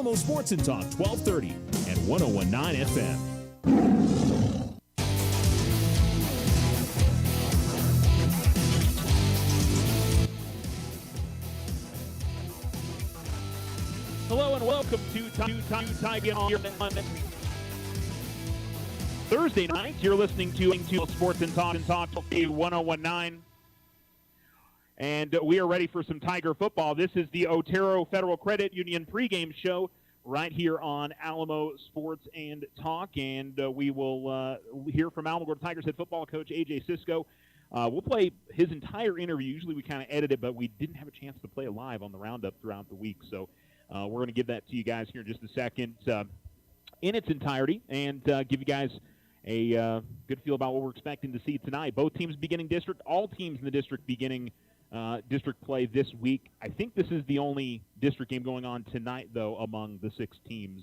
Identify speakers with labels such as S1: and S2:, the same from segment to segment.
S1: Alamo Sports and Talk, 1230 and 101.9 FM.
S2: Hello and welcome to Tiger on Thursday night. You're listening to Sports and Talk 101.9. And we are ready for some Tiger football. This is the Otero Federal Credit Union pregame show right here on Alamo Sports and Talk. And we will hear from Alamogordo Tigers head football coach A.J. Cisco. We'll play his entire interview. Usually we kind of edit it, but we didn't have a chance to play it live on the roundup throughout the week. So we're going to give that to you guys here in just a second in its entirety and give you guys a good feel about what we're expecting to see tonight. Both teams beginning district, all teams in the district beginning district play this week. I think this is the only district game going on tonight, though, among the 6 teams.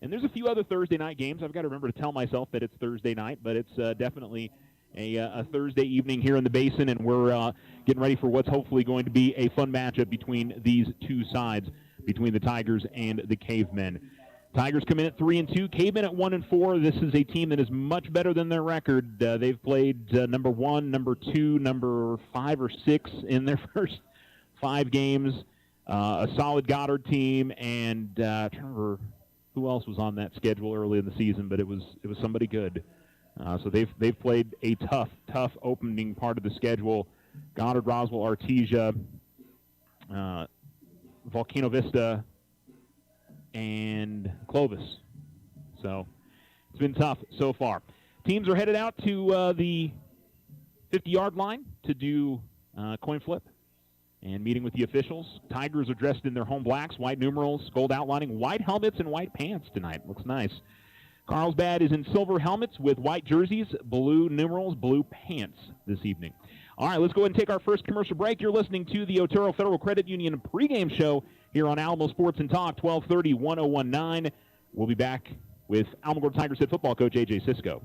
S2: And there's a few other Thursday night games. I've got to remember to tell myself that it's Thursday night, but it's definitely a Thursday evening here in the Basin, and we're getting ready for what's hopefully going to be a fun matchup between these two sides, between the Tigers and the Cavemen. Tigers come in at 3-2, Cavemen at 1-4. This is a team that is much better than their record. They've played number 1, number 2, number 5 or 6 in their first 5 games. A solid Goddard team, and I'm trying to remember who else was on that schedule early in the season, but it was somebody good. So they've played a tough opening part of the schedule. Goddard, Roswell, Artesia, Volcano Vista, and Clovis. So it's been tough so far. Teams are headed out to the 50-yard line to do coin flip and meeting with the officials. Tigers are dressed in their home blacks, white numerals, gold outlining, white helmets, and white pants tonight. Looks nice. Carlsbad is in silver helmets with white jerseys, blue numerals, blue pants this evening. All right, let's go ahead and take our first commercial break. You're listening to the Otero Federal Credit Union pregame show here on Alamo Sports and Talk, 1230, 101.9. We'll be back with Alamogordo Tigers head football coach A.J. Cisco.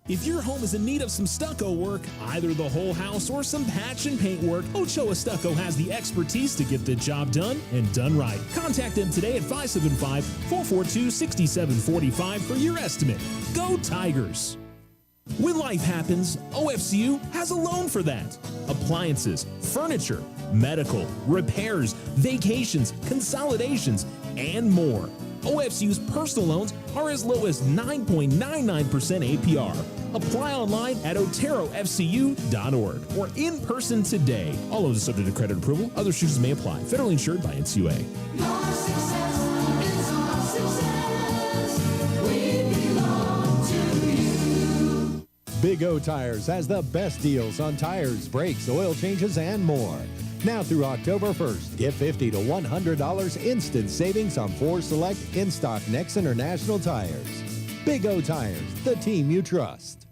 S1: If your home is in need of some stucco work, either the whole house or some patch and paint work, Ochoa Stucco has the expertise to get the job done and done right. Contact them today at 575-442-6745 for your estimate. Go Tigers! When life happens, OFCU has a loan for that. Appliances, furniture, medical, repairs, vacations, consolidations, and more. OFCU's personal loans are as low as 9.99% APR. Apply online at oterofcu.org or in person today. All loans are subject to credit approval. Other issues may apply. Federally insured by NCUA.
S3: Your success is our success. We belong to you.
S4: Big O Tires has the best deals on tires, brakes, oil changes, and more. Now through October 1st, get $50 to $100 instant savings on 4 select in-stock Next International tires. Big O Tires, the team you trust.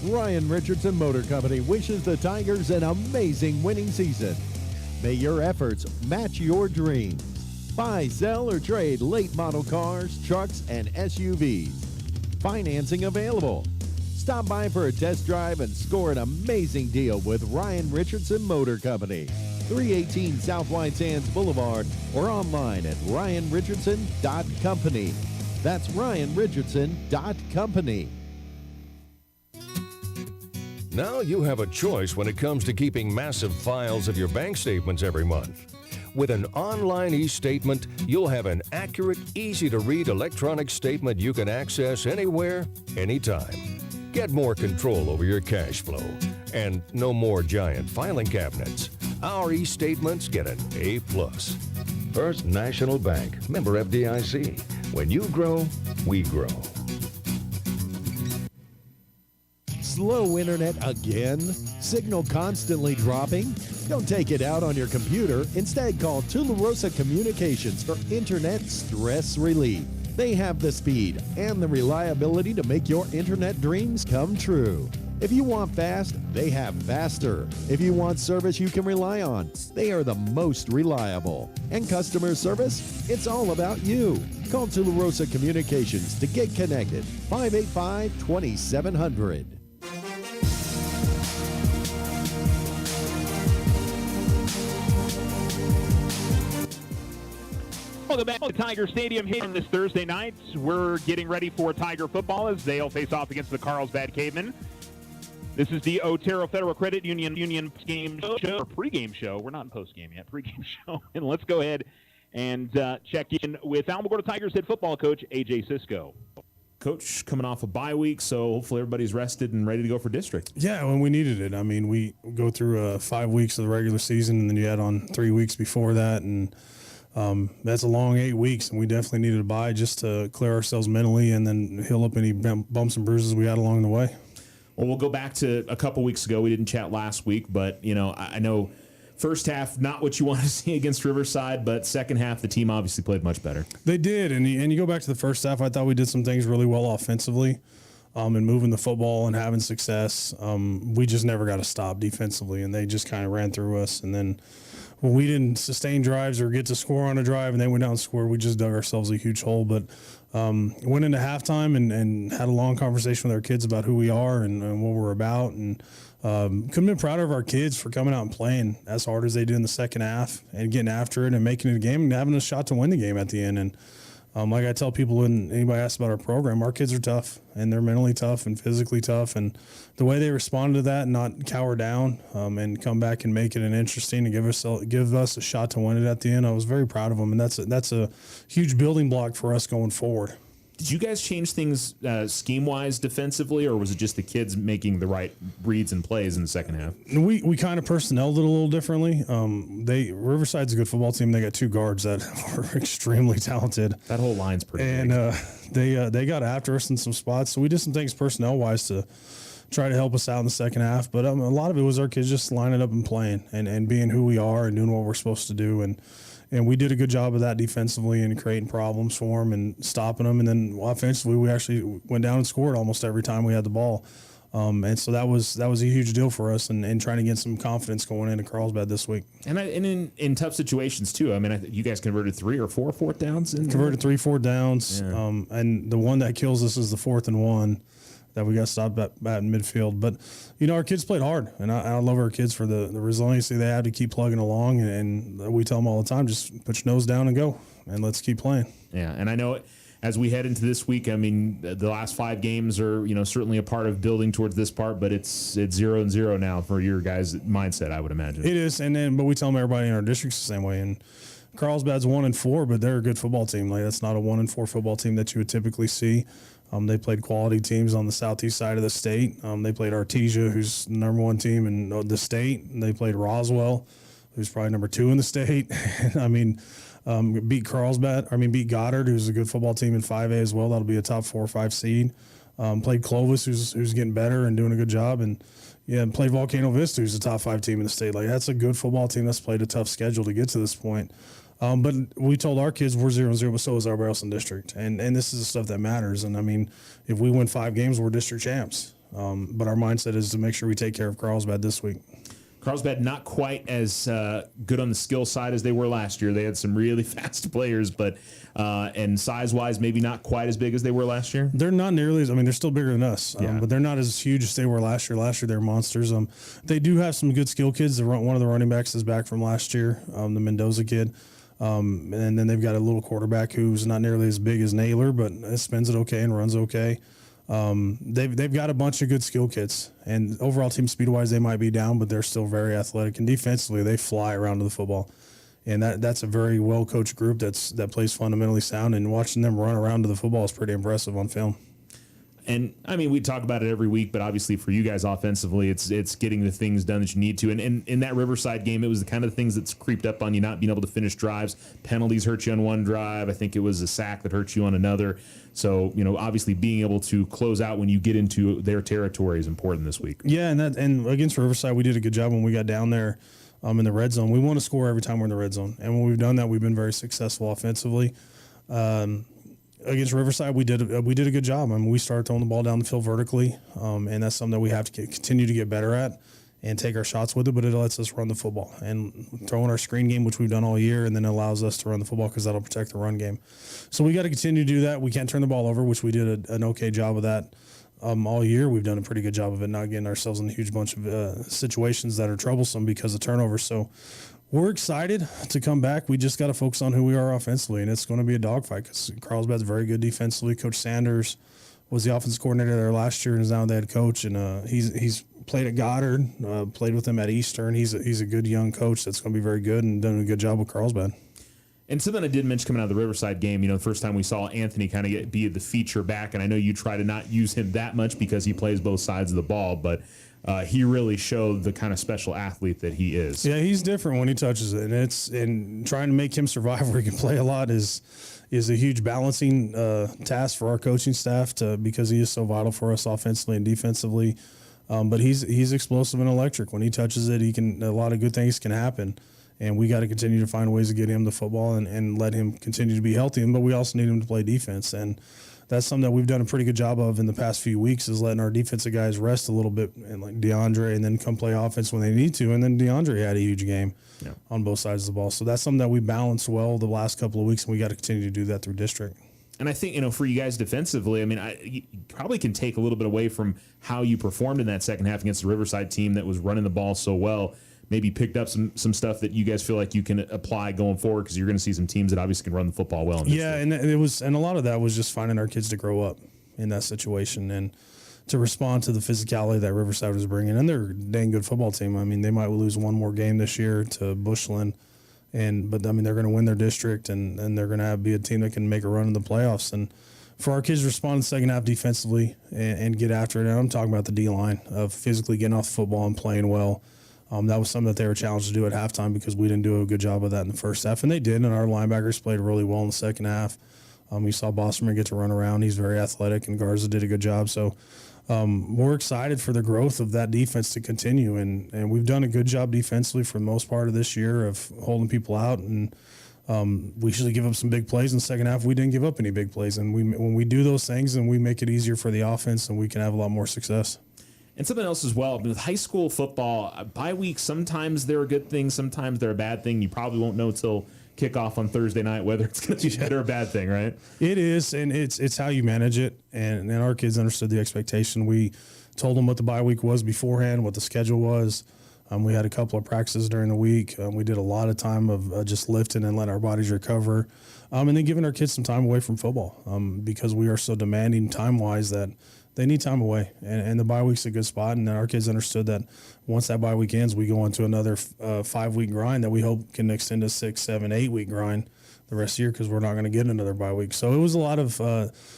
S4: Ryan Richardson Motor Company wishes the Tigers an amazing winning season. May your efforts match your dreams. Buy, sell, or trade late model cars, trucks, and SUVs. Financing available. Stop by for a test drive and score an amazing deal with Ryan Richardson Motor Company. 318 South White Sands Boulevard or online at ryanrichardson.company. That's ryanrichardson.company.
S5: Now you have a choice when it comes to keeping massive files of your bank statements every month. With an online e-statement, you'll have an accurate, easy-to-read electronic statement you can access anywhere, anytime. Get more control over your cash flow and no more giant filing cabinets. Our e-statements get an A+. First National Bank, member FDIC. When you grow, we grow.
S4: Slow internet again? Signal constantly dropping? Don't take it out on your computer. Instead, call Tularosa Communications for internet stress relief. They have the speed and the reliability to make your internet dreams come true. If you want fast, they have faster. If you want service you can rely on, they are the most reliable. And customer service? It's all about you. Call Tularosa Communications to get connected. 585-2700.
S2: Welcome back to Tiger Stadium here on this Thursday night. We're getting ready for Tiger football as they'll face off against the Carlsbad Cavemen. This is the Otero Federal Credit Union game show, or pregame show. We're not in postgame yet, pregame show. And let's go ahead and check in with Alamogordo Tigers head football coach A.J. Sisko.
S1: Coach, coming off a bye week, so hopefully everybody's rested and ready to go for district.
S6: Yeah, when we needed it. I mean, we go through 5 weeks of the regular season, and then you add on 3 weeks before that, and that's a long 8 weeks, and we definitely needed a bye just to clear ourselves mentally and then heal up any bumps and bruises we had along the way.
S1: Well, we'll go back to a couple weeks ago. We didn't chat last week, but, I know first half, not what you want to see against Riverside, but second half, the team obviously played much better.
S6: They did, and you go back to the first half, I thought we did some things really well offensively and moving the football and having success. We just never got to stop defensively, and they just kind of ran through us. And then when we didn't sustain drives or get to score on a drive and they went down and scored, we just dug ourselves a huge hole. But went into halftime and had a long conversation with our kids about who we are and what we're about. And couldn't have been prouder of our kids for coming out and playing as hard as they did in the second half and getting after it and making it a game and having a shot to win the game at the end. And like I tell people when anybody asks about our program, our kids are tough, and they're mentally tough and physically tough. And the way they responded to that, not cower down and come back and make it an interesting and give us a shot to win it at the end, I was very proud of them. And that's a huge building block for us going forward.
S1: Did you guys change things scheme-wise defensively, or was it just the kids making the right reads and plays in the second half?
S6: We kind of personneled it a little differently. Riverside's a good football team. They got 2 guards that are extremely talented.
S1: That whole line's pretty
S6: big. They got after us in some spots. So we did some things personnel-wise to try to help us out in the second half. But a lot of it was our kids just lining up and playing and being who we are and doing what we're supposed to do. And we did a good job of that defensively and creating problems for them and stopping them. And then offensively, we actually went down and scored almost every time we had the ball. And so that was a huge deal for us and trying to get some confidence going into Carlsbad this week.
S1: And in tough situations, too. I mean, you guys converted 3 or 4 fourth downs?
S6: Converted 3 fourth downs.
S1: Yeah.
S6: And the one that kills us is the 4th and 1 that we got stopped at in midfield. But, our kids played hard, and I love our kids for the resiliency they had to keep plugging along. And we tell them all the time, just put your nose down and go, and let's keep playing.
S1: Yeah, and I know as we head into this week, I mean, the last 5 games are, certainly a part of building towards this part, but it's 0-0 now for your guys' mindset, I would imagine.
S6: It is, but we tell them everybody in our district's the same way. And Carlsbad's 1-4, but they're a good football team. Like, that's not a 1-4 football team that you would typically see. They played quality teams on the southeast side of the state. They played Artesia, who's the number 1 team in the state. And they played Roswell, who's probably number 2 in the state. Beat beat Goddard, who's a good football team in 5A as well. That'll be a top 4 or 5 seed. Played Clovis, who's getting better and doing a good job. And played Volcano Vista, who's a top 5 team in the state. Like, that's a good football team that's played a tough schedule to get to this point. But we told our kids we're 0-0, but so is everybody else in district. And this is the stuff that matters. And, if we win 5 games, we're district champs. But our mindset is to make sure we take care of Carlsbad this week.
S1: Carlsbad not quite as good on the skill side as they were last year. They had some really fast players, but and size-wise, maybe not quite as big as they were last year.
S6: They're not nearly as, they're still bigger than us, but they're not as huge as they were last year. Last year, they're monsters. They do have some good skill kids. One of the running backs is back from last year, the Mendoza kid. And then they've got a little quarterback who's not nearly as big as Naylor, but spins it okay and runs okay. They've got a bunch of good skill kids, and overall team speed-wise, they might be down, but they're still very athletic. And defensively, they fly around to the football. And that's a very well-coached group that plays fundamentally sound, and watching them run around to the football is pretty impressive on film.
S1: And, we talk about it every week, but obviously for you guys offensively, it's getting the things done that you need to. And in that Riverside game, it was the kind of things that's creeped up on you, not being able to finish drives. Penalties hurt you on one drive. I think it was a sack that hurt you on another. So, obviously being able to close out when you get into their territory is important this week.
S6: Yeah, and against Riverside, we did a good job when we got down there in the red zone. We want to score every time we're in the red zone. And when we've done that, we've been very successful offensively. Against Riverside, we did a good job. We started throwing the ball down the field vertically, and that's something that we have to continue to get better at and take our shots with it, but it lets us run the football and throw in our screen game, which we've done all year, and then it allows us to run the football because that'll protect the run game. So we got to continue to do that. We can't turn the ball over, which we did an okay job of that all year. We've done a pretty good job of it, not getting ourselves in a huge bunch of situations that are troublesome because of turnovers. So We're excited to come back. We just got to focus on who we are offensively, and it's going to be a dogfight because Carlsbad's very good defensively. Coach Sanders was the offensive coordinator there last year and is now the head coach, and he's played at Goddard, played with him at Eastern. He's a good young coach that's going to be very good and done a good job with Carlsbad.
S1: And something I did mention coming out of the Riverside game, the first time we saw Anthony kind of be the feature back, and I know you try to not use him that much because he plays both sides of the ball, but he really showed the kind of special athlete that he is.
S6: Yeah, he's different when he touches it, and trying to make him survive where he can play a lot is a huge balancing task for our coaching staff because he is so vital for us offensively and defensively. But he's explosive and electric. When he touches it, a lot of good things can happen. And we got to continue to find ways to get him the football and let him continue to be healthy. But we also need him to play defense. And that's something that we've done a pretty good job of in the past few weeks is letting our defensive guys rest a little bit, and like DeAndre, and then come play offense when they need to. And then DeAndre had a huge game on both sides of the ball. So that's something that we balanced well the last couple of weeks, and we got to continue to do that through district.
S1: And I think, for you guys defensively, you probably can take a little bit away from how you performed in that second half against the Riverside team that was running the ball so well. Maybe picked up some stuff that you guys feel like you can apply going forward because you're going to see some teams that obviously can run the football well.
S6: And a lot of that was just finding our kids to grow up in that situation and to respond to the physicality that Riverside was bringing. And they're a dang good football team. They might lose one more game this year to Bushland, but they're going to win their district and they're going to be a team that can make a run in the playoffs. And for our kids to respond in the second half defensively and get after it, and I'm talking about the D-line of physically getting off the football and playing well. That was something that they were challenged to do at halftime because we didn't do a good job of that in the first half, and they did. And our linebackers played really well in the second half. You saw Boston get to run around; he's very athletic, and Garza did a good job. So we're excited for the growth of that defense to continue, and we've done a good job defensively for the most part of this year of holding people out. And we usually give up some big plays in the second half. We didn't give up any big plays, and when we do those things, and we make it easier for the offense, and we can have a lot more success.
S1: And something else as well, with high school football, bye weeks, sometimes they're a good thing, sometimes they're a bad thing. You probably won't know till kickoff on Thursday night whether it's going to be good or a bad thing, right?
S6: It is, and it's how you manage it. And our kids understood the expectation. We told them what the bye week was beforehand, what the schedule was. We had a couple of practices during the week. We did a lot of time of just lifting and letting our bodies recover. And then giving our kids some time away from football because we are so demanding time-wise that they need time away, and the bye week's a good spot. And our kids understood that once that bye week ends, we go into another 5-week grind that we hope can extend to 6, 7, 8-week grind the rest of the year because we're not going to get another bye week. So it was a lot of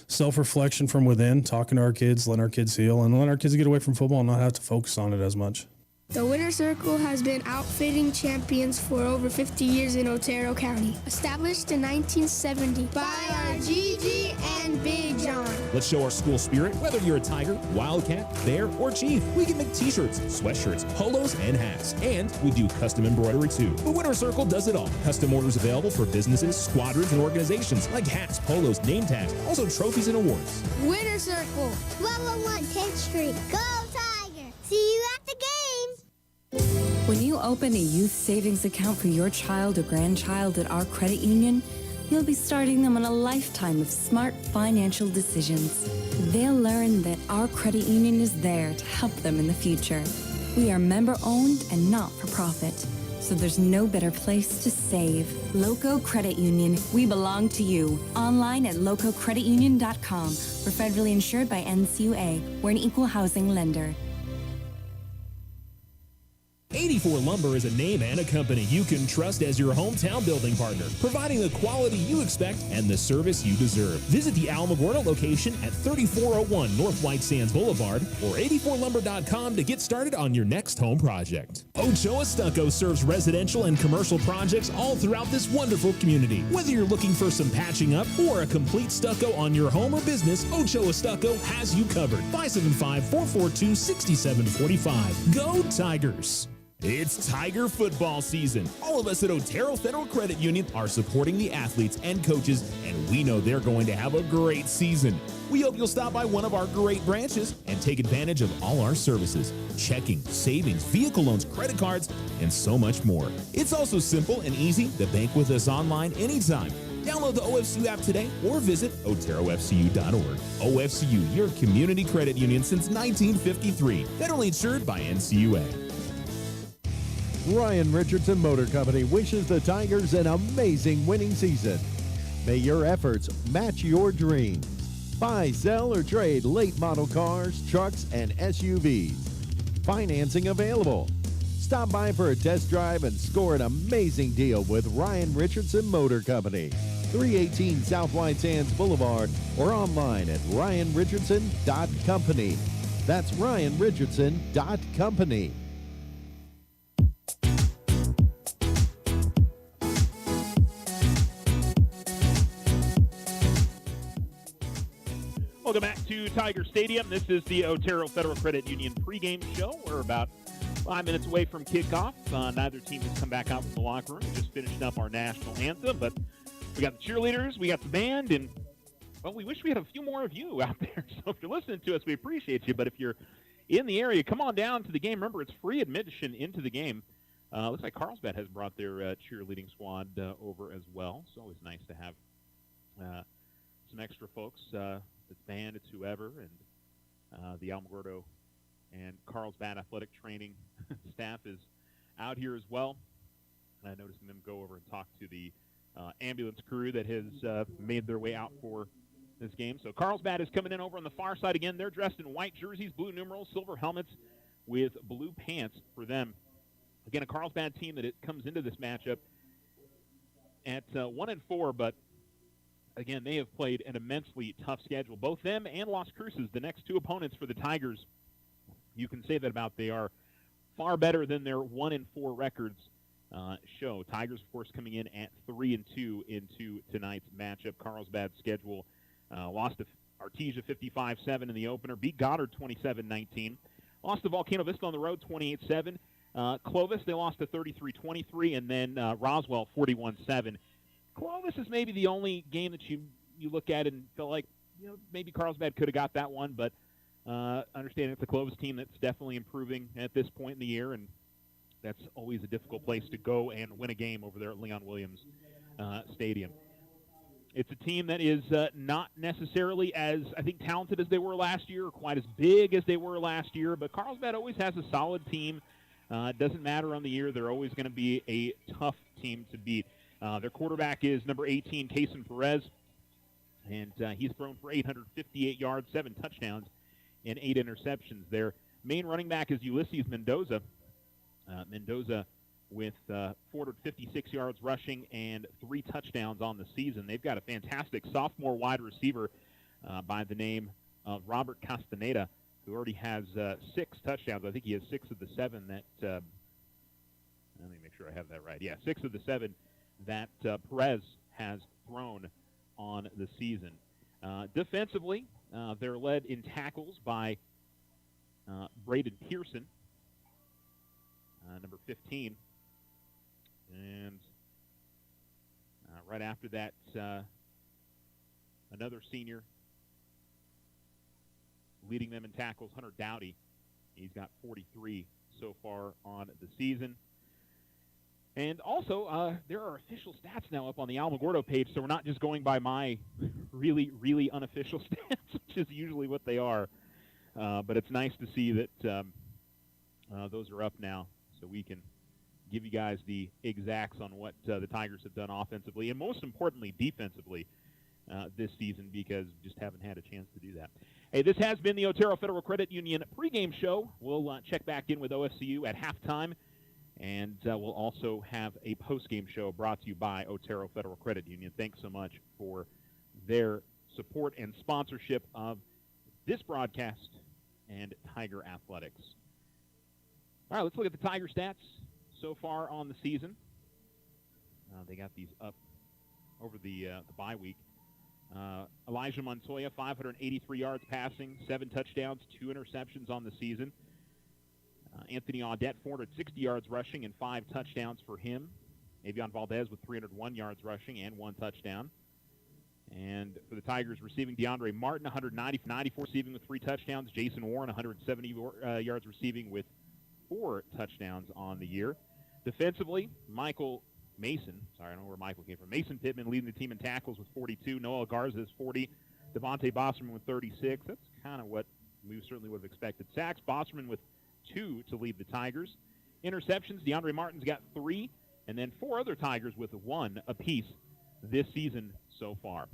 S6: self-reflection from within, talking to our kids, letting our kids heal, and letting our kids get away from football and not have to focus on it as much.
S7: The Winter Circle has been outfitting champions for over 50 years in Otero County. Established in 1970 by our Gigi and Big John.
S1: Let's show our school spirit, whether you're a Tiger, Wildcat, Bear, or Chief. We can make t-shirts, sweatshirts, polos, and hats. And we do custom embroidery too. The Winter Circle does it all. Custom orders available for businesses, squadrons, and organizations like hats, polos, name tags, also trophies and awards.
S7: Winter Circle.
S8: 1201 10th Street. Go Tiger! See you at the games!
S9: When you open a youth savings account for your child or grandchild at our credit union, you'll be starting them on a lifetime of smart financial decisions. They'll learn that our credit union is there to help them in the future. We are member-owned and not-for-profit, so there's no better place to save. Loco Credit Union, we belong to you. Online at lococreditunion.com. We're federally insured by NCUA. We're an equal housing lender.
S1: 84 Lumber is a name and a company you can trust as your hometown building partner, providing the quality you expect and the service you deserve. Visit the Alamogordo location at 3401 North White Sands Boulevard or 84lumber.com to get started on your next home project. Ochoa Stucco serves residential and commercial projects all throughout this wonderful community. Whether you're looking for some patching up or a complete stucco on your home or business, Ochoa Stucco has you covered. 575-442-6745. Go Tigers! It's Tiger football season. All of us at Otero Federal Credit Union are supporting the athletes and coaches, and we know they're going to have a great season. We hope you'll stop by one of our great branches and take advantage of all our services: checking, savings, vehicle loans, credit cards, and so much more. It's also simple and easy to bank with us online anytime. Download the OFCU app today or visit oterofcu.org. OFCU, your community credit union since 1953. Federally insured by NCUA.
S4: Ryan Richardson Motor Company wishes the Tigers an amazing winning season. May your efforts match your dreams. Buy, sell, or trade late model cars, trucks, and SUVs. Financing available. Stop by for a test drive and score an amazing deal with Ryan Richardson Motor Company. 318 South White Sands Boulevard or online at ryanrichardson.company. That's ryanrichardson.company.
S2: Welcome back to Tiger Stadium. This is the Otero Federal Credit Union pregame show. We're about 5 minutes away from kickoff. Neither team has come back out from the locker room. We just finished up our national anthem, but we got the cheerleaders, we got the band, and, well, we wish we had a few more of you out there. So if you're listening to us, we appreciate you. But if you're in the area, come on down to the game. Remember, it's free admission into the game. Looks like Carlsbad has brought their cheerleading squad over as well. It's always nice to have some extra folks. It's band, it's whoever, and the Alamogordo and Carlsbad athletic training staff is out here as well. Noticing them go over and talk to the ambulance crew that has made their way out for this game. So Carlsbad is coming in over on the far side again. They're dressed in white jerseys, blue numerals, silver helmets with blue pants for them. Again, a Carlsbad team that it comes into this matchup at 1-4, but again, they have played an immensely tough schedule. Both them and Las Cruces, the next two opponents for the Tigers, you can say that about. They are far better than their 1-4 records show. Tigers, of course, coming in at 3-2 into tonight's matchup. Carlsbad's schedule lost to Artesia 55-7 in the opener, beat Goddard 27-19, lost to Volcano Vista on the road 28-7. Clovis, they lost to 33-23, and then Roswell 41-7. Clovis is maybe the only game that you look at and feel like, maybe Carlsbad could have got that one, but understanding it's a Clovis team that's definitely improving at this point in the year, and that's always a difficult place to go and win a game over there at Leon Williams Stadium. It's a team that is not necessarily as, I think, talented as they were last year or quite as big as they were last year, but Carlsbad always has a solid team. It doesn't matter on the year. They're always going to be a tough team to beat. Their quarterback is number 18, Kaysen Perez, and he's thrown for 858 yards, 7 touchdowns, and 8 interceptions. Their main running back is Ulysses Mendoza. Mendoza with 456 yards rushing and 3 touchdowns on the season. They've got a fantastic sophomore wide receiver by the name of Robert Castaneda, who already has 6 touchdowns. I think he has 6 of the 7 that let me make sure I have that right. Yeah, 6 of the 7 that Perez has thrown on the season. Defensively, they're led in tackles by Braden Pearson, number 15. And right after that, another senior leading them in tackles, Hunter Dowdy. He's got 43 so far on the season. And also, there are official stats now up on the Alamogordo page, so we're not just going by my really, really unofficial stats, which is usually what they are. But it's nice to see that those are up now, so we can give you guys the exacts on what the Tigers have done offensively and, most importantly, defensively this season, because we just haven't had a chance to do that. Hey, this has been the Otero Federal Credit Union pregame show. We'll check back in with OFCU at halftime. And we'll also have a post-game show brought to you by Otero Federal Credit Union. Thanks so much for their support and sponsorship of this broadcast and Tiger Athletics. All right, let's look at the Tiger stats so far on the season. They got these up over the bye week. Elijah Montoya, 583 yards passing, 7 touchdowns, 2 interceptions on the season. Anthony Audette, 460 yards rushing and 5 touchdowns for him. Avion Valdez with 301 yards rushing and 1 touchdown. And for the Tigers receiving, DeAndre Martin, 194 receiving with 3 touchdowns. Jason Warren, 170 yards receiving with 4 touchdowns on the year. Defensively, Michael Mason, I don't know where Michael came from. Mason Pittman leading the team in tackles with 42. Noah Garza is 40. Devontae Bosserman with 36. That's kind of what we certainly would have expected. Sacks, Bosserman with 2 to lead the Tigers. interceptions. DeAndre Martin's got 3, and then 4 other Tigers with 1 apiece this season so far.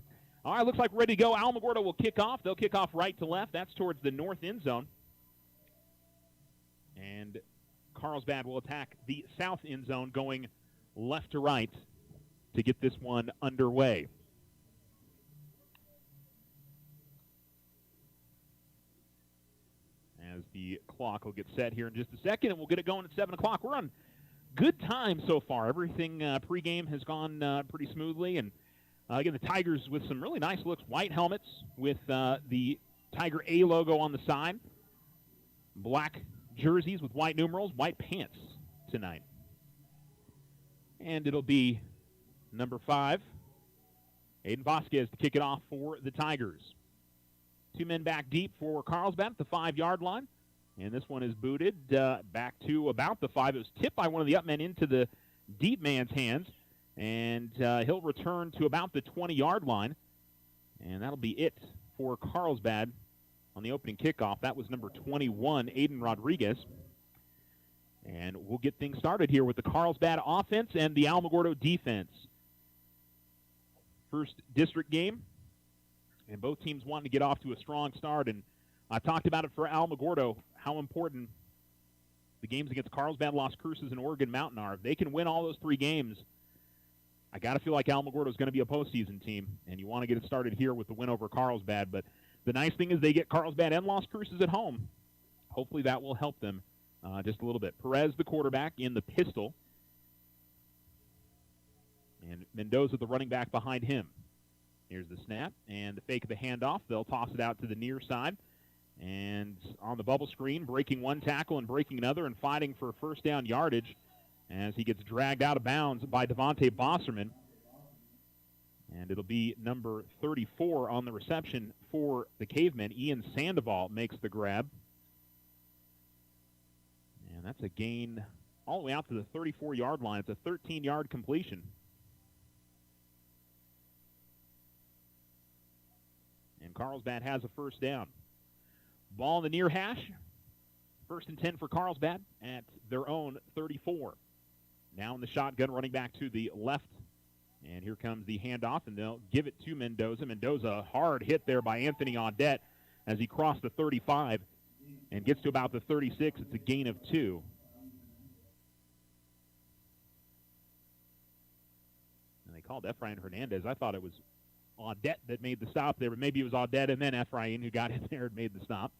S2: All right, looks like we're ready to go. Alamogordo will kick off. They'll kick off right to left. That's towards the north end zone. And Carlsbad will attack the south end zone going left to right to get this one underway. As the clock will get set here in just a second, and we'll get it going at 7 o'clock. We're on good time so far. Everything pregame has gone pretty smoothly. And again, the Tigers with some really nice looks. White helmets with the Tiger A logo on the side. Black jerseys with white numerals, white pants tonight. And it'll be number 5, Aiden Vasquez, to kick it off for the Tigers. 2 men back deep for Carlsbad at the 5-yard line. And this one is booted back to about the 5. It was tipped by one of the up men into the deep man's hands. And he'll return to about the 20-yard line. And that'll be it for Carlsbad on the opening kickoff. That was number 21, Aiden Rodriguez. And we'll get things started here with the Carlsbad offense and the Alamogordo defense. First district game, and both teams wanting to get off to a strong start. And I talked about it for Alamogordo, how important the games against Carlsbad, Las Cruces, and Oregon Mountain are. If they can win all those 3 games, I got to feel like Alamogordo is going to be a postseason team, and you want to get it started here with the win over Carlsbad. But the nice thing is they get Carlsbad and Las Cruces at home. Hopefully that will help them just a little bit. Perez, the quarterback, in the pistol. And Mendoza, the running back, behind him. Here's the snap and the fake of the handoff. They'll toss it out to the near side. And on the bubble screen, breaking one tackle and breaking another and fighting for first down yardage as he gets dragged out of bounds by Devontae Bosserman. And it'll be number 34 on the reception for the Cavemen. Ian Sandoval makes the grab. And that's a gain all the way out to the 34-yard line. It's a 13-yard completion. And Carlsbad has a first down. Ball in the near hash. First and 10 for Carlsbad at their own 34. Now in the shotgun, running back to the left. And here comes the handoff, and they'll give it to Mendoza. Mendoza, hard hit there by Anthony Audette as he crossed the 35 and gets to about the 36. It's a gain of 2. And they called Efrain Hernandez. I thought it was Audette that made the stop there, but maybe it was Audette and then Efrain who got in there and made the stop.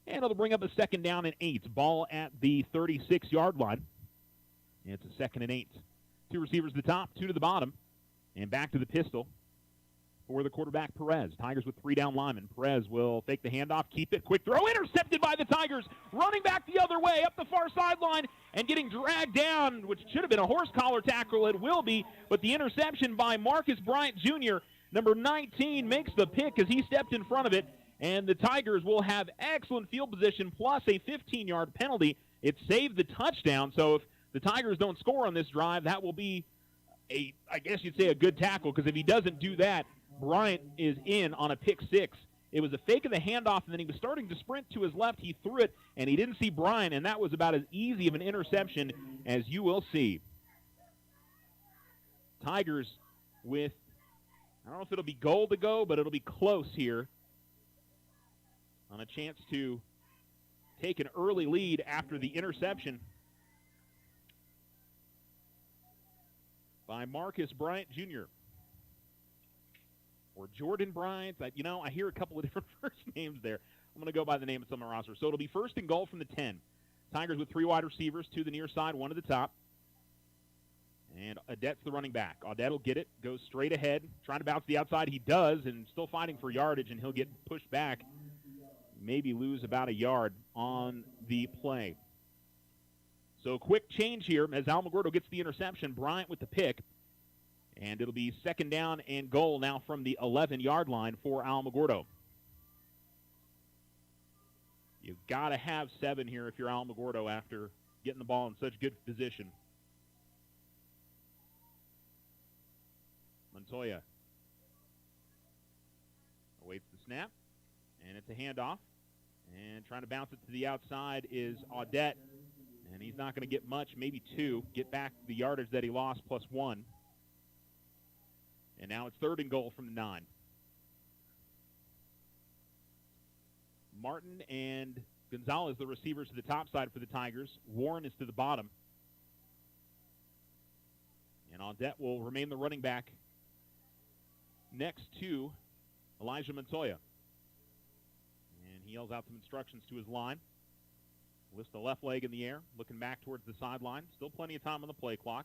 S2: And it'll bring up a 2nd down and 8. Ball at the 36-yard line. And it's a 2nd and 8. 2 receivers to the top, 2 to the bottom, and back to the pistol for the quarterback, Perez. Tigers with 3 down linemen. Perez will fake the handoff, keep it, quick throw, intercepted by the Tigers, running back the other way up the far sideline and getting dragged down, which should have been a horse collar tackle. It will be, but the interception by Marcus Bryant Jr., number 19, makes the pick as he stepped in front of it, and the Tigers will have excellent field position plus a 15-yard penalty. It saved the touchdown, so if the Tigers don't score on this drive, that will be I guess you'd say a good tackle, because if he doesn't do that, Bryant is in on a pick 6. It was a fake of the handoff, and then he was starting to sprint to his left. He threw it, and he didn't see Bryant, and that was about as easy of an interception as you will see. Tigers with, I don't know if it'll be goal to go, but it'll be close here on a chance to take an early lead after the interception by Marcus Bryant Jr. or Jordan Bryant. I hear a couple of different first names there. I'm going to go by the name of some of the roster. So it'll be 1st and goal from the 10. Tigers with 3 wide receivers, 2 to the near side, 1 to the top. And Audette's the running back. Audette will get it, goes straight ahead, trying to bounce to the outside. He does, and still fighting for yardage, and he'll get pushed back, maybe lose about a yard on the play. So quick change here as Alamogordo gets the interception. Bryant with the pick. And it'll be 2nd down and goal now from the 11-yard line for Alamogordo. You've got to have 7 here if you're Alamogordo after getting the ball in such good position. Montoya awaits the snap, and it's a handoff. And trying to bounce it to the outside is Audette. And he's he's not going to get much, maybe 2, get back the yardage that he lost plus 1. And now it's 3rd and goal from the 9. Martin and Gonzalez, the receivers, to the top side for the Tigers. Warren is to the bottom. And Audette will remain the running back next to Elijah Montoya. And he yells out some instructions to his line. Lifts the left leg in the air, looking back towards the sideline. Still plenty of time on the play clock.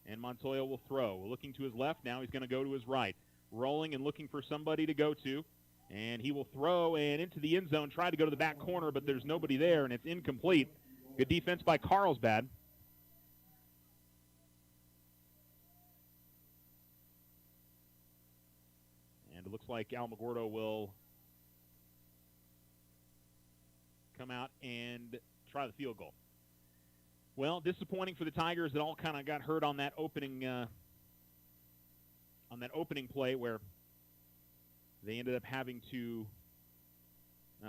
S2: And Montoya will throw. Looking to his left, now he's going to go to his right. Rolling and looking for somebody to go to. And he will throw and into the end zone, try to go to the back corner, but there's nobody there, and it's incomplete. Good defense by Carlsbad. And it looks like Alamogordo will come out and try the field goal. Well, disappointing for the Tigers. It all kind of got hurt on that opening play where they ended up having to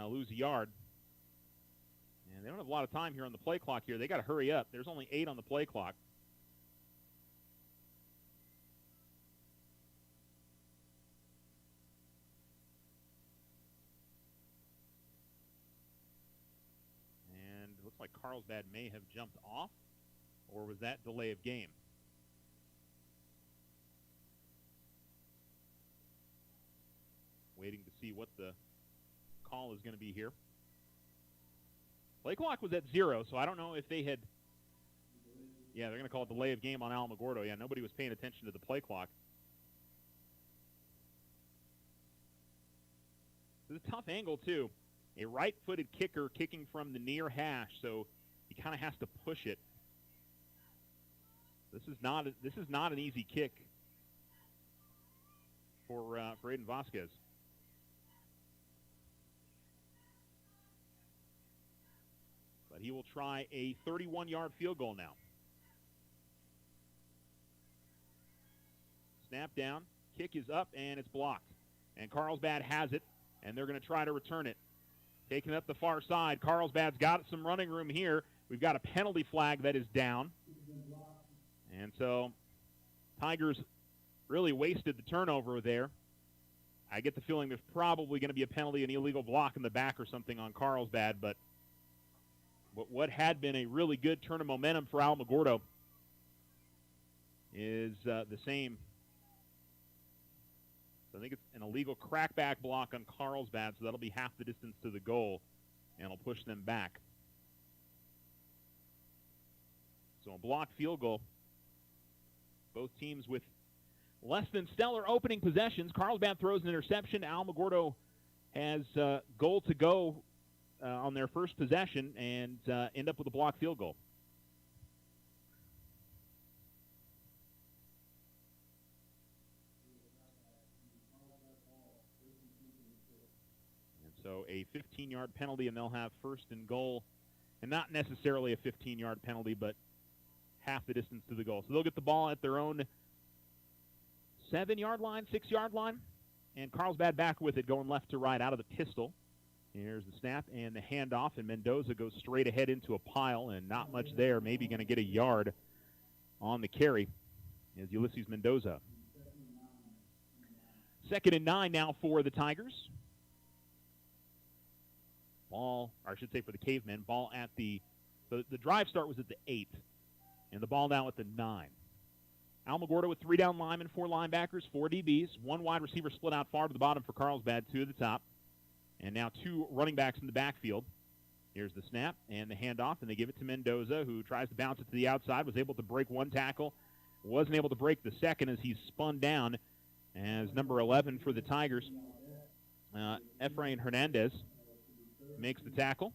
S2: lose a yard. And they don't have a lot of time here on the play clock here. They got to hurry up. There's only 8 on the play clock. And it looks like Carlsbad may have jumped off, or was that delay of game? Waiting to see what the call is going to be here. Play clock was at 0, so I don't know if they had... Yeah, they're going to call it delay of game on Alamogordo. Yeah, nobody was paying attention to the play clock. This is a tough angle, too. A right-footed kicker kicking from the near hash, so he kind of has to push it. This is not an easy kick for Aiden Vasquez. But he will try a 31-yard field goal now. Snap down, kick is up, and it's blocked. And Carlsbad has it, and they're going to try to return it. Taking up the far side, Carlsbad's got some running room here. We've got a penalty flag that is down. And so Tigers really wasted the turnover there. I get the feeling there's probably going to be a penalty, an illegal block in the back or something on Carlsbad, but what had been a really good turn of momentum for Alamogordo is the same. So I think it's an illegal crackback block on Carlsbad, so that'll be half the distance to the goal, and it'll push them back. So a blocked field goal. Both teams with less than stellar opening possessions. Carlsbad throws an interception. Alamogordo has goal to go on their first possession and end up with a blocked field goal. And so a 15-yard penalty, and they'll have first and goal, and not necessarily a 15-yard penalty, but half the distance to the goal. So they'll get the ball at their own 7-yard line, 6-yard line, and Carlsbad back with it, going left to right out of the pistol. Here's the snap and the handoff, and Mendoza goes straight ahead into a pile, and not much there. Maybe going to get a yard on the carry is Ulysses Mendoza. 2nd and 9 now for the Tigers. Ball, or I should say for the Cavemen, ball at the drive start was at the 8, and the ball now at the 9. Alamogordo with 3 down linemen, 4 linebackers, 4 DBs, 1 wide receiver split out far to the bottom for Carlsbad, 2 at the top. And now 2 running backs in the backfield. Here's the snap and the handoff, and they give it to Mendoza, who tries to bounce it to the outside, was able to break 1 tackle, wasn't able to break the second as he's spun down as number 11 for the Tigers. Efrain Hernandez makes the tackle.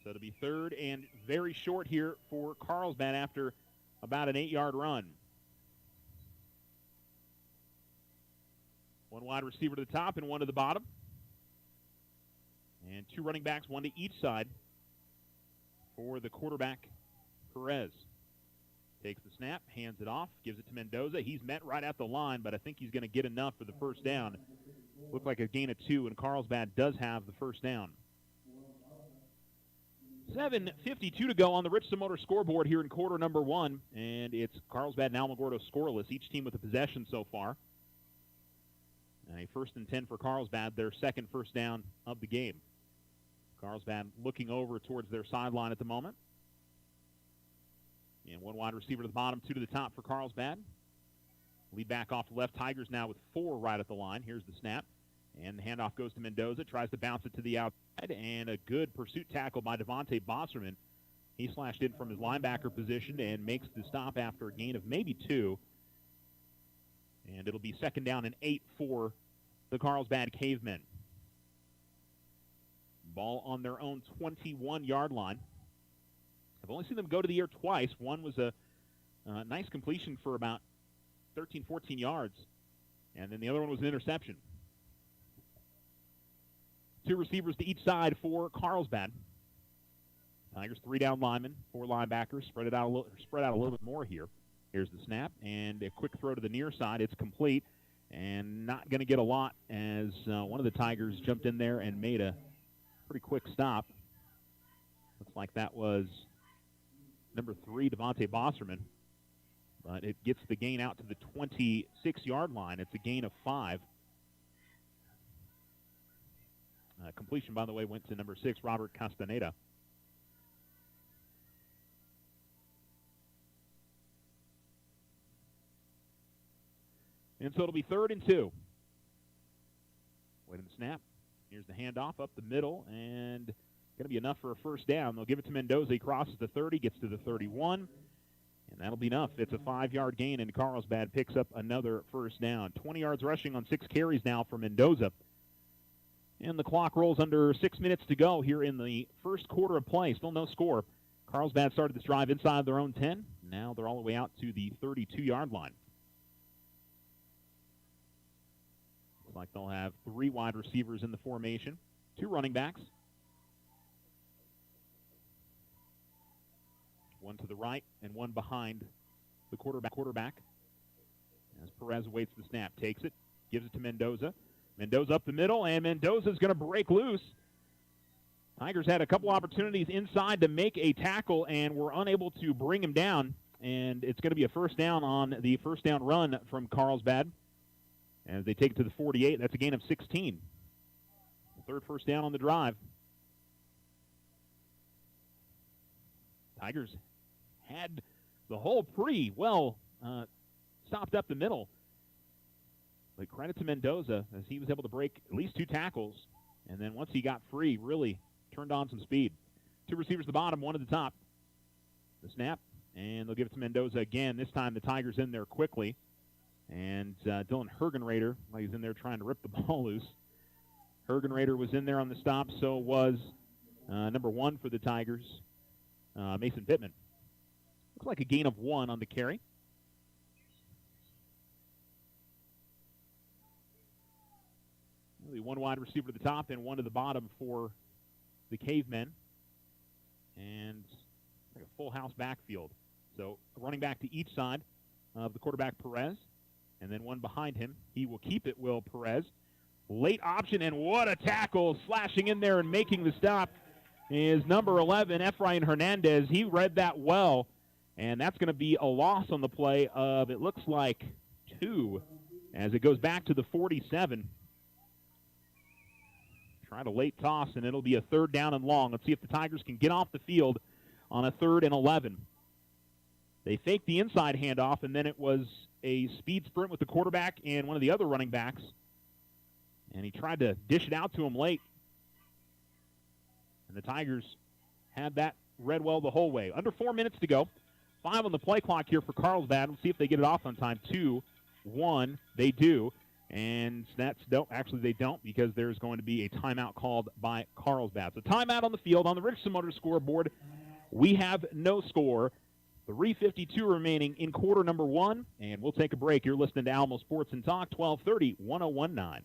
S2: So it'll be 3rd and very short here for Carlsbad after about an 8-yard run. 1 wide receiver to the top and 1 to the bottom. And 2 running backs, 1 to each side for the quarterback, Perez. Takes the snap, hands it off, gives it to Mendoza. He's met right at the line, but I think he's going to get enough for the first down. Looked like a gain of 2, and Carlsbad does have the first down. 7:52 to go on the Richardson Motor scoreboard here in quarter number 1, and it's Carlsbad and Alamogordo scoreless, each team with a possession so far. And a 1st and 10 for Carlsbad, their second first down of the game. Carlsbad looking over towards their sideline at the moment. And one wide receiver to the bottom, 2 to the top for Carlsbad. Lead back off the left. Tigers now with 4 right at the line. Here's the snap. And the handoff goes to Mendoza. Tries to bounce it to the outside. And a good pursuit tackle by Devontae Bosserman. He slashed in from his linebacker position and makes the stop after a gain of maybe 2. And it'll be 2nd down and 8 for the Carlsbad Cavemen. Ball on their own 21-yard line. I've only seen them go to the air twice. One was a nice completion for about 13, 14 yards. And then the other one was an interception. 2 receivers to each side for Carlsbad. Tigers 3 down linemen, 4 linebackers. Spread out a little bit more here. Here's the snap and a quick throw to the near side. It's complete and not going to get a lot as one of the Tigers jumped in there and made a pretty quick stop. Looks like that was number 3, Devontae Bosserman. But it gets the gain out to the 26-yard line. It's a gain of 5. Completion, by the way, went to number 6, Robert Castaneda. And so it'll be 3rd and 2. Waiting the snap. Here's the handoff up the middle, and going to be enough for a first down. They'll give it to Mendoza. He crosses the 30, gets to the 31, and that'll be enough. It's a 5-yard gain, and Carlsbad picks up another first down. 20 yards rushing on 6 carries now for Mendoza. And the clock rolls under 6 minutes to go here in the first quarter of play. Still no score. Carlsbad started this drive inside their own 10. Now they're all the way out to the 32-yard line. Looks like they'll have 3 wide receivers in the formation, 2 running backs. One to the right and one behind the quarterback. As Perez awaits the snap, takes it, gives it to Mendoza. Mendoza up the middle, and Mendoza's going to break loose. Tigers had a couple opportunities inside to make a tackle and were unable to bring him down. And it's going to be a first down on the first down run from Carlsbad. As they take it to the 48, that's a gain of 16. The 3rd first down on the drive. Tigers had the hole pretty well stopped up the middle. But credit to Mendoza as he was able to break at least 2 tackles. And then once he got free, really turned on some speed. 2 receivers at the bottom, 1 at the top. The snap, and they'll give it to Mendoza again. This time the Tigers in there quickly. And Dylan Hergenrader, he's in there trying to rip the ball loose. Hergenrader was in there on the stop, so was number 1 for the Tigers, Mason Pittman. Looks like a gain of 1 on the carry. Really 1 wide receiver to the top and 1 to the bottom for the Cavemen. And like a full house backfield. So a running back to each side of the quarterback, Perez. And then 1 behind him. He will keep it, Will Perez. Late option, and what a tackle. Slashing in there and making the stop is number 11, Efrain Hernandez. He read that well, and that's going to be a loss on the play of, it looks like, 2, as it goes back to the 47. Try to late toss, and it'll be a 3rd down and long. Let's see if the Tigers can get off the field on a 3rd and 11. They faked the inside handoff, and then it was a speed sprint with the quarterback and one of the other running backs. And he tried to dish it out to him late. And the Tigers had that read well the whole way. Under 4 minutes to go. 5 on the play clock here for Carlsbad. We'll see if they get it off on time. 2, 1, they do. And actually they don't, because there's going to be a timeout called by Carlsbad. So timeout on the field on the Richardson Motor scoreboard. We have no score. 3:52 remaining in quarter number 1, and we'll take a break. You're listening to Alamo Sports and Talk, 1230, 1019.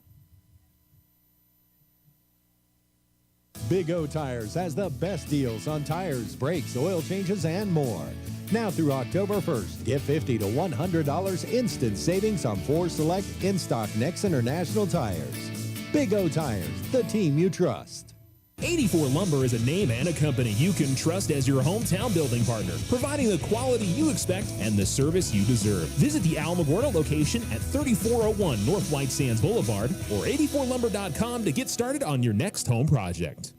S4: Big O Tires has the best deals on tires, brakes, oil changes, and more. Now through October 1st, get $50 to $100 instant savings on 4 select in-stock Next International tires. Big O Tires, the team you trust.
S1: 84 Lumber is a name and a company you can trust as your hometown building partner, providing the quality you expect and the service you deserve. Visit the Alamogordo location at 3401 North White Sands Boulevard or 84lumber.com to get started on your next home project.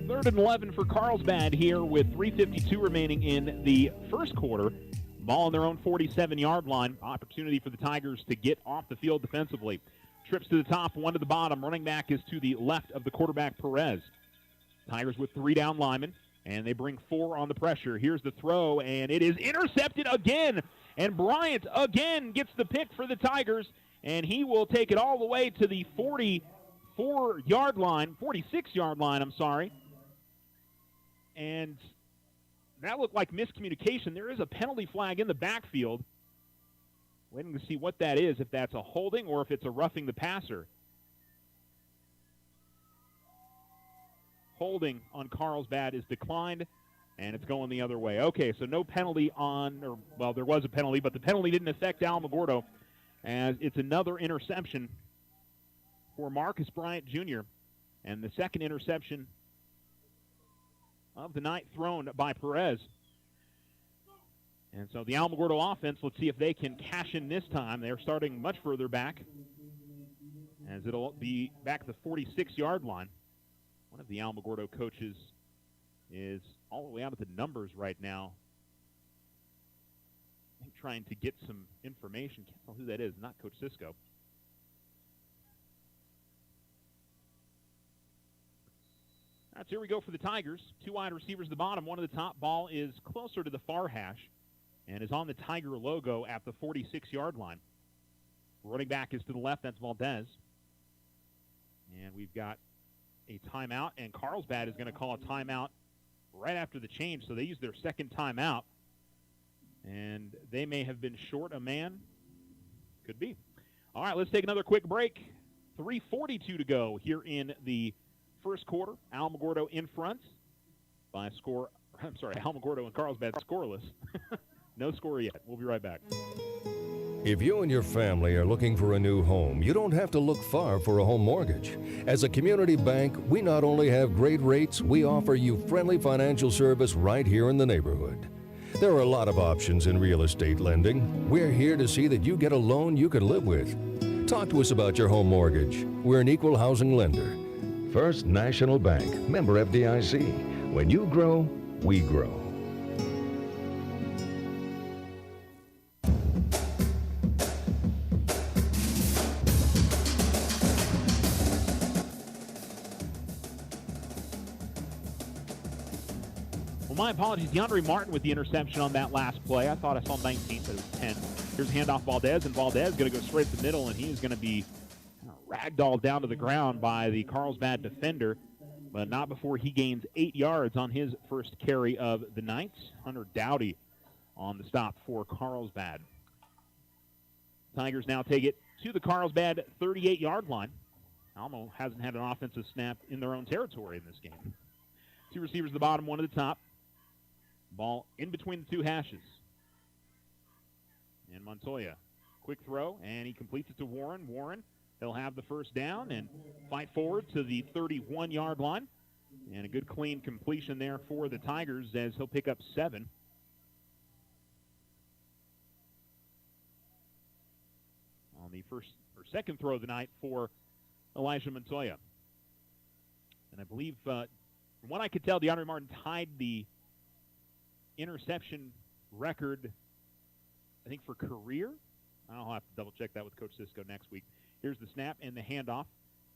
S2: Third and 11 for Carlsbad here with 3:52 remaining in the first quarter. Ball on their own 47-yard line. Opportunity for the Tigers to get off the field defensively. Trips to the top, one to the bottom. Running back is to the left of the quarterback, Perez. Tigers with 3 down linemen, and they bring 4 on the pressure. Here's the throw, and it is intercepted again. And Bryant again gets the pick for the Tigers, and he will take it all the way to the 46-yard line, I'm sorry. And that looked like miscommunication. There is a penalty flag in the backfield. Waiting to see what that is, if that's a holding or if it's a roughing the passer. Holding on Carlsbad is declined, and it's going the other way. Okay, so no penalty there was a penalty, but the penalty didn't affect Alamogordo, as it's another interception for Marcus Bryant Jr., and the second interception of the night thrown by Perez. And so the Alamogordo offense, let's see if they can cash in this time. They're starting much further back, as it'll be back to the 46-yard line. One of the Alamogordo coaches is all the way out of the numbers right now. I think trying to get some information. Can't tell who that is, not Coach Sisko. That's here we go for the Tigers. 2 wide receivers at the bottom, 1 at the top. Ball is closer to the far hash and is on the Tiger logo at the 46-yard line. Running back is to the left. That's Valdez. And we've got a timeout, and Carlsbad is going to call a timeout right after the change, so they use their second timeout. And they may have been short a man. Could be. All right, let's take another quick break. 3:42 to go here in the first quarter. Alamogordo in front by a score. I'm sorry, Alamogordo and Carlsbad scoreless. No score yet. We'll be right back.
S5: If you and your family are looking for a new home, you don't have to look far for a home mortgage. As a community bank, we not only have great rates, we offer you friendly financial service right here in the neighborhood. There are a lot of options in real estate lending. We're here to see that you get a loan you can live with. Talk to us about your home mortgage. We're an equal housing lender. First National Bank, member FDIC. When you grow, we grow.
S2: My apologies. DeAndre Martin with the interception on that last play. I thought I saw 19, but it was 10. Here's a handoff Valdez, and Valdez is going to go straight to the middle, and he is going to be ragdolled down to the ground by the Carlsbad defender, but not before he gains 8 yards on his first carry of the night. Hunter Dowdy on the stop for Carlsbad. Tigers now take it to the Carlsbad 38-yard line. Alamo hasn't had an offensive snap in their own territory in this game. 2 receivers at the bottom, 1 at the top. Ball in between the 2 hashes. And Montoya, quick throw, and he completes it to Warren. Warren, he'll have the first down and fight forward to the 31-yard line. And a good clean completion there for the Tigers as he'll pick up 7. On the first or second throw of the night for Elijah Montoya. And I believe, from what I could tell, DeAndre Martin tied the interception record, I think, for career. I'll have to double-check that with Coach Sisko next week. Here's the snap and the handoff.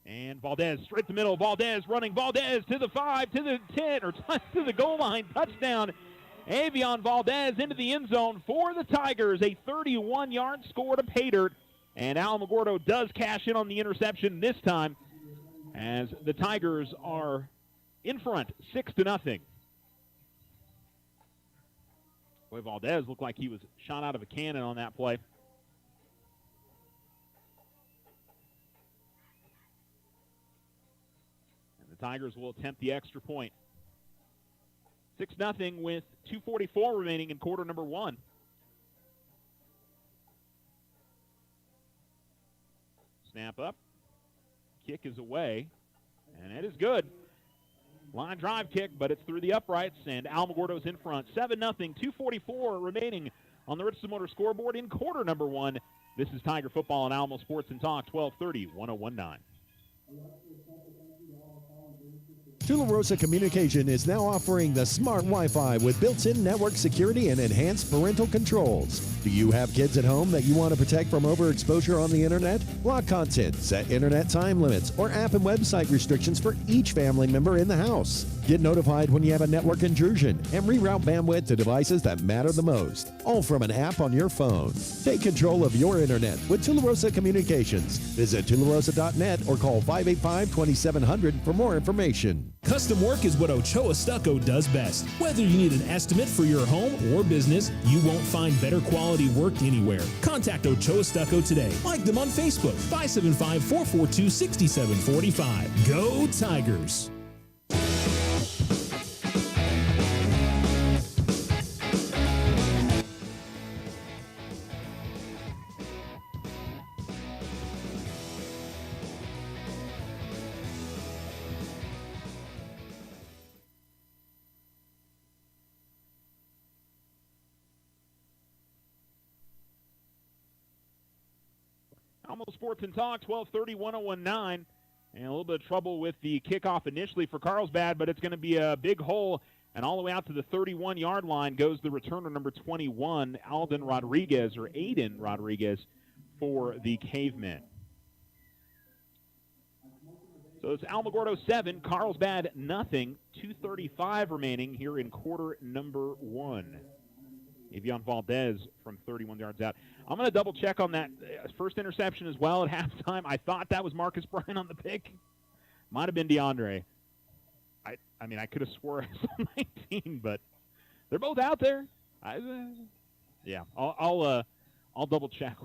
S2: And Valdez, straight to the middle. Valdez running. Valdez to the 5, to the 10, or to the goal line. Touchdown. Avion Valdez into the end zone for the Tigers. A 31-yard score to pay dirt. And Alamogordo does cash in on the interception this time, as the Tigers are in front, 6-0. Boy, Valdez looked like he was shot out of a cannon on that play. And the Tigers will attempt the extra point. 6-0 with 2:44 remaining in quarter number 1. Snap up. Kick is away. And it is good. Line drive kick, but it's through the uprights, and Alamogordo's in front. 7-0, 2:44 remaining on the Richardson Motor scoreboard in quarter number 1. This is Tiger Football on Alamo Sports and Talk, 1230, 1019.
S4: Tularosa Communication is now offering the smart Wi-Fi with built-in network security and enhanced parental controls. Do you have kids at home that you want to protect from overexposure on the internet? Block content, set internet time limits, or app and website restrictions for each family member in the house. Get notified when you have a network intrusion and reroute bandwidth to devices that matter the most, all from an app on your phone. Take control of your internet with Tularosa Communications. Visit tularosa.net or call 585-2700 for more information.
S1: Custom work is what Ochoa Stucco does best. Whether you need an estimate for your home or business, you won't find better quality work anywhere. Contact Ochoa Stucco today. Like them on Facebook, 575-442-6745. Go Tigers!
S2: Alamo Sports and Talk, 1230, 1019. And a little bit of trouble with the kickoff initially for Carlsbad, but it's going to be a big hole. And all the way out to the 31-yard line goes the returner number 21, Aiden Rodriguez for the Cavemen. So it's Alamogordo 7, Carlsbad nothing. 2:35 remaining here in quarter number 1. Avion Valdez from 31 yards out. I'm going to double check on that first interception as well at halftime. I thought that was Marcus Bryan on the pick. Might have been DeAndre. I mean, I could have swore I saw 19, but they're both out there. Yeah, I'll double check.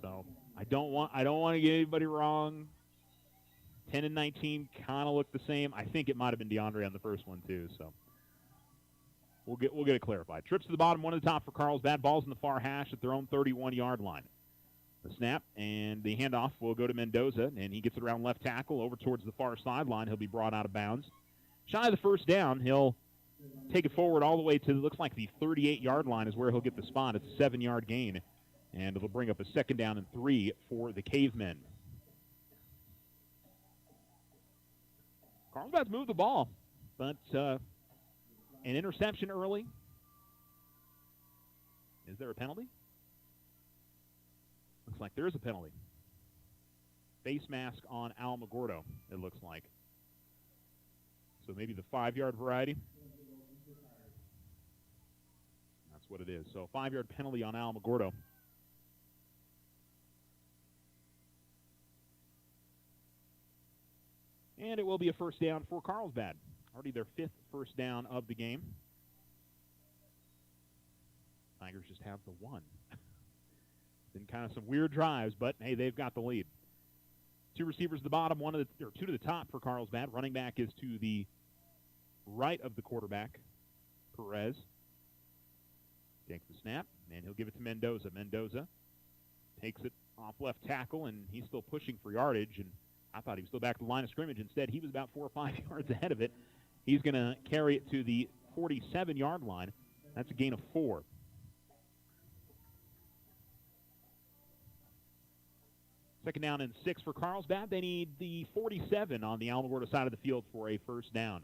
S2: So I don't want to get anybody wrong. 10 and 19 kind of look the same. I think it might have been DeAndre on the first one too. So we'll get it clarified. Trips to the bottom, one at the top for Carlsbad. Ball's in the far hash at their own 31-yard line. The snap and the handoff will go to Mendoza, and he gets it around left tackle over towards the far sideline. He'll be brought out of bounds. Shy of the first down, he'll take it forward all the way to, looks like the 38-yard line is where he'll get the spot. It's a 7-yard gain, and it'll bring up a 2nd down and 3 for the Cavemen. Carlsbad's moved the ball, but an interception early. Is there a penalty? Looks like there is a penalty. Face mask on Alamogordo, it looks like. So maybe the 5-yard variety. That's what it is. So 5-yard penalty on Alamogordo. And it will be a 1st down for Carlsbad. Already their 5th first down of the game. Tigers just have the 1. Been kind of some weird drives, but hey, they've got the lead. 2 receivers at the bottom, 2 to the top for Carlsbad. Running back is to the right of the quarterback, Perez. Takes the snap, and he'll give it to Mendoza. Mendoza takes it off left tackle, and he's still pushing for yardage, and I thought he was still back to the line of scrimmage. Instead, he was about 4 or 5 yards ahead of it. He's going to carry it to the 47-yard line. That's a gain of 4. Second down and 6 for Carlsbad. They need the 47 on the Alamogordo side of the field for a 1st down.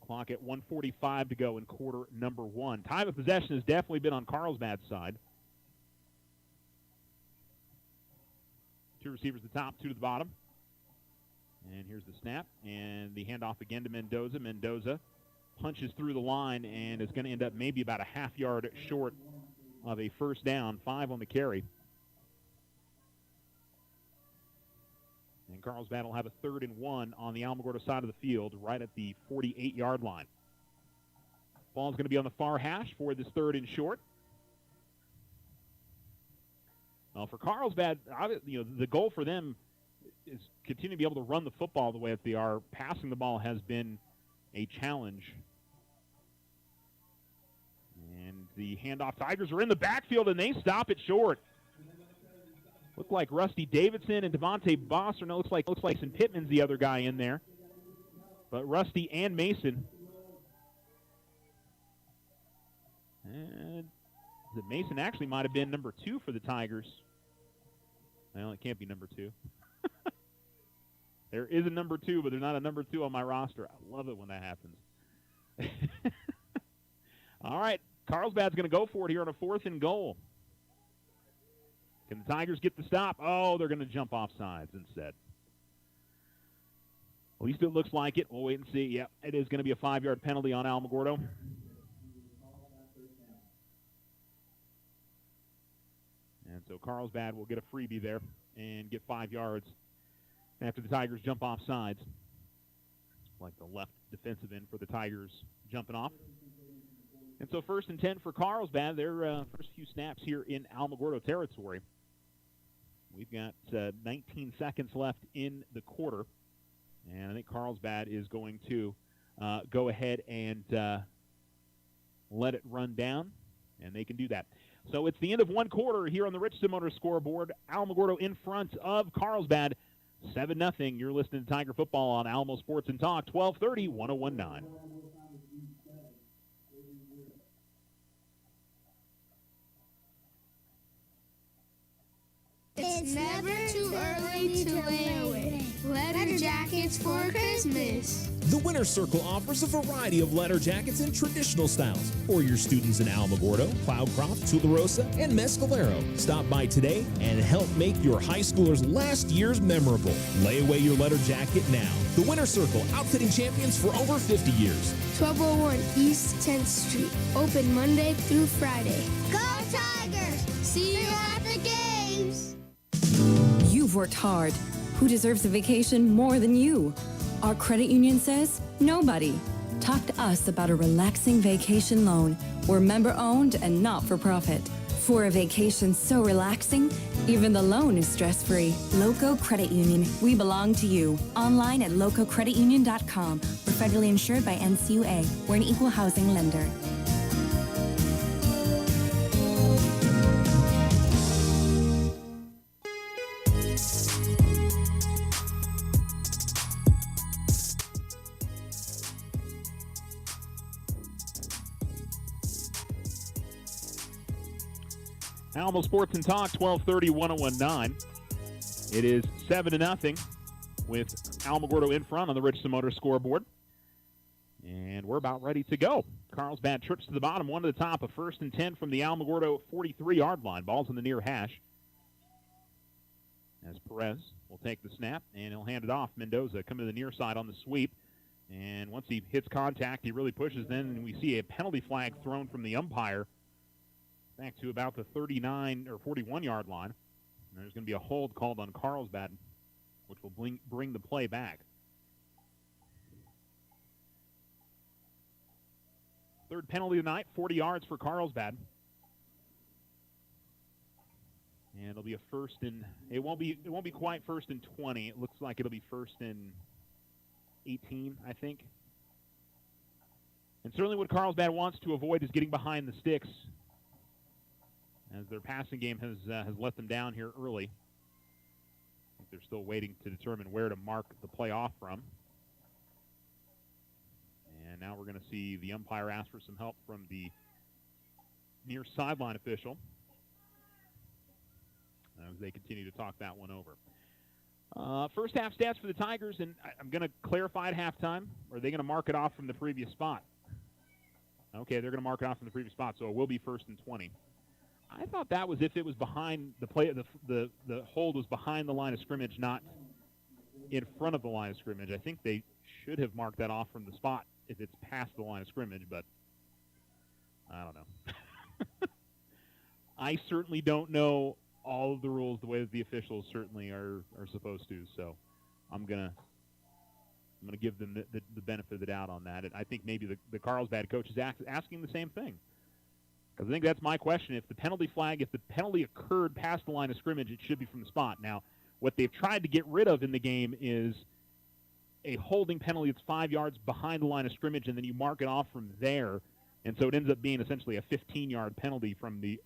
S2: Clock at 1:45 to go in quarter number 1. Time of possession has definitely been on Carlsbad's side. 2 receivers at the top, 2 to the bottom. And here's the snap and the handoff again to Mendoza. Mendoza punches through the line and is going to end up maybe about a half-yard short of a 1st down, 5 on the carry. And Carlsbad will have a 3rd and 1 on the Alamogordo side of the field, right at the 48-yard line. Ball's going to be on the far hash for this 3rd and short. Well, for Carlsbad, the goal for them is continue to be able to run the football the way that they are. Passing the ball has been a challenge. And the handoff, Tigers are in the backfield, and they stop it short. Look like Rusty Davidson and Devontae Boss, or no, looks like Mason Pittman's the other guy in there. But Rusty and Mason. And Mason actually might have been number 2 for the Tigers. Well, it can't be number 2. There is a number 2, but there's not a number 2 on my roster. I love it when that happens. All right, Carlsbad's going to go for it here on a 4th and goal. Can the Tigers get the stop? Oh, they're going to jump off sides instead. At least it looks like it. We'll wait and see. Yep, it is going to be a 5-yard penalty on Alamogordo. And so Carlsbad will get a freebie there and get 5 yards after the Tigers jump off sides. Like the left defensive end for the Tigers jumping off. And so 1st and 10 for Carlsbad, their first few snaps here in Alamogordo territory. We've got 19 seconds left in the quarter. And I think Carlsbad is going to go ahead and let it run down. And they can do that. So it's the end of 1 quarter here on the Richardson Motors scoreboard. Alamogordo in front of Carlsbad, 7-0. You're listening to Tiger Football on Alamo Sports and Talk, 1230, 1019.
S7: It's never too early to lay away. Letter jackets for Christmas.
S1: The Winter Circle offers a variety of letter jackets in traditional styles for your students in Alamogordo, Cloudcroft, Tularosa, and Mescalero. Stop by today and help make your high schoolers' last years memorable. Lay away your letter jacket now. The Winter Circle, outfitting champions for over 50 years.
S7: 1201 East 10th Street. Open Monday through Friday.
S8: Go Tigers!
S7: See you at the games.
S9: You've worked hard. Who deserves a vacation more than you? Our credit union says nobody. Talk to us about a relaxing vacation loan. We're member-owned and not-for-profit. For a vacation so relaxing, even the loan is stress-free. Loco Credit Union. We belong to you. Online at lococreditunion.com. We're federally insured by NCUA. We're an equal housing lender.
S2: Alamo Sports and Talk, 1230, 1019. It is 7-0 with Alamogordo in front on the Richardson Motors scoreboard. And we're about ready to go. Carlsbad trips to the bottom, 1 to the top, a 1st and 10 from the Alamogordo 43-yard line. Ball's in the near hash. As Perez will take the snap, and he'll hand it off. Mendoza coming to the near side on the sweep. And once he hits contact, he really pushes. Then we see a penalty flag thrown from the umpire back to about the 39 or 41-yard line. And there's going to be a hold called on Carlsbad, which will bring the play back. Third penalty of the night, 40 yards for Carlsbad. And it'll be a 1st and it won't be quite 1st and 20. It looks like it'll be 1st and 18, I think. And certainly what Carlsbad wants to avoid is getting behind the sticks, as their passing game has let them down here early. I think they're still waiting to determine where to mark the play off from. And now we're going to see the umpire ask for some help from the near sideline official as they continue to talk that one over. First half stats for the Tigers, and I'm going to clarify at halftime. Are they going to mark it off from the previous spot? Okay, they're going to mark it off from the previous spot, so it will be 1st and 20. I thought that was if it was behind the play. The hold was behind the line of scrimmage, not in front of the line of scrimmage. I think they should have marked that off from the spot if it's past the line of scrimmage, but I don't know. I certainly don't know all of the rules the way that the officials certainly are supposed to. So I'm gonna give them the benefit of the doubt on that. And I think maybe the Carlsbad coach is asking the same thing. Because I think that's my question. If the penalty occurred past the line of scrimmage, it should be from the spot. Now, what they've tried to get rid of in the game is a holding penalty that's 5 yards behind the line of scrimmage, and then you mark it off from there. And so it ends up being essentially a 15-yard penalty from the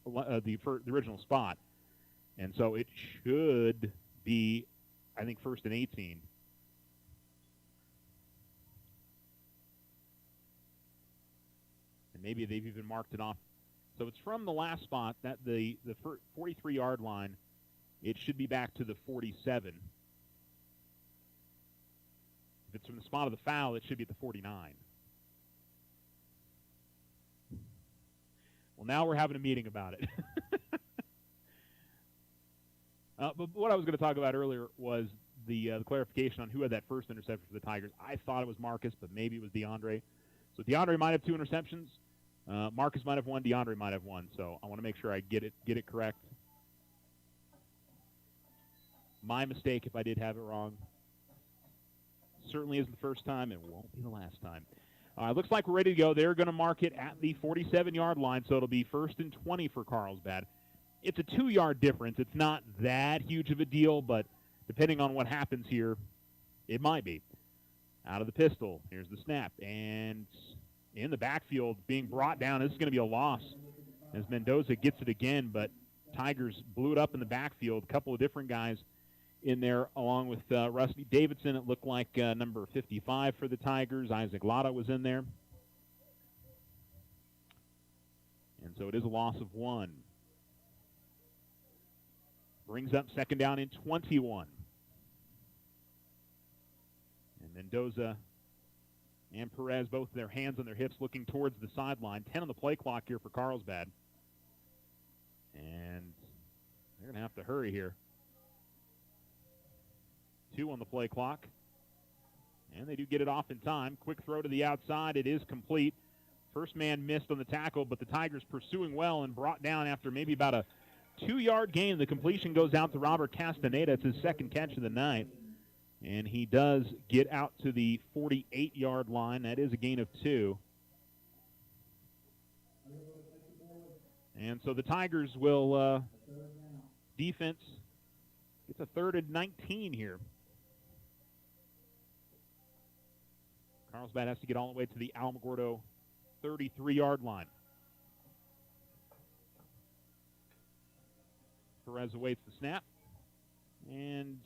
S2: original spot. And so it should be, I think, 1st and 18. And maybe they've even marked it off. So it's from the last spot, that the 43-yard line. It should be back to the 47. If it's from the spot of the foul, it should be at the 49. Well, now we're having a meeting about it. But what I was going to talk about earlier was the clarification on who had that first interception for the Tigers. I thought it was Marcus, but maybe it was DeAndre. So DeAndre might have 2 interceptions. Marcus might have 1. DeAndre might have 1. So I want to make sure I get it correct. My mistake if I did have it wrong. Certainly isn't the first time, and won't be the last time. Looks like we're ready to go. They're going to mark it at the 47-yard line, so it'll be 1st and 20 for Carlsbad. It's a 2-yard difference. It's not that huge of a deal, but depending on what happens here, it might be. Out of the pistol. Here's the snap. And in the backfield, being brought down. This is going to be a loss as Mendoza gets it again, but Tigers blew it up in the backfield. A couple of different guys in there, along with Rusty Davidson. It looked like number 55 for the Tigers. Isaac Lotta was in there. And so it is a loss of 1. Brings up 2nd down and 21. And Mendoza and Perez, both their hands on their hips, looking towards the sideline. 10 on the play clock here for Carlsbad. And they're going to have to hurry here. 2 on the play clock. And they do get it off in time. Quick throw to the outside. It is complete. First man missed on the tackle, but the Tigers pursuing well and brought down after maybe about a 2-yard gain. The completion goes out to Robert Castaneda. It's his 2nd catch of the night. And he does get out to the 48-yard line. That is a gain of 2. And so the Tigers will defense. It's a 3rd and 19 here. Carlsbad has to get all the way to the Alamogordo 33-yard line. Perez awaits the snap. And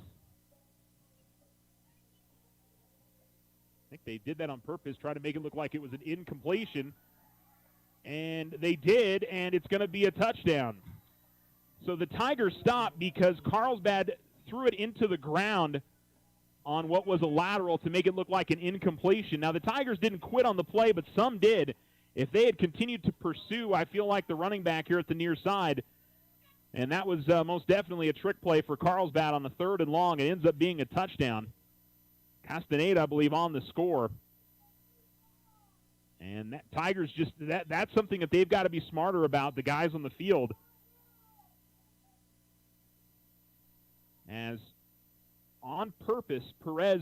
S2: I think they did that on purpose, try to make it look like it was an incompletion. And they did, and it's going to be a touchdown. So the Tigers stopped because Carlsbad threw it into the ground on what was a lateral to make it look like an incompletion. Now, the Tigers didn't quit on the play, but some did. If they had continued to pursue, I feel like the running back here at the near side, and that was most definitely a trick play for Carlsbad on the 3rd and long. It ends up being a touchdown. Castaneda, I believe, on the score. And that Tigers just, that's something that they've got to be smarter about, the guys on the field. As on purpose, Perez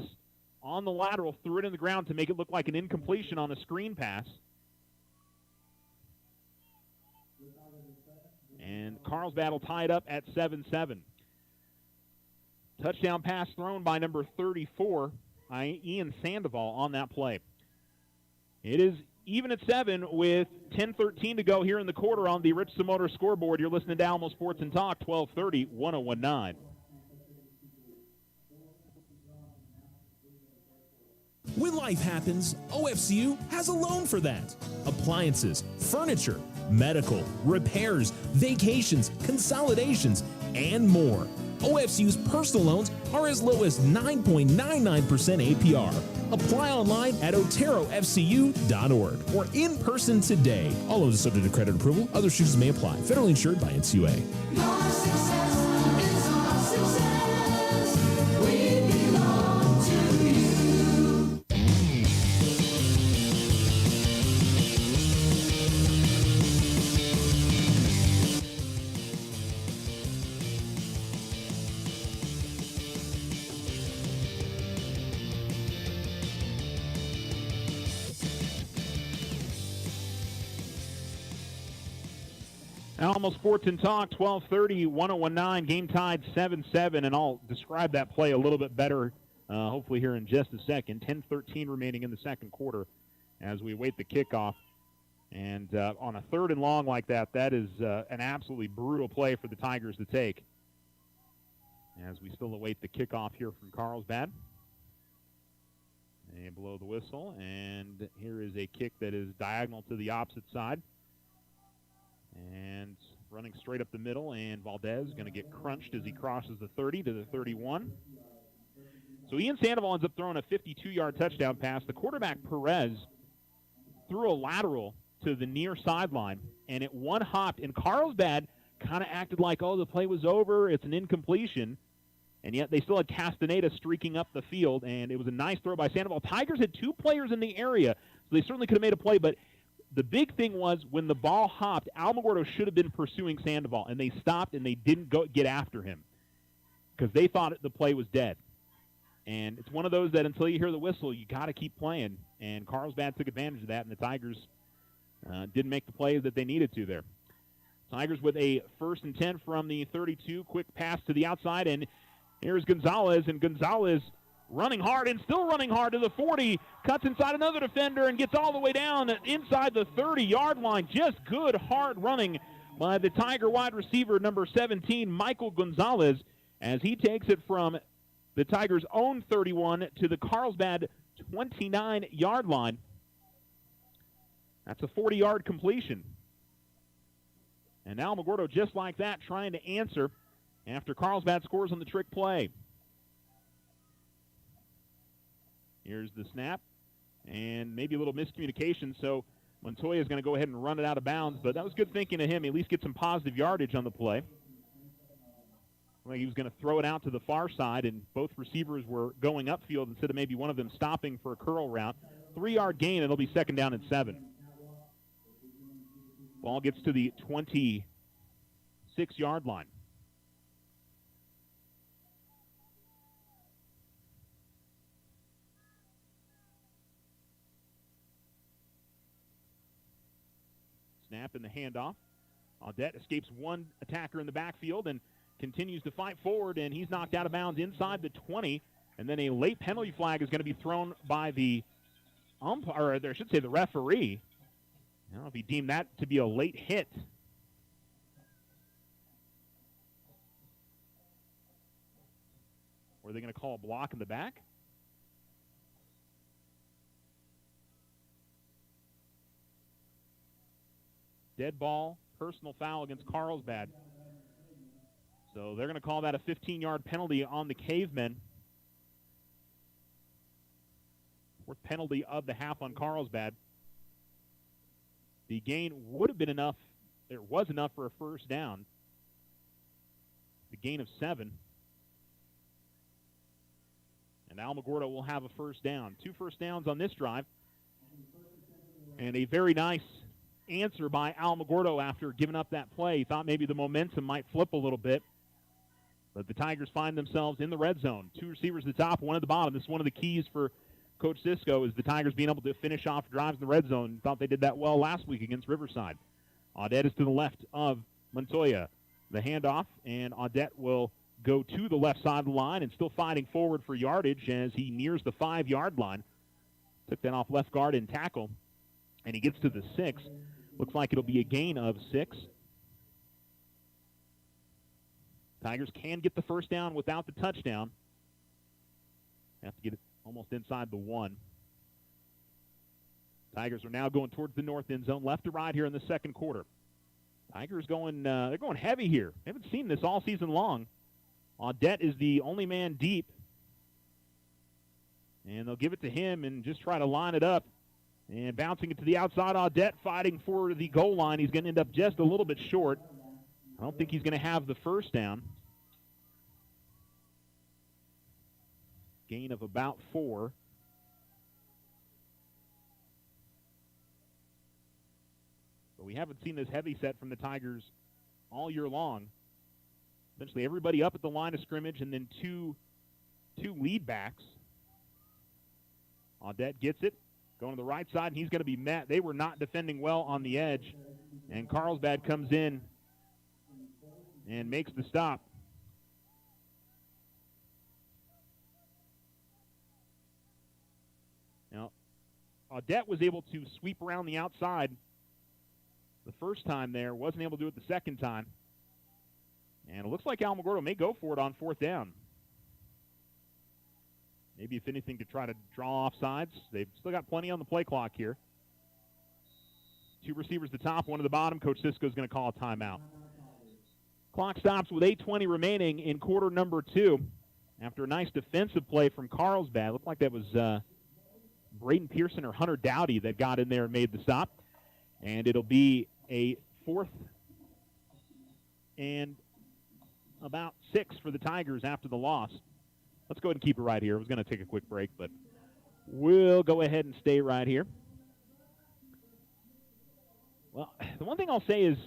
S2: on the lateral threw it in the ground to make it look like an incompletion on a screen pass. And Carlsbad will tie it up at 7-7. Touchdown pass thrown by number 34, Ian Sandoval, on that play. It is even at 7 with 10:13 to go here in the quarter on the Richardson Motor scoreboard. You're listening to Alamo Sports and Talk, 1230, 1019.
S1: When life happens, OFCU has a loan for that. Appliances, furniture, medical, repairs, vacations, consolidations, and more. OFCU's personal loans are as low as 9.99% APR. Apply online at oterofcu.org or in person today. All loans are subject to credit approval. Other restrictions may apply. Federally insured by NCUA.
S3: Your success is our success. We belong to you.
S2: Alamo Sports and Talk, 12:30, 1019, game tied 7-7, and I'll describe that play a little bit better, hopefully here in just a second. 10:13 remaining in the second quarter as we await the kickoff. And on a 3rd and long like that, that is an absolutely brutal play for the Tigers to take. As we still await the kickoff here from Carlsbad. And blow the whistle, and here is a kick that is diagonal to the opposite side. And running straight up the middle, and Valdez going to get crunched as he crosses the 30 to the 31. So Ian Sandoval ends up throwing a 52-yard touchdown pass. The quarterback, Perez, threw a lateral to the near sideline, and it one-hopped, and Carlsbad kind of acted like, oh, the play was over, it's an incompletion, and yet they still had Castaneda streaking up the field, and it was a nice throw by Sandoval. Tigers had 2 players in the area, so they certainly could have made a play, but the big thing was when the ball hopped, Alamogordo should have been pursuing Sandoval, and they stopped and they didn't go get after him because they thought the play was dead. And it's one of those that until you hear the whistle, you got to keep playing. And Carlsbad took advantage of that, and the Tigers didn't make the plays that they needed to there. Tigers with a 1st and 10 from the 32, quick pass to the outside, and here's Gonzalez, and Gonzalez running hard and still running hard to the 40, cuts inside another defender and gets all the way down inside the 30-yard line. Just good, hard running by the Tiger wide receiver, number 17, Michael Gonzalez, as he takes it from the Tigers' own 31 to the Carlsbad 29-yard line. That's a 40-yard completion. And Alamogordo, just like that, trying to answer after Carlsbad scores on the trick play. Here's the snap, and maybe a little miscommunication, so Montoya is going to go ahead and run it out of bounds, but that was good thinking of him. He at least get some positive yardage on the play. Well, he was going to throw it out to the far side, and both receivers were going upfield instead of maybe one of them stopping for a curl route. 3-yard gain, and it'll be 2nd down and 7. Ball gets to the 26-yard line. Snap in the handoff. Audette escapes one attacker in the backfield and continues to fight forward, and he's knocked out of bounds inside the 20. And then a late penalty flag is going to be thrown by the umpire, or I should say the referee. I don't know if he deemed that to be a late hit. Or are they going to call a block in the back? Dead ball, personal foul against Carlsbad. So they're going to call that a 15-yard penalty on the Cavemen. 4th penalty of the half on Carlsbad. The gain would have been enough. There was enough for a 1st down. The gain of 7. And Alamogordo will have a 1st down. 2 first downs on this drive. And a very nice answer by Alamogordo after giving up that play. He thought maybe the momentum might flip a little bit. But the Tigers find themselves in the red zone. 2 receivers at the top, 1 at the bottom. This is one of the keys for Coach Cisco, is the Tigers being able to finish off drives in the red zone. Thought they did that well last week against Riverside. Audette is to the left of Montoya. The handoff, and Audette will go to the left side of the line and still fighting forward for yardage as he nears the 5-yard line. Took that off left guard and tackle, and he gets to the 6. Looks like it'll be a gain of 6. Tigers can get the 1st down without the touchdown. Have to get it almost inside the 1. Tigers are now going towards the north end zone, left to right here in the second quarter. Tigers going, they're going heavy here. Haven't seen this all season long. Audette is the only man deep. And they'll give it to him and just try to line it up. And bouncing it to the outside, Audette fighting for the goal line. He's going to end up just a little bit short. I don't think he's going to have the 1st down. Gain of about 4. But we haven't seen this heavy set from the Tigers all year long. Essentially everybody up at the line of scrimmage, and then two lead backs. Audette gets it, going to the right side, and he's going to be met. They were not defending well on the edge, and Carlsbad comes in and makes the stop. Now, Audette was able to sweep around the outside the first time there, wasn't able to do it the second time. And it looks like Alamogordo may go for it on fourth down. Maybe, if anything, to try to draw off sides. They've still got plenty on the play clock here. 2 receivers at the top, 1 at the bottom. Coach Sisko's going to call a timeout. Clock stops with 8:20 remaining in quarter number 2. After a nice defensive play from Carlsbad. Looked like that was Braden Pearson or Hunter Dowdy that got in there and made the stop. And it'll be a 4th and about 6 for the Tigers after the loss. Let's go ahead and keep it right here. I was going to take a quick break, but we'll go ahead and stay right here. Well, the one thing I'll say is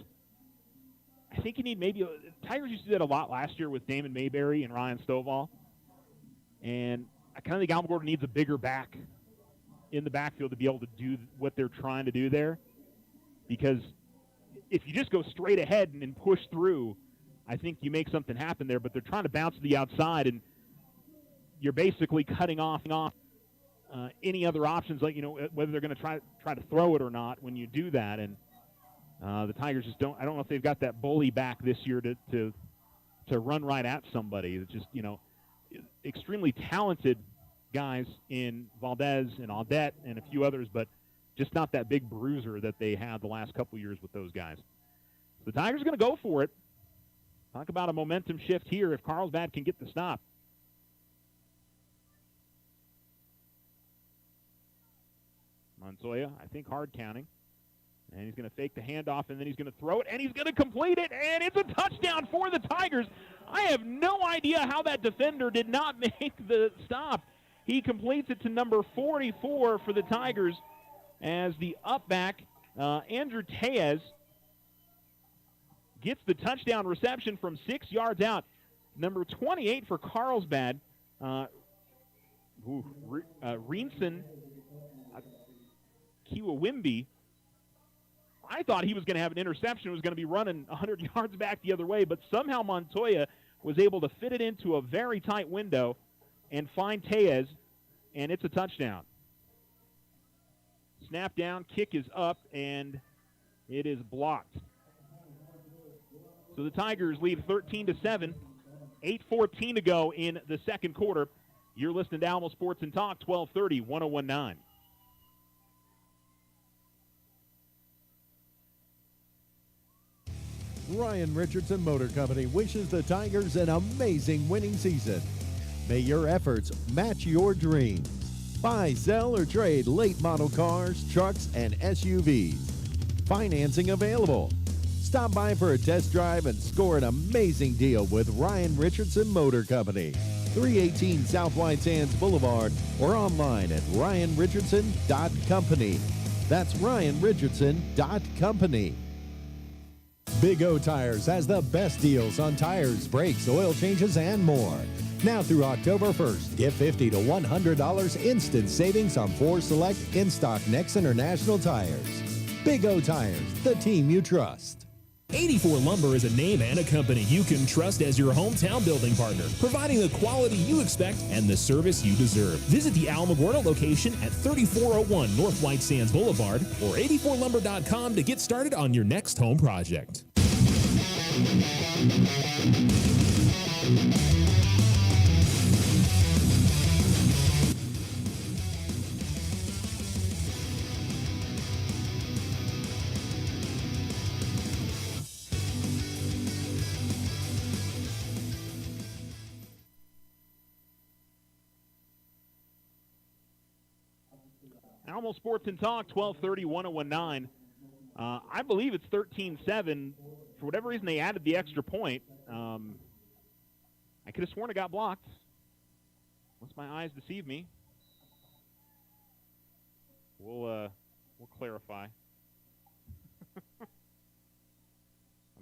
S2: I think you need maybe Tigers used to do that a lot last year with Damon Mayberry and Ryan Stovall. And I kind of think Alamogordo needs a bigger back in the backfield to be able to do what they're trying to do there. Because if you just go straight ahead and push through, I think you make something happen there. But they're trying to bounce to the outside, and you're basically cutting off any other options, like, whether they're going to try to throw it or not when you do that. And the Tigers just don't. I don't know if they've got that bully back this year to run right at somebody. It's just extremely talented guys in Valdez and Audette and a few others, but just not that big bruiser that they had the last couple years with those guys. So the Tigers are going to go for it. Talk about a momentum shift here if Carlsbad can get the stop. Montoya, I think, hard counting. And he's going to fake the handoff, and then he's going to throw it, and he's going to complete it, and it's a touchdown for the Tigers. I have no idea how that defender did not make the stop. He completes it to number 44 for the Tigers as the up-back, Andrew Tejas, gets the touchdown reception from 6 yards out. Number 28 for Carlsbad, Reenson Kiwawimbi. I thought he was going to have an interception. It was going to be running 100 yards back the other way, but somehow Montoya was able to fit it into a very tight window and find Tejas, and it's a touchdown. Snap down, kick is up, and it is blocked. So the Tigers lead 13-7, 8:14 to go in the second quarter. You're listening to Alamo Sports and Talk, 1230, 1019.
S4: Ryan Richardson Motor Company wishes the Tigers an amazing winning season. May your efforts match your dreams. Buy, sell, or trade late model cars, trucks, and SUVs. Financing available. Stop by for a test drive and score an amazing deal with Ryan Richardson Motor Company. 318 South White Sands Boulevard or online at ryanrichardson.company. That's ryanrichardson.company. Big O Tires has the best deals on tires, brakes, oil changes, and more. Now through October 1st, get $50 to $100 instant savings on 4 select in-stock Next International tires. Big O Tires, the team you trust.
S1: 84 Lumber is a name and a company you can trust as your hometown building partner, providing the quality you expect and the service you deserve. Visit the Alamogordo location at 3401 North White Sands Boulevard or 84lumber.com to get started on your next home project.
S2: Alamo Sports and Talk, 1230, 1019. I believe it's 13-7. For whatever reason, they added the extra point. I could have sworn it got blocked. Unless my eyes deceive me. We'll clarify. I'm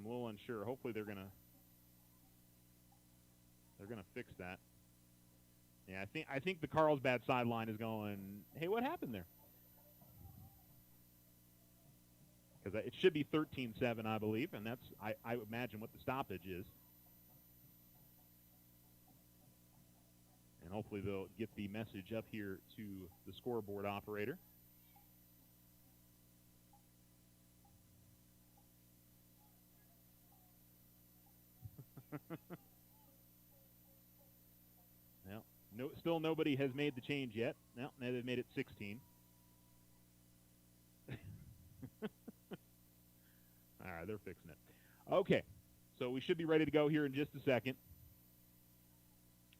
S2: a little unsure. Hopefully they're gonna fix that. Yeah, I think the Carlsbad sideline is going, hey, what happened there? because it should be 13-7, I believe, and that's, I imagine, what the stoppage is. And hopefully they'll get the message up here to the scoreboard operator. Well, still nobody has made the change yet. No, they've made it 16. All right, they're fixing it. Okay, so we should be ready to go here in just a second,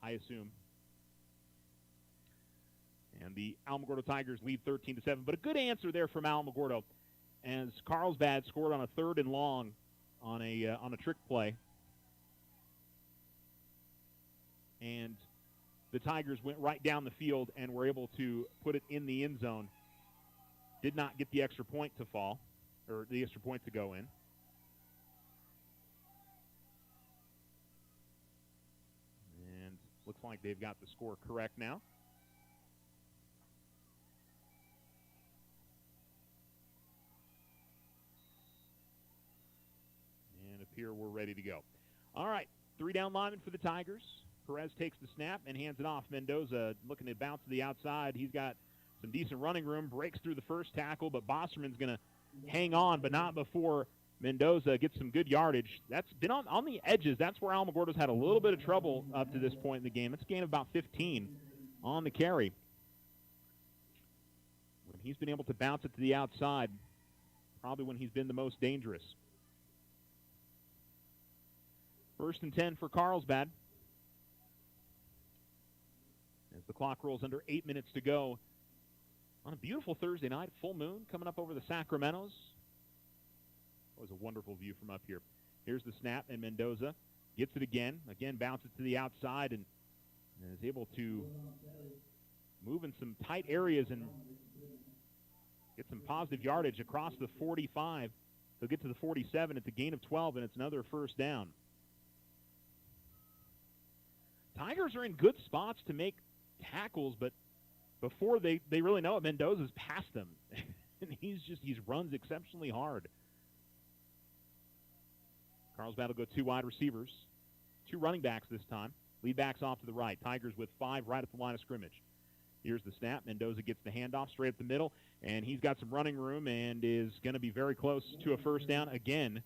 S2: I assume. And the Alamogordo Tigers lead 13-7. But a good answer there from Alamogordo, as Carlsbad scored on a 3rd and long on a trick play. And the Tigers went right down the field and were able to put it in the end zone. Did not get the extra point to fall, or the extra point to go in. And looks like they've got the score correct now. And up here we're ready to go. All right, 3 down linemen for the Tigers. Perez takes the snap and hands it off. Mendoza looking to bounce to the outside. He's got some decent running room, breaks through the first tackle, but Bosserman's going to hang on, but not before Mendoza gets some good yardage. That's been on the edges. That's where Alamogordo's had a little bit of trouble up to this point in the game. It's a gain of about 15 on the carry. When he's been able to bounce it to the outside, probably when he's been the most dangerous. 1st and 10 for Carlsbad. As the clock rolls under 8 minutes to go on a beautiful Thursday night, full moon coming up over the Sacramentos. Always a wonderful view from up here. Here's the snap, and Mendoza gets it again. Again, bounces to the outside and is able to move in some tight areas and get some positive yardage across the 45. He'll get to the 47. It's a gain of 12, and it's another 1st down. Tigers are in good spots to make tackles, but before they really know it, Mendoza's past them. And he runs exceptionally hard. Carlsbad will go 2 wide receivers, 2 running backs this time. Lead backs off to the right. Tigers with 5 right at the line of scrimmage. Here's the snap. Mendoza gets the handoff straight up the middle, and he's got some running room and is going to be very close to a 1st down again.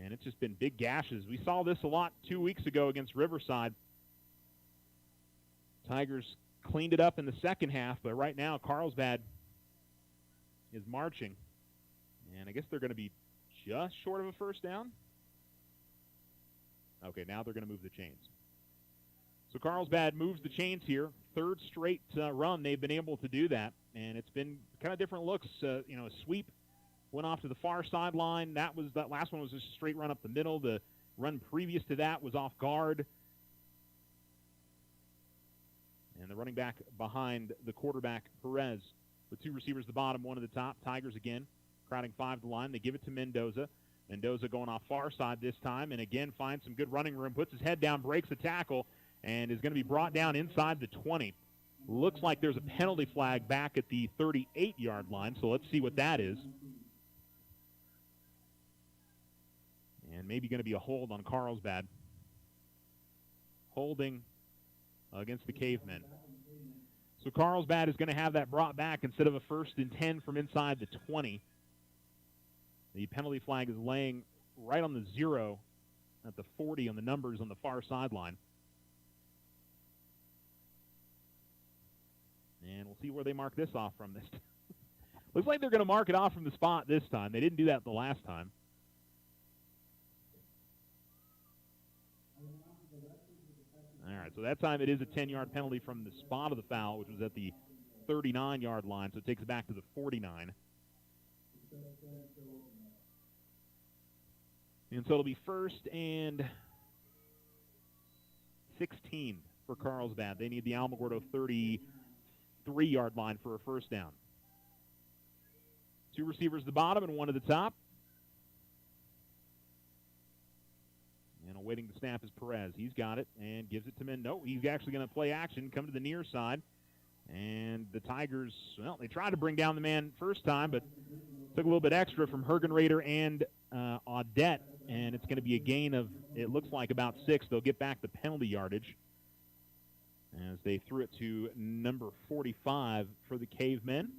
S2: And it's just been big gashes. We saw this a lot 2 weeks ago against Riverside. Tigers cleaned it up in the second half, but right now Carlsbad is marching. And I guess they're going to be just short of a 1st down. Okay, now they're going to move the chains. So Carlsbad moves the chains here. 3rd straight run they've been able to do that, and it's been kind of different looks. A sweep went off to the far sideline. That last one was just a straight run up the middle. The run previous to that was off guard. And the running back behind the quarterback, Perez, with 2 receivers at the bottom, 1 at the top. Tigers again, crowding 5 to the line. They give it to Mendoza. Mendoza going off far side this time, and again finds some good running room, puts his head down, breaks a tackle, and is going to be brought down inside the 20. Looks like there's a penalty flag back at the 38-yard line, so let's see what that is. And maybe going to be a hold on Carlsbad. Holding against the Cavemen. So Carlsbad is going to have that brought back instead of a 1st and 10 from inside the 20. The penalty flag is laying right on the 0 at the 40 on the numbers on the far sideline. And we'll see where they mark this off from this time. Looks like they're going to mark it off from the spot this time. They didn't do that the last time. All right, so that time it is a 10-yard penalty from the spot of the foul, which was at the 39-yard line, so it takes it back to the 49. And so it'll be 1st and 16 for Carlsbad. They need the Alamogordo 33-yard line for a 1st down. 2 receivers at the bottom and 1 at the top. And awaiting the snap is Perez. He's got it and gives it to Mendoza. He's actually going to play action, come to the near side. And the Tigers, well, they tried to bring down the man first time, but Took a little bit extra from Hergenrader and Audette, and it's going to be a gain of, it looks like, about 6. They'll get back the penalty yardage as they threw it to number 45 for the Cavemen.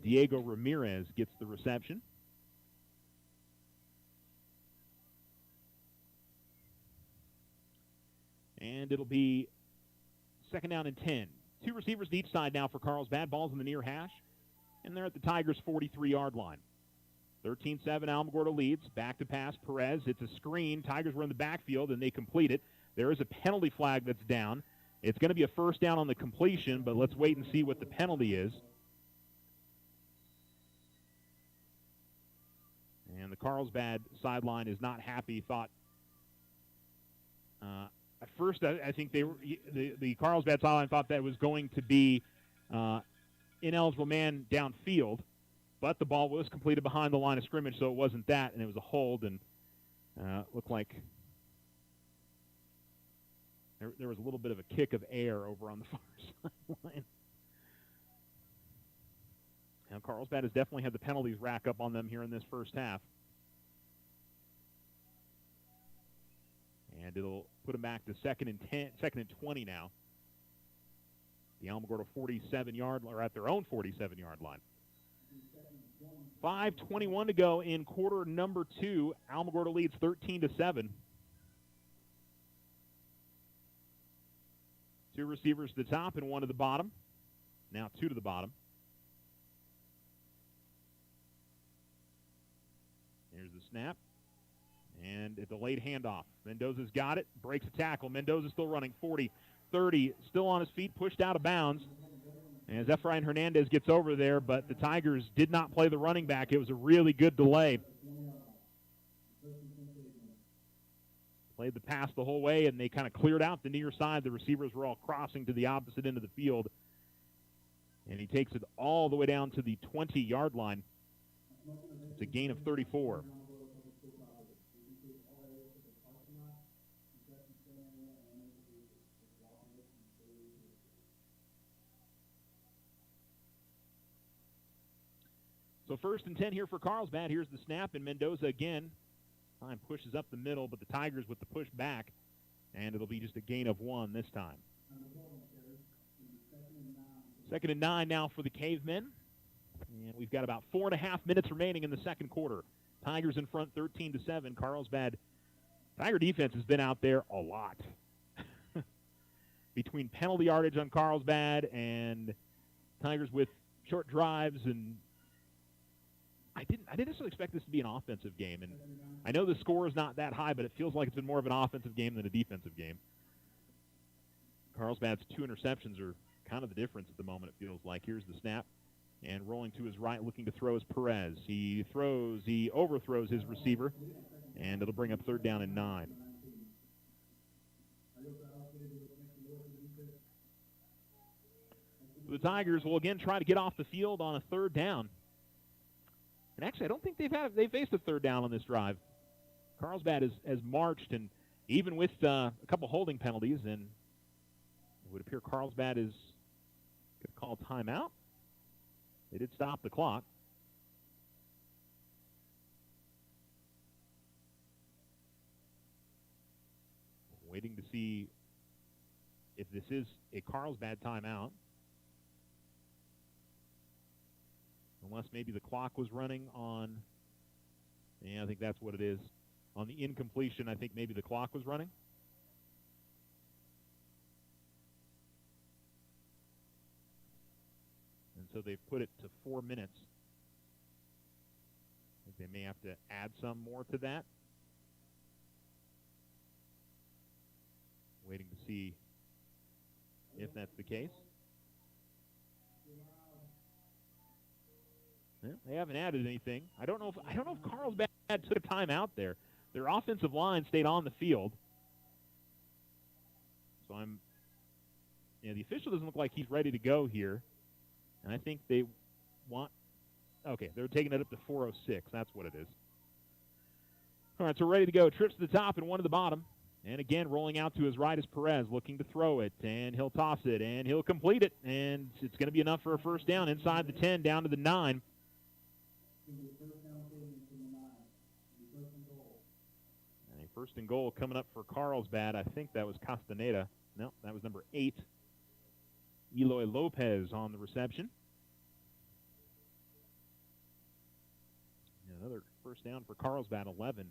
S2: Diego Ramirez gets the reception. And it'll be 2nd down and 10. 2 receivers to each side now for Carlsbad. Ball's in the near hash, and they're at the Tigers' 43-yard line. 13-7, Alamogordo leads. Back to pass, Perez. It's a screen. Tigers were in the backfield, and they complete it. There is a penalty flag that's down. It's going to be a first down on the completion, but let's wait and see what the penalty is. And the Carlsbad sideline is not happy. Thought at first, I think the Carlsbad sideline thought that was going to be ineligible man downfield, but the ball was completed behind the line of scrimmage, so it wasn't that, and it was a hold, and looked like there was a little bit of a kick of air over on the far sideline. Now, Carlsbad has definitely had the penalties rack up on them here in this first half. And it'll put them back to 2nd and 20 now. The Alamogordo 47-yard, or at their own 47-yard line. 5:21 to go in quarter number 2. Alamogordo leads 13-7. 2 receivers to the top and 1 to the bottom. Now 2 to the bottom. Here's the snap. And a delayed handoff. Mendoza's got it. Breaks a tackle. Mendoza's still running 40, 30. Still on his feet. Pushed out of bounds. As Efrain Hernandez gets over there, but the Tigers did not play the running back. It was a really good delay. Played the pass the whole way, and they kind of cleared out the near side. The receivers were all crossing to the opposite end of the field. And he takes it all the way down to the 20-yard line. It's a gain of 34. So 1st and 10 here for Carlsbad. Here's the snap, and Mendoza again. Time pushes up the middle, but the Tigers with the push back, and it'll be just a gain of 1 this time. 2nd and 9 now for the Cavemen. And we've got about 4.5 minutes remaining in the second quarter. Tigers in front 13-7. Carlsbad. Tiger defense has been out there a lot. Between penalty yardage on Carlsbad and Tigers with short drives, and I didn't necessarily expect this to be an offensive game. And I know the score is not that high, but it feels like it's been more of an offensive game than a defensive game. Carlsbad's 2 interceptions are kind of the difference at the moment, it feels like. Here's the snap. And rolling to his right, looking to throw is Perez. He overthrows his receiver, and it'll bring up 3rd down and 9. The Tigers will again try to get off the field on a 3rd down. And actually, I don't think they've faced a 3rd down on this drive. Carlsbad has marched, and even with a couple holding penalties, and it would appear Carlsbad is going to call timeout. They did stop the clock. Waiting to see if this is a Carlsbad timeout. Unless maybe the clock was running on, yeah, I think that's what it is. On the incompletion, I think maybe the clock was running. And so they've put it to 4 minutes. I think they may have to add some more to that. Waiting to see if that's the case. Yeah, they haven't added anything. I don't know if Carlsbad took a timeout there. Their offensive line stayed on the field. So the official doesn't look like he's ready to go here. And I think they want, okay, they're taking it up to 4:06. That's what it is. All right, so ready to go. Trips to the top and 1 to the bottom. And again, rolling out to his right is Perez, looking to throw it, and he'll toss it, and he'll complete it, and it's going to be enough for a first down inside the 10, down to the 9. First and goal coming up for Carlsbad. I think that was Castaneda. No, that was number 8. Eloy Lopez on the reception. Another first down for Carlsbad, 11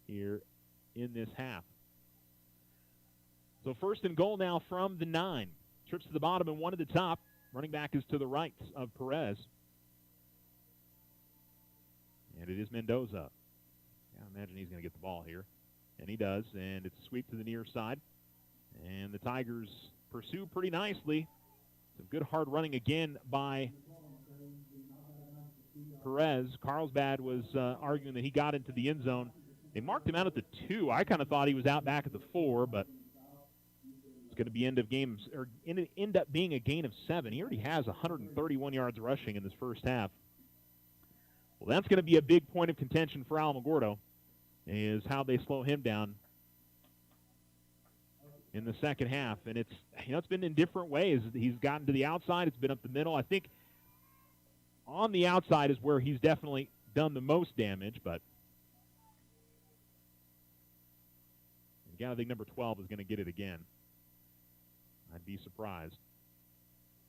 S2: here in this half. So first and goal now from the 9. Trips to the bottom and 1 at the top. Running back is to the right of Perez. And it is Mendoza. I imagine he's going to get the ball here. And he does, and it's a sweep to the near side. And the Tigers pursue pretty nicely. Some good hard running again by Perez. Carlsbad was arguing that he got into the end zone. They marked him out at the 2. I kind of thought he was out back at the 4, but it's going to be end up being a gain of 7. He already has 131 yards rushing in this first half. Well, that's going to be a big point of contention for Alamogordo, is how they slow him down in the second half. And it's been in different ways. He's gotten to the outside. It's been up the middle. I think on the outside is where he's definitely done the most damage, but again, I think number 12 is going to get it again. I'd be surprised.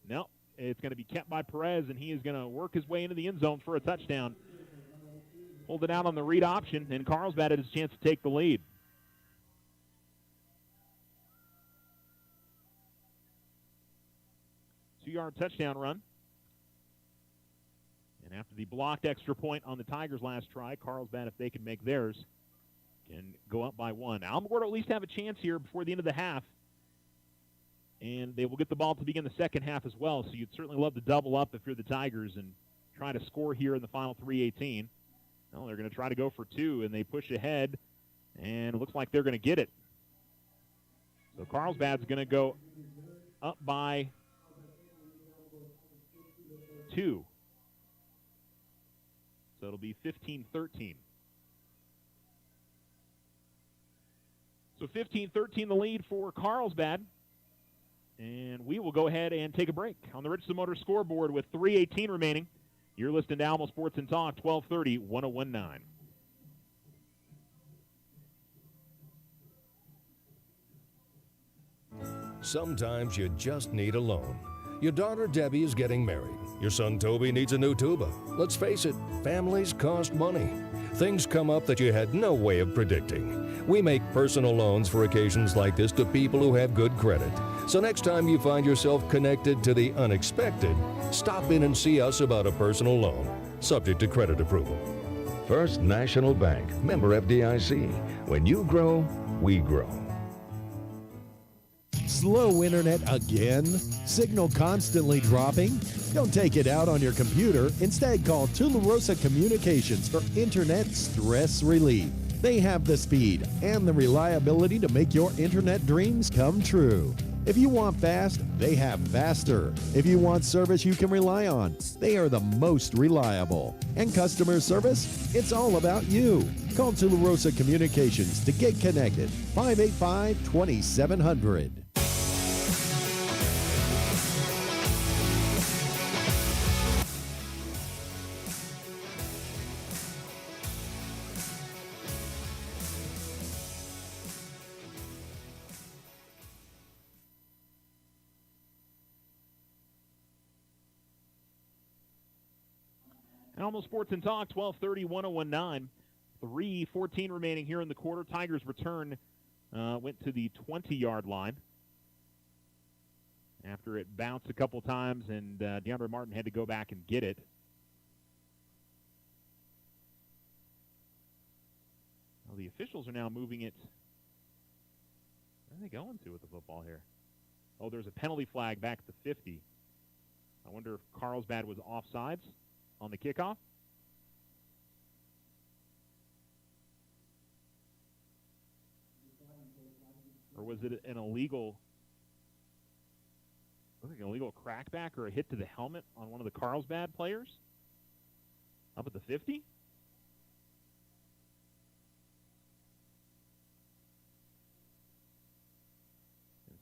S2: No, it's going to be kept by Perez, and he is going to work his way into the end zone for a touchdown. Hold it out on the read option, and Carlsbad had his chance to take the lead. Two-yard touchdown run. And after the blocked extra point on the Tigers' last try, Carlsbad, if they can make theirs, can go up by 1. Alamogordo at least have a chance here before the end of the half. And they will get the ball to begin the second half as well. So you'd certainly love to double up if you're the Tigers and try to score here in the final 3:18. No, they're going to try to go for 2, and they push ahead, and it looks like they're going to get it. So Carlsbad's going to go up by 2. So it'll be 15-13. So 15-13 the lead for Carlsbad. And we will go ahead and take a break on the Richardson Motor scoreboard with 3:18 remaining. You're listening to Alamo Sports and Talk, 1230, 1019.
S5: Sometimes you just need a loan. Your daughter Debbie is getting married. Your son Toby needs a new tuba. Let's face it, families cost money. Things come up that you had no way of predicting. We make personal loans for occasions like this to people who have good credit. So next time you find yourself connected to the unexpected, stop in and see us about a personal loan, subject to credit approval.
S10: First National Bank, member FDIC. When you grow, we grow.
S4: Slow internet again? Signal constantly dropping? Don't take it out on your computer. Instead, call Tularosa Communications for internet stress relief. They have the speed and the reliability to make your internet dreams come true. If you want fast, they have faster. If you want service you can rely on, they are the most reliable. And customer service, it's all about you. Call Tularosa Communications to get connected. 585-2700.
S2: Alamo Sports and Talk, 1230, 1019. 3:14 remaining here in the quarter. Tigers return went to the 20-yard line after it bounced a couple times, and DeAndre Martin had to go back and get it. Well, the officials are now moving it. Where are they going to with the football here? Oh, there's a penalty flag back at the 50. I wonder if Carlsbad was offsides on the kickoff. Or was it an illegal, crackback or a hit to the helmet on one of the Carlsbad players up at the 50? And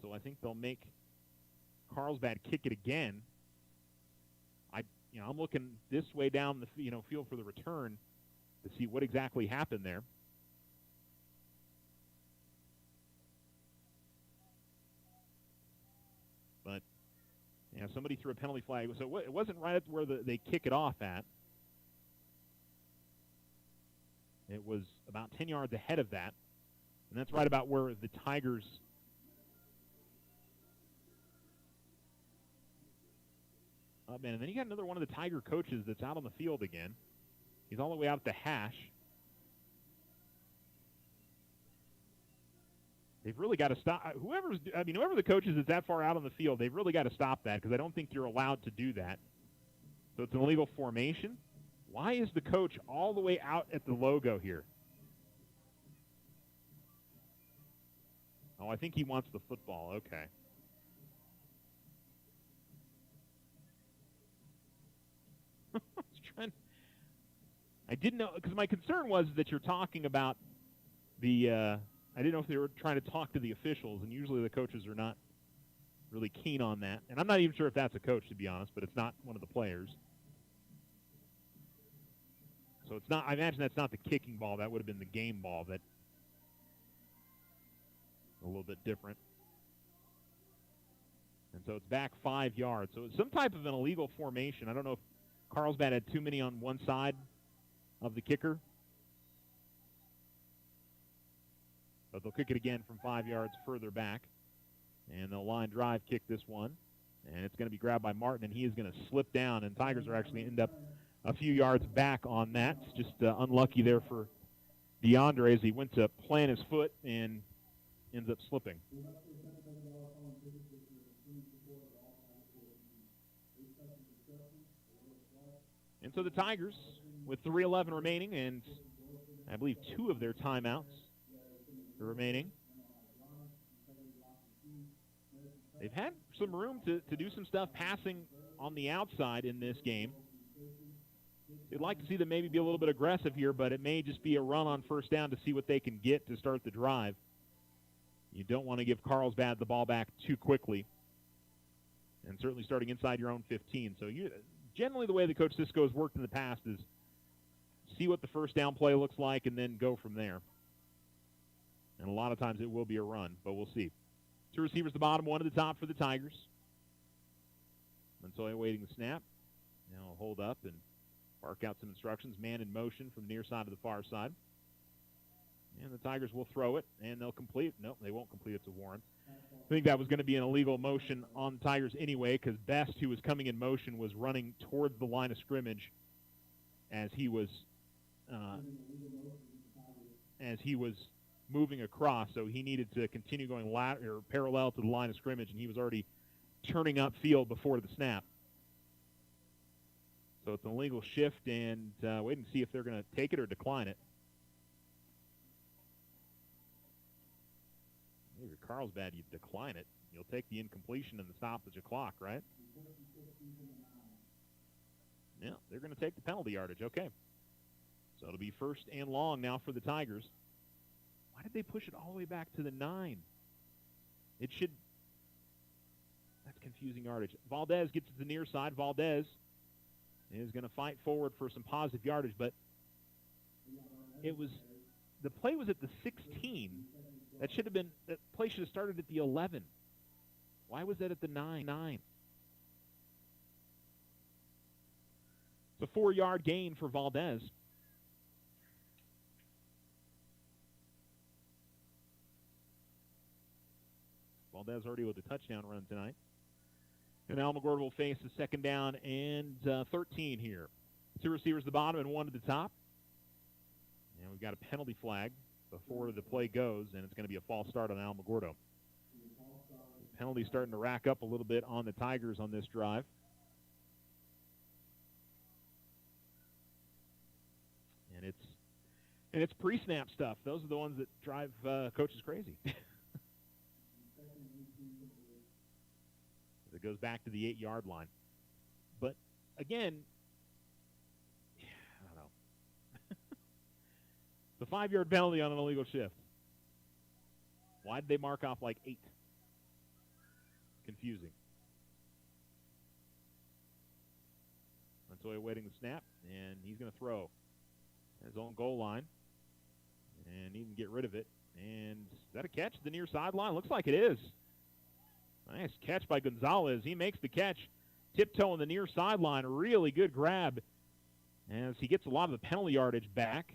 S2: so I think they'll make Carlsbad kick it again. I'm looking this way down the field for the return to see what exactly happened there. Yeah, somebody threw a penalty flag. So it wasn't right at where they kick it off at. It was about 10 yards ahead of that. And that's right about where the Tigers oh, man, and then you got another one of the Tiger coaches that's out on the field again. He's all the way out at the hash. They've really got to stop. Whoever the coach is that's that far out on the field, they've really got to stop that because I don't think you're allowed to do that. So it's an illegal formation. Why is the coach all the way out at the logo here? Oh, I think he wants the football. Okay. I didn't know, because my concern was that you're talking about the, I didn't know if they were trying to talk to the officials, and usually the coaches are not really keen on that. And I'm not even sure if that's a coach, to be honest, but it's not one of the players. So it's not, I imagine that's not the kicking ball. That would have been the game ball. That a little bit different. And so it's back 5 yards. So it's some type of an illegal formation. I don't know if Carlsbad had too many on one side of the kicker. But they'll kick it again from 5 yards further back. And they'll line drive kick this one. And it's going to be grabbed by Martin, and he is going to slip down. And Tigers are actually end up a few yards back on that. It's just unlucky there for DeAndre as he went to plant his foot and ends up slipping. And so the Tigers, with 3:11 remaining, and I believe 2 of their timeouts are remaining. They've had some room to do some stuff passing on the outside in this game. They'd like to see them maybe be a little bit aggressive here, but it may just be a run on first down to see what they can get to start the drive. You don't want to give Carlsbad the ball back too quickly, and certainly starting inside your own 15. So generally the way the Coach Cisco has worked in the past is see what the first down play looks like and then go from there. And a lot of times it will be a run, but we'll see. 2 receivers the bottom, 1 at the top for the Tigers. Montoya waiting the snap. Now he'll hold up and bark out some instructions. Man in motion from the near side to the far side. And the Tigers will throw it, and they'll complete. No, they won't complete it to Warren. I think that was going to be an illegal motion on the Tigers anyway, because Best, who was coming in motion, was running towards the line of scrimmage as he was moving across. So he needed to continue going parallel to the line of scrimmage, and he was already turning upfield before the snap. So it's an illegal shift, and waiting to see if they're going to take it or decline it. If you're Carlsbad, you decline it. You'll take the incompletion and the stoppage of clock, right? Yeah, they're going to take the penalty yardage. Okay. So it'll be 1st and long now for the Tigers. Why did they push it all the way back to the 9? It should... That's confusing yardage. Valdez gets to the near side. Valdez is going to fight forward for some positive yardage, but it was... The play was at the 16. That play should have started at the 11. Why was that at the 9? It's a 4-yard gain for Valdez. Valdez already with a touchdown run tonight. And Alamogordo will face a 2nd down and 13 here. 2 receivers at the bottom and 1 at the top. And we've got a penalty flag before the play goes, and it's going to be a false start on Alamogordo. Penalty starting to rack up a little bit on the Tigers on this drive. And it's pre-snap stuff. Those are the ones that drive coaches crazy. It goes back to the 8-yard line. But again, I don't know. The 5-yard penalty on an illegal shift. Why did they mark off like 8? Confusing. Montoya waiting the snap, and he's going to throw his own goal line. And he can get rid of it. And is that a catch to the near sideline? Looks like it is. Nice catch by Gonzalez. He makes the catch tiptoe on the near sideline. Really good grab as he gets a lot of the penalty yardage back.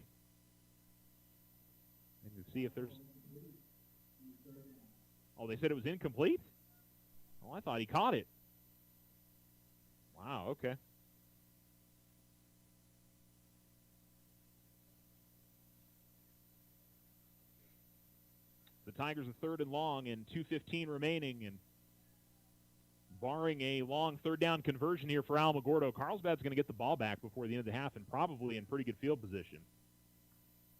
S2: And to see if there's... Oh, they said it was incomplete? Oh, I thought he caught it. Wow, okay. The Tigers are 3rd and long and 2:15 remaining, and barring a long third down conversion here for Alamogordo, Carlsbad's going to get the ball back before the end of the half and probably in pretty good field position.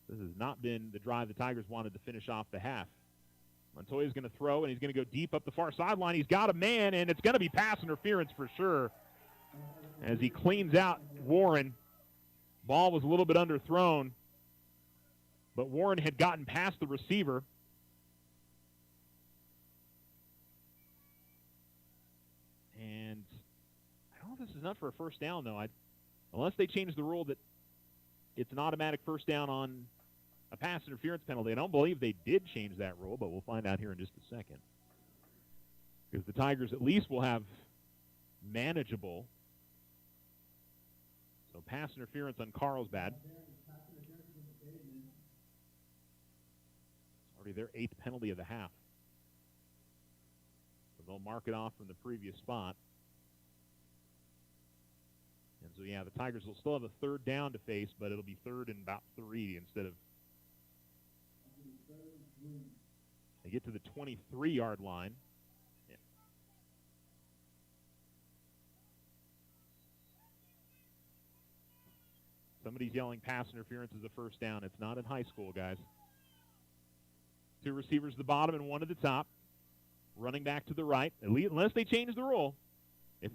S2: This has not been the drive the Tigers wanted to finish off the half. Montoya's going to throw, and he's going to go deep up the far sideline. He's got a man, and it's going to be pass interference for sure as he cleans out Warren. Ball was a little bit underthrown, but Warren had gotten past the receiver. And I don't know if this is enough for a first down, though. Unless they change the rule that it's an automatic first down on a pass interference penalty. I don't believe they did change that rule, but we'll find out here in just a second. Because the Tigers at least will have manageable. So pass interference on Carlsbad. Already their 8th penalty of the half. So they'll mark it off from the previous spot. And so, yeah, the Tigers will still have a third down to face, but it'll be 3rd and about 3 instead of... They get to the 23-yard line. Yeah. Somebody's yelling pass interference is a first down. It's not in high school, guys. 2 receivers at the bottom and 1 at the top. Running back to the right, unless they change the rule. If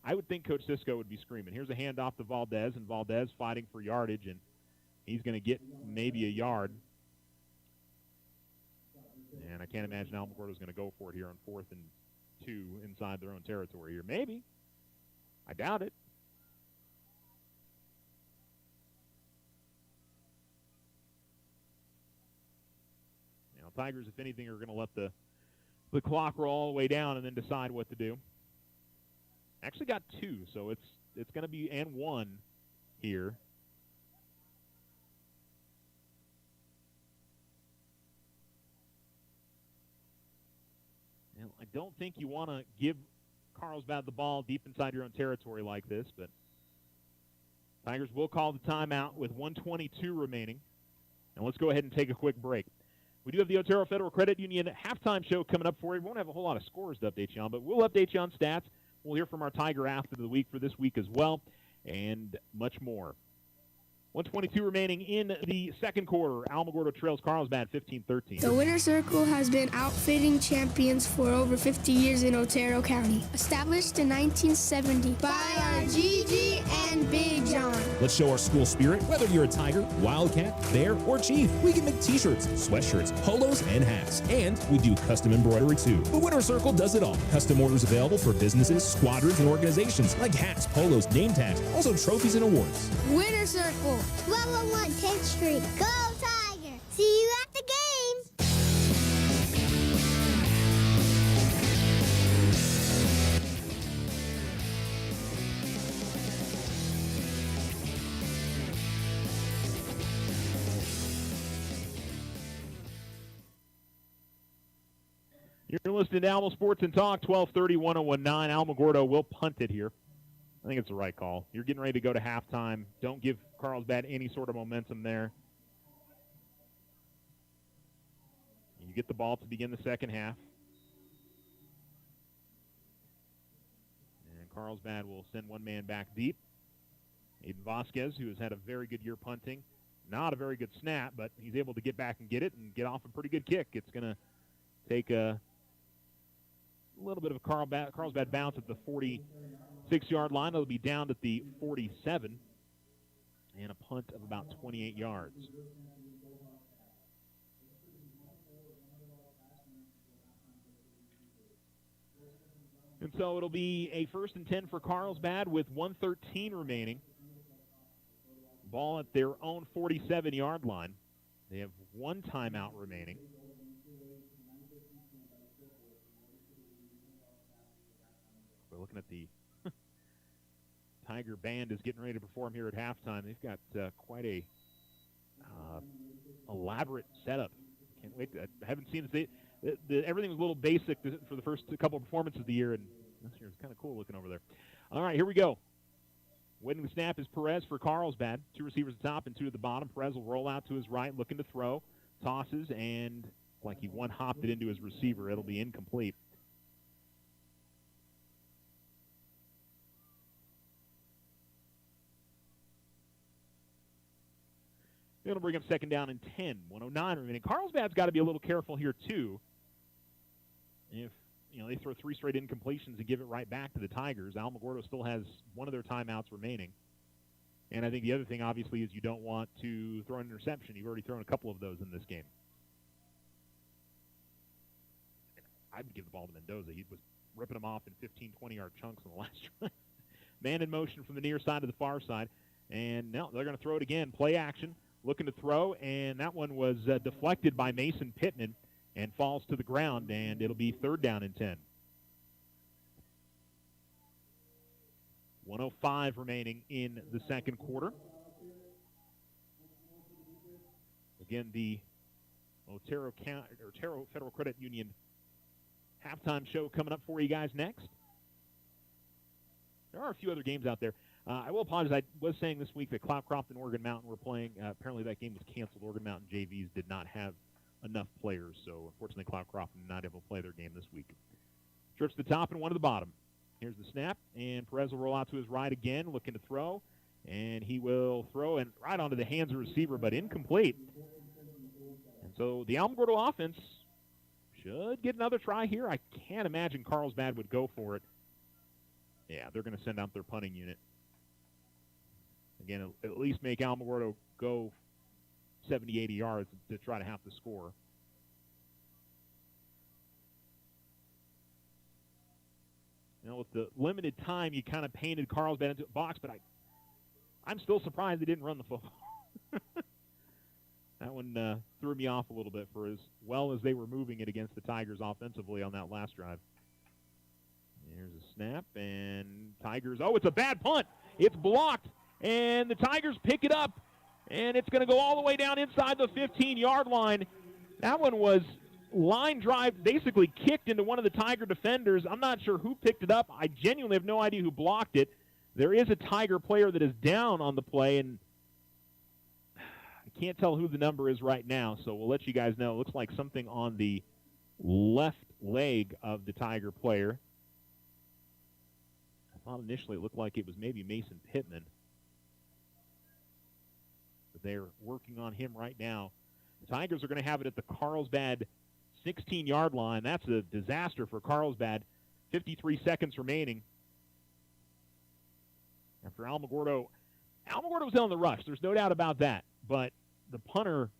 S2: I would think Coach Sisko would be screaming. Here's a handoff to Valdez, and Valdez fighting for yardage, and he's going to get maybe a yard. And I can't imagine Alamogordo is going to go for it here on 4th and 2 inside their own territory here. Maybe. I doubt it. Now, Tigers, if anything, are going to let the clock roll all the way down and then decide what to do. Actually got 2, so it's going to be and 1 here. And I don't think you want to give Carlsbad the ball deep inside your own territory like this, but Tigers will call the timeout with 1:22 remaining. And let's go ahead and take a quick break. We do have the Otero Federal Credit Union halftime show coming up for you. We won't have a whole lot of scores to update you on, but we'll update you on stats. We'll hear from our Tiger Athlete of the Week for this week as well, and much more. 1:22 remaining in the second quarter. Alamogordo trails Carlsbad 15-13.
S7: The Winter Circle has been outfitting champions for over 50 years in Otero County. Established in 1970 by our Gigi and Big John.
S1: Let's show our school spirit. Whether you're a Tiger, Wildcat, Bear, or Chief, we can make t-shirts, sweatshirts, polos, and hats. And we do custom embroidery too. The Winter Circle does it all. Custom orders available for businesses, squadrons, and organizations like hats, polos, name tags, also trophies and awards.
S7: Winter Circle.
S8: 1201 10th Street. Go Tiger! See you at the game!
S2: You're listening to Alamo Sports and Talk, 1230, 1019. Alamogordo will punt it here. I think it's the right call. You're getting ready to go to halftime. Don't give Carlsbad any sort of momentum there. You get the ball to begin the second half. And Carlsbad will send one man back deep. Aiden Vasquez, who has had a very good year punting. Not a very good snap, but he's able to get back and get it and get off a pretty good kick. It's going to take a little bit of a Carlsbad bounce at the 46-yard line. It'll be down at the 47 and a punt of about 28 yards. And so it'll be a 1st and 10 for Carlsbad with 1:13 remaining. Ball at their own 47-yard line. They have 1 timeout remaining. We're looking at the Tiger band is getting ready to perform here at halftime. They've got quite a elaborate setup. Can't wait. I haven't seen this. Everything was a little basic for the first couple of performances of the year, and this year it's kind of cool looking over there. All right, here we go. Winning the snap is Perez for Carlsbad. 2 receivers at the top and 2 at the bottom. Perez will roll out to his right, looking to throw. Tosses, and like he one-hopped it into his receiver. It'll be incomplete. It'll bring up second down and 10. 1:09 remaining. Carlsbad's got to be a little careful here, too. If they throw 3 straight incompletions and give it right back to the Tigers, Alamogordo still has one of their timeouts remaining. And I think the other thing, obviously, is you don't want to throw an interception. You've already thrown a couple of those in this game. I'd give the ball to Mendoza. He was ripping them off in 15, 20-yard chunks on the last drive. Man in motion from the near side to the far side. And now they're going to throw it again. Play action. Looking to throw, and that one was deflected by Mason Pittman and falls to the ground, and it'll be third down and 10. 1:05 remaining in the second quarter. Again, the Otero Federal Credit Union halftime show coming up for you guys next. There are a few other games out there. I will apologize. I was saying this week that Cloudcroft and Oregon Mountain were playing. Apparently that game was canceled. Oregon Mountain JVs did not have enough players, so unfortunately Cloudcroft did not able to play their game this week. Trips to the top and 1 to the bottom. Here's the snap, and Perez will roll out to his right again, looking to throw, and he will throw and right onto the hands of the receiver, but incomplete. And so the Alamogordo offense should get another try here. I can't imagine Carlsbad would go for it. Yeah, they're going to send out their punting unit. Again, at least make Alamogordo go 70, 80 yards to try to have to score. With the limited time, you kind of painted Carlsbad into a box, but I'm still surprised they didn't run the football. That one threw me off a little bit for as well as they were moving it against the Tigers offensively on that last drive. Here's a snap, and Tigers, it's a bad punt. It's blocked, and the Tigers pick it up, and it's going to go all the way down inside the 15-yard line. That one was line drive, basically kicked into one of the Tiger defenders. I'm not sure who picked it up. I genuinely have no idea who blocked it. There is a Tiger player that is down on the play, and I can't tell who the number is right now, so we'll let you guys know. It looks like something on the left leg of the Tiger player. I thought initially it looked like it was maybe Mason Pittman. But they're working on him right now. The Tigers are going to have it at the Carlsbad 16-yard line. That's a disaster for Carlsbad. 53 seconds remaining. After Alamogordo was on the rush. There's no doubt about that. But the punter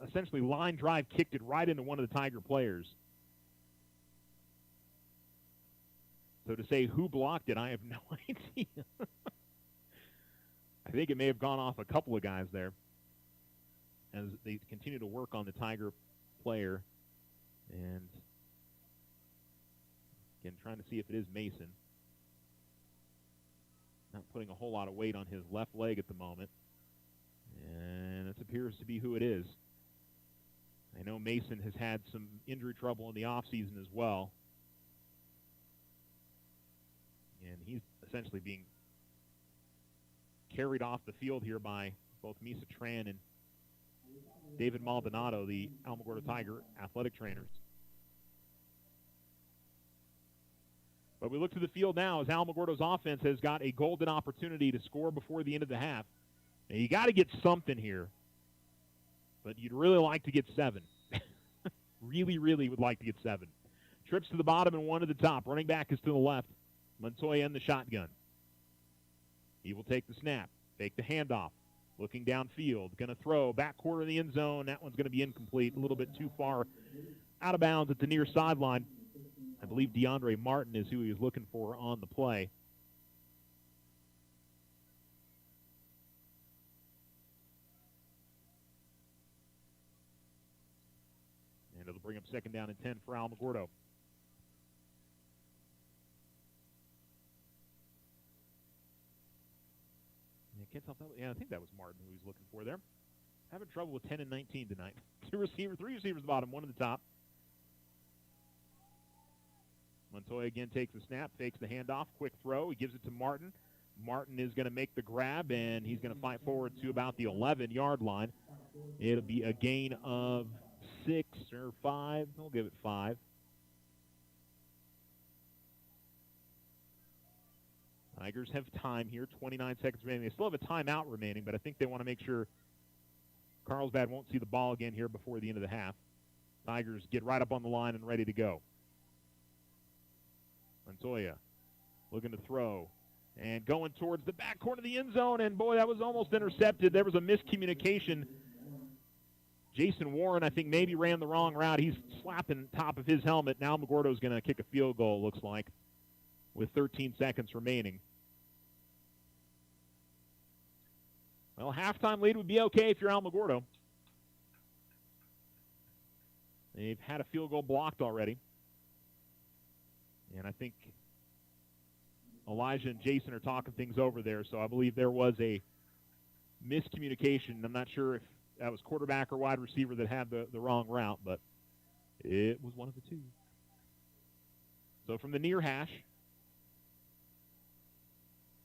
S2: essentially line drive kicked it right into one of the Tiger players. So to say who blocked it, I have no idea. I think it may have gone off a couple of guys there as they continue to work on the Tiger player. And again, trying to see if it is Mason. Not putting a whole lot of weight on his left leg at the moment. And it appears to be who it is. I know Mason has had some injury trouble in the offseason as well. And he's essentially being carried off the field here by both Misa Tran and David Maldonado, the Alamogordo Tiger athletic trainers. But we look to the field now as Alamogordo's offense has got a golden opportunity to score before the end of the half. Now, you got to get something here, but you'd really like to get 7. Really, really would like to get 7. Trips to the bottom and 1 to the top. Running back is to the left. Montoya in the shotgun. He will take the snap, fake the handoff, looking downfield, going to throw, back quarter of the end zone. That one's going to be incomplete, a little bit too far out of bounds at the near sideline. I believe DeAndre Martin is who he was looking for on the play. And it'll bring up second down and 10 for Alamogordo. Can't tell if that was, yeah, I think that was Martin who he's looking for there. Having trouble with 10 and 19 tonight. Three receivers at the bottom, one at the top. Montoya again takes the snap, fakes the handoff, quick throw. He gives it to Martin. Martin is going to make the grab, and he's going to fight forward to about the 11-yard line. It'll be a gain of 6 or 5. We'll give it 5. Tigers have time here, 29 seconds remaining. They still have a timeout remaining, but I think they want to make sure Carlsbad won't see the ball again here before the end of the half. Tigers get right up on the line and ready to go. Montoya looking to throw and going towards the back corner of the end zone, and boy, that was almost intercepted. There was a miscommunication. Jason Warren, I think, maybe ran the wrong route. He's slapping top of his helmet. Now Alamogordo's going to kick a field goal, looks like, with 13 seconds remaining. Well, halftime lead would be okay if you're Alamogordo. They've had a field goal blocked already. And I think Elijah and Jason are talking things over there, so I believe there was a miscommunication. I'm not sure if that was quarterback or wide receiver that had the wrong route, but it was one of the two. So from the near hash,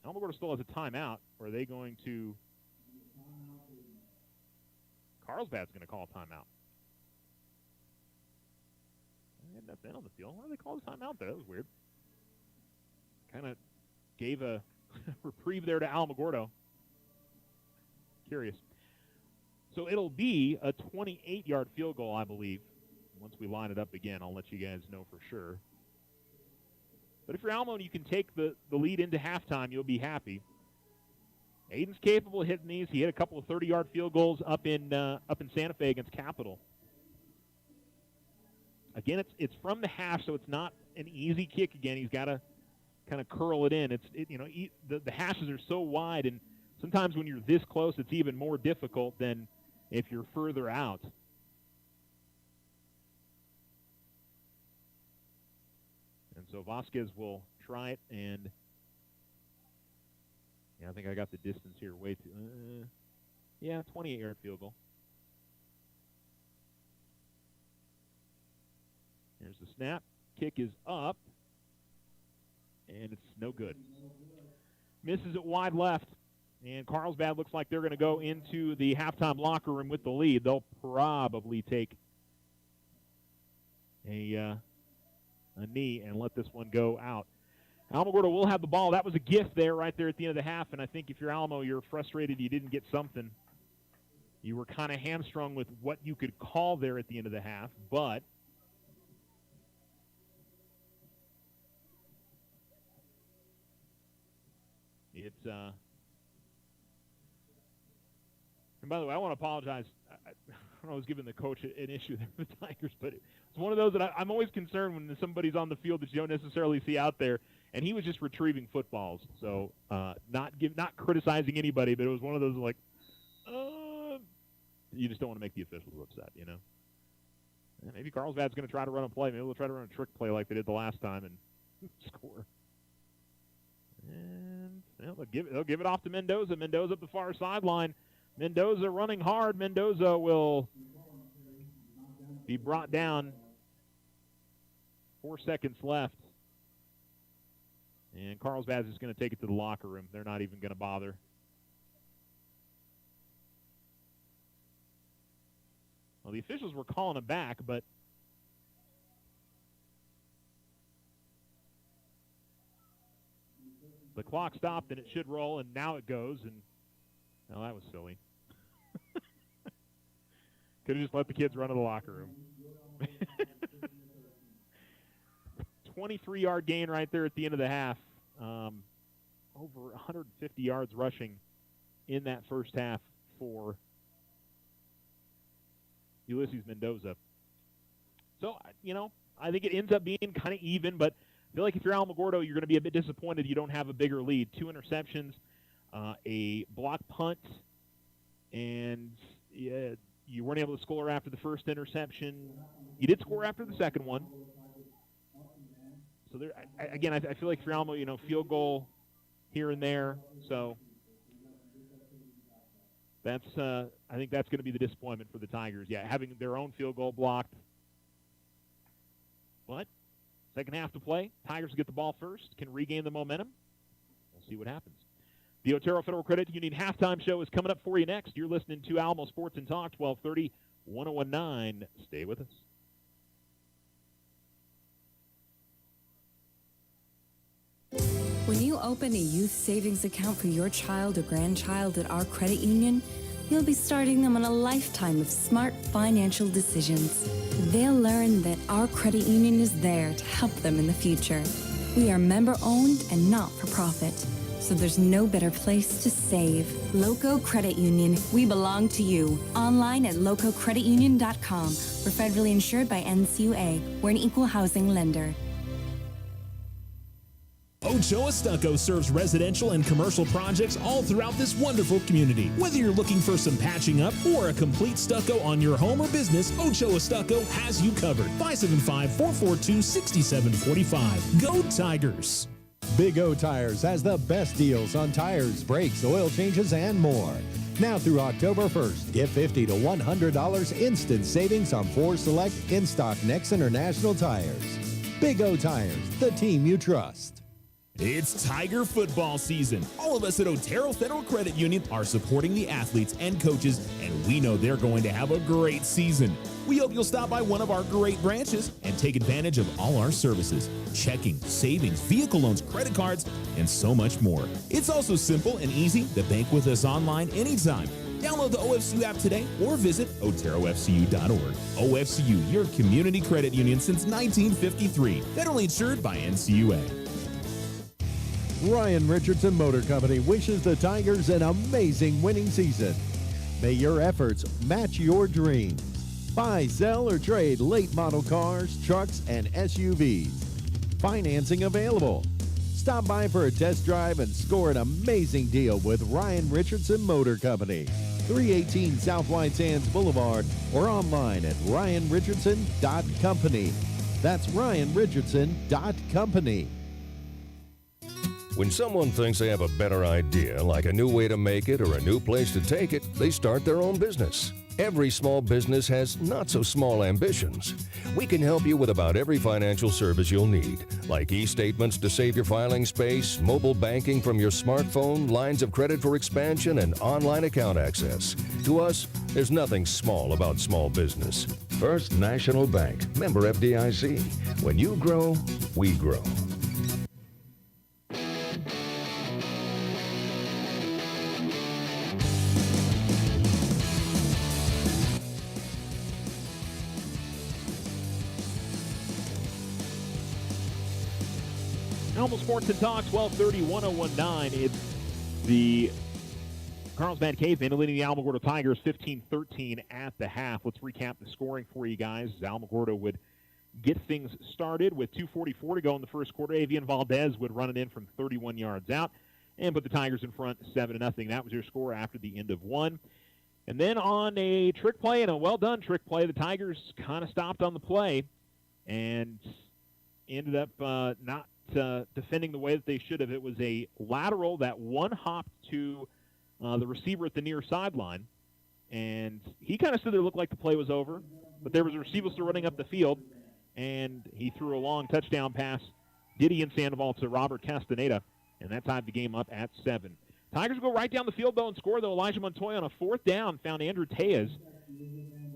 S2: Alamogordo still has a timeout. Or are they going to... Carlsbad's going to call a timeout. They had nothing on the field. Why do they call the timeout there? That was weird. Kind of gave a reprieve there to Alamogordo. Curious. So it'll be a 28-yard field goal, I believe. Once we line it up again, I'll let you guys know for sure. But if you're Alamo and you can take the lead into halftime, you'll be happy. Aiden's capable of hitting these. He hit a couple of 30-yard field goals up in Santa Fe against Capital. Again, it's from the hash, so it's not an easy kick. Again, he's got to kind of curl it in. The hashes are so wide, and sometimes when you're this close, it's even more difficult than if you're further out. And so Vasquez will try it, and I think I got the distance here way too. 28-yard field goal. Here's the snap. Kick is up, and it's no good. Misses it wide left, and Carlsbad looks like they're going to go into the halftime locker room with the lead. They'll probably take a knee and let this one go out. Alamogordo will have the ball. That was a gift there right there at the end of the half, and I think if you're Alamo, you're frustrated you didn't get something. You were kind of hamstrung with what you could call there at the end of the half, but it's and by the way, I want to apologize. I was giving the coach an issue there with the Tigers, but it's one of those that I'm always concerned when somebody's on the field that you don't necessarily see out there, and he was just retrieving footballs. So not criticizing anybody, but it was one of those like, you just don't want to make the officials upset, you know. And maybe Carlsbad's going to try to run a play. Maybe they'll try to run a trick play like they did the last time and score. And they'll give it off to Mendoza. Mendoza up the far sideline. Mendoza running hard. Mendoza will be brought down. 4 seconds left. And Carlsbad is going to take it to the locker room. They're not even going to bother. Well, the officials were calling him back, but the clock stopped and it should roll, and now it goes. And well, that was silly. Could have just let the kids run to the locker room. 23-yard gain right there at the end of the half. Over 150 yards rushing in that first half for Ulysses Mendoza. So, I think it ends up being kind of even, but I feel like if you're Alamogordo, you're going to be a bit disappointed you don't have a bigger lead. 2 interceptions, a block punt, and you weren't able to score after the first interception. You did score after the second one. So there, I feel like for Alamo, field goal here and there. So I think that's going to be the disappointment for the Tigers. Yeah, having their own field goal blocked. But second half to play. Tigers get the ball first, can regain the momentum. We'll see what happens. The Otero Federal Credit Union halftime show is coming up for you next. You're listening to Alamo Sports and Talk, 1230, 1019. Stay with us.
S9: When you open a youth savings account for your child or grandchild at our credit union, you'll be starting them on a lifetime of smart financial decisions. They'll learn that our credit union is there to help them in the future. We are member-owned and not-for-profit, so there's no better place to save. Loco Credit Union, we belong to you. Online at lococreditunion.com. We're federally insured by NCUA. We're an equal housing lender.
S1: Ochoa Stucco serves residential and commercial projects all throughout this wonderful community. Whether you're looking for some patching up or a complete stucco on your home or business, Ochoa Stucco has you covered. 575-442-6745. Go Tigers!
S4: Big O Tires has the best deals on tires, brakes, oil changes, and more. Now through October 1st, get $50 to $100 instant savings on 4 select in-stock Next International tires. Big O Tires, the team you trust.
S1: It's Tiger football season. All of us at Otero Federal Credit Union are supporting the athletes and coaches, and we know they're going to have a great season. We hope you'll stop by one of our great branches and take advantage of all our services: checking, savings, vehicle loans, credit cards, and so much more. It's also simple and easy to bank with us online anytime. Download the OFCU app today or visit oterofcu.org. OFCU, your community credit union since 1953. Federally insured by NCUA.
S4: Ryan Richardson Motor Company wishes the Tigers an amazing winning season. May your efforts match your dreams. Buy, sell, or trade late model cars, trucks, and SUVs. Financing available. Stop by for a test drive and score an amazing deal with Ryan Richardson Motor Company. 318 South White Sands Boulevard or online at ryanrichardson.company. That's ryanrichardson.company.
S5: When someone thinks they have a better idea, like a new way to make it or a new place to take it, they start their own business. Every small business has not so small ambitions. We can help you with about every financial service you'll need, like e-statements to save your filing space, mobile banking from your smartphone, lines of credit for expansion, and online account access. To us, there's nothing small about small business.
S10: First National Bank, member FDIC. When you grow, we grow.
S2: Alamo Sports and Talk, 1230, 1019. It's the Carlsbad Cavemen leading the Alamogordo Tigers 15-13 at the half. Let's recap the scoring for you guys. Alamogordo would get things started with 2:44 to go in the first quarter. Avian Valdez would run it in from 31 yards out and put the Tigers in front 7-0. That was your score after the end of one. And then on a trick play, and a well-done trick play, the Tigers kind of stopped on the play and ended up not defending the way that they should have. It was a lateral that one hopped to the receiver at the near sideline, and he kind of stood there, looked like the play was over, but there was a receiver still running up the field, and he threw a long touchdown pass, Gideon Sandoval to Robert Castaneda, and that tied the game up at 7. Tigers go right down the field, though, and score, though. Elijah Montoya on a 4th down found Andrew Tejas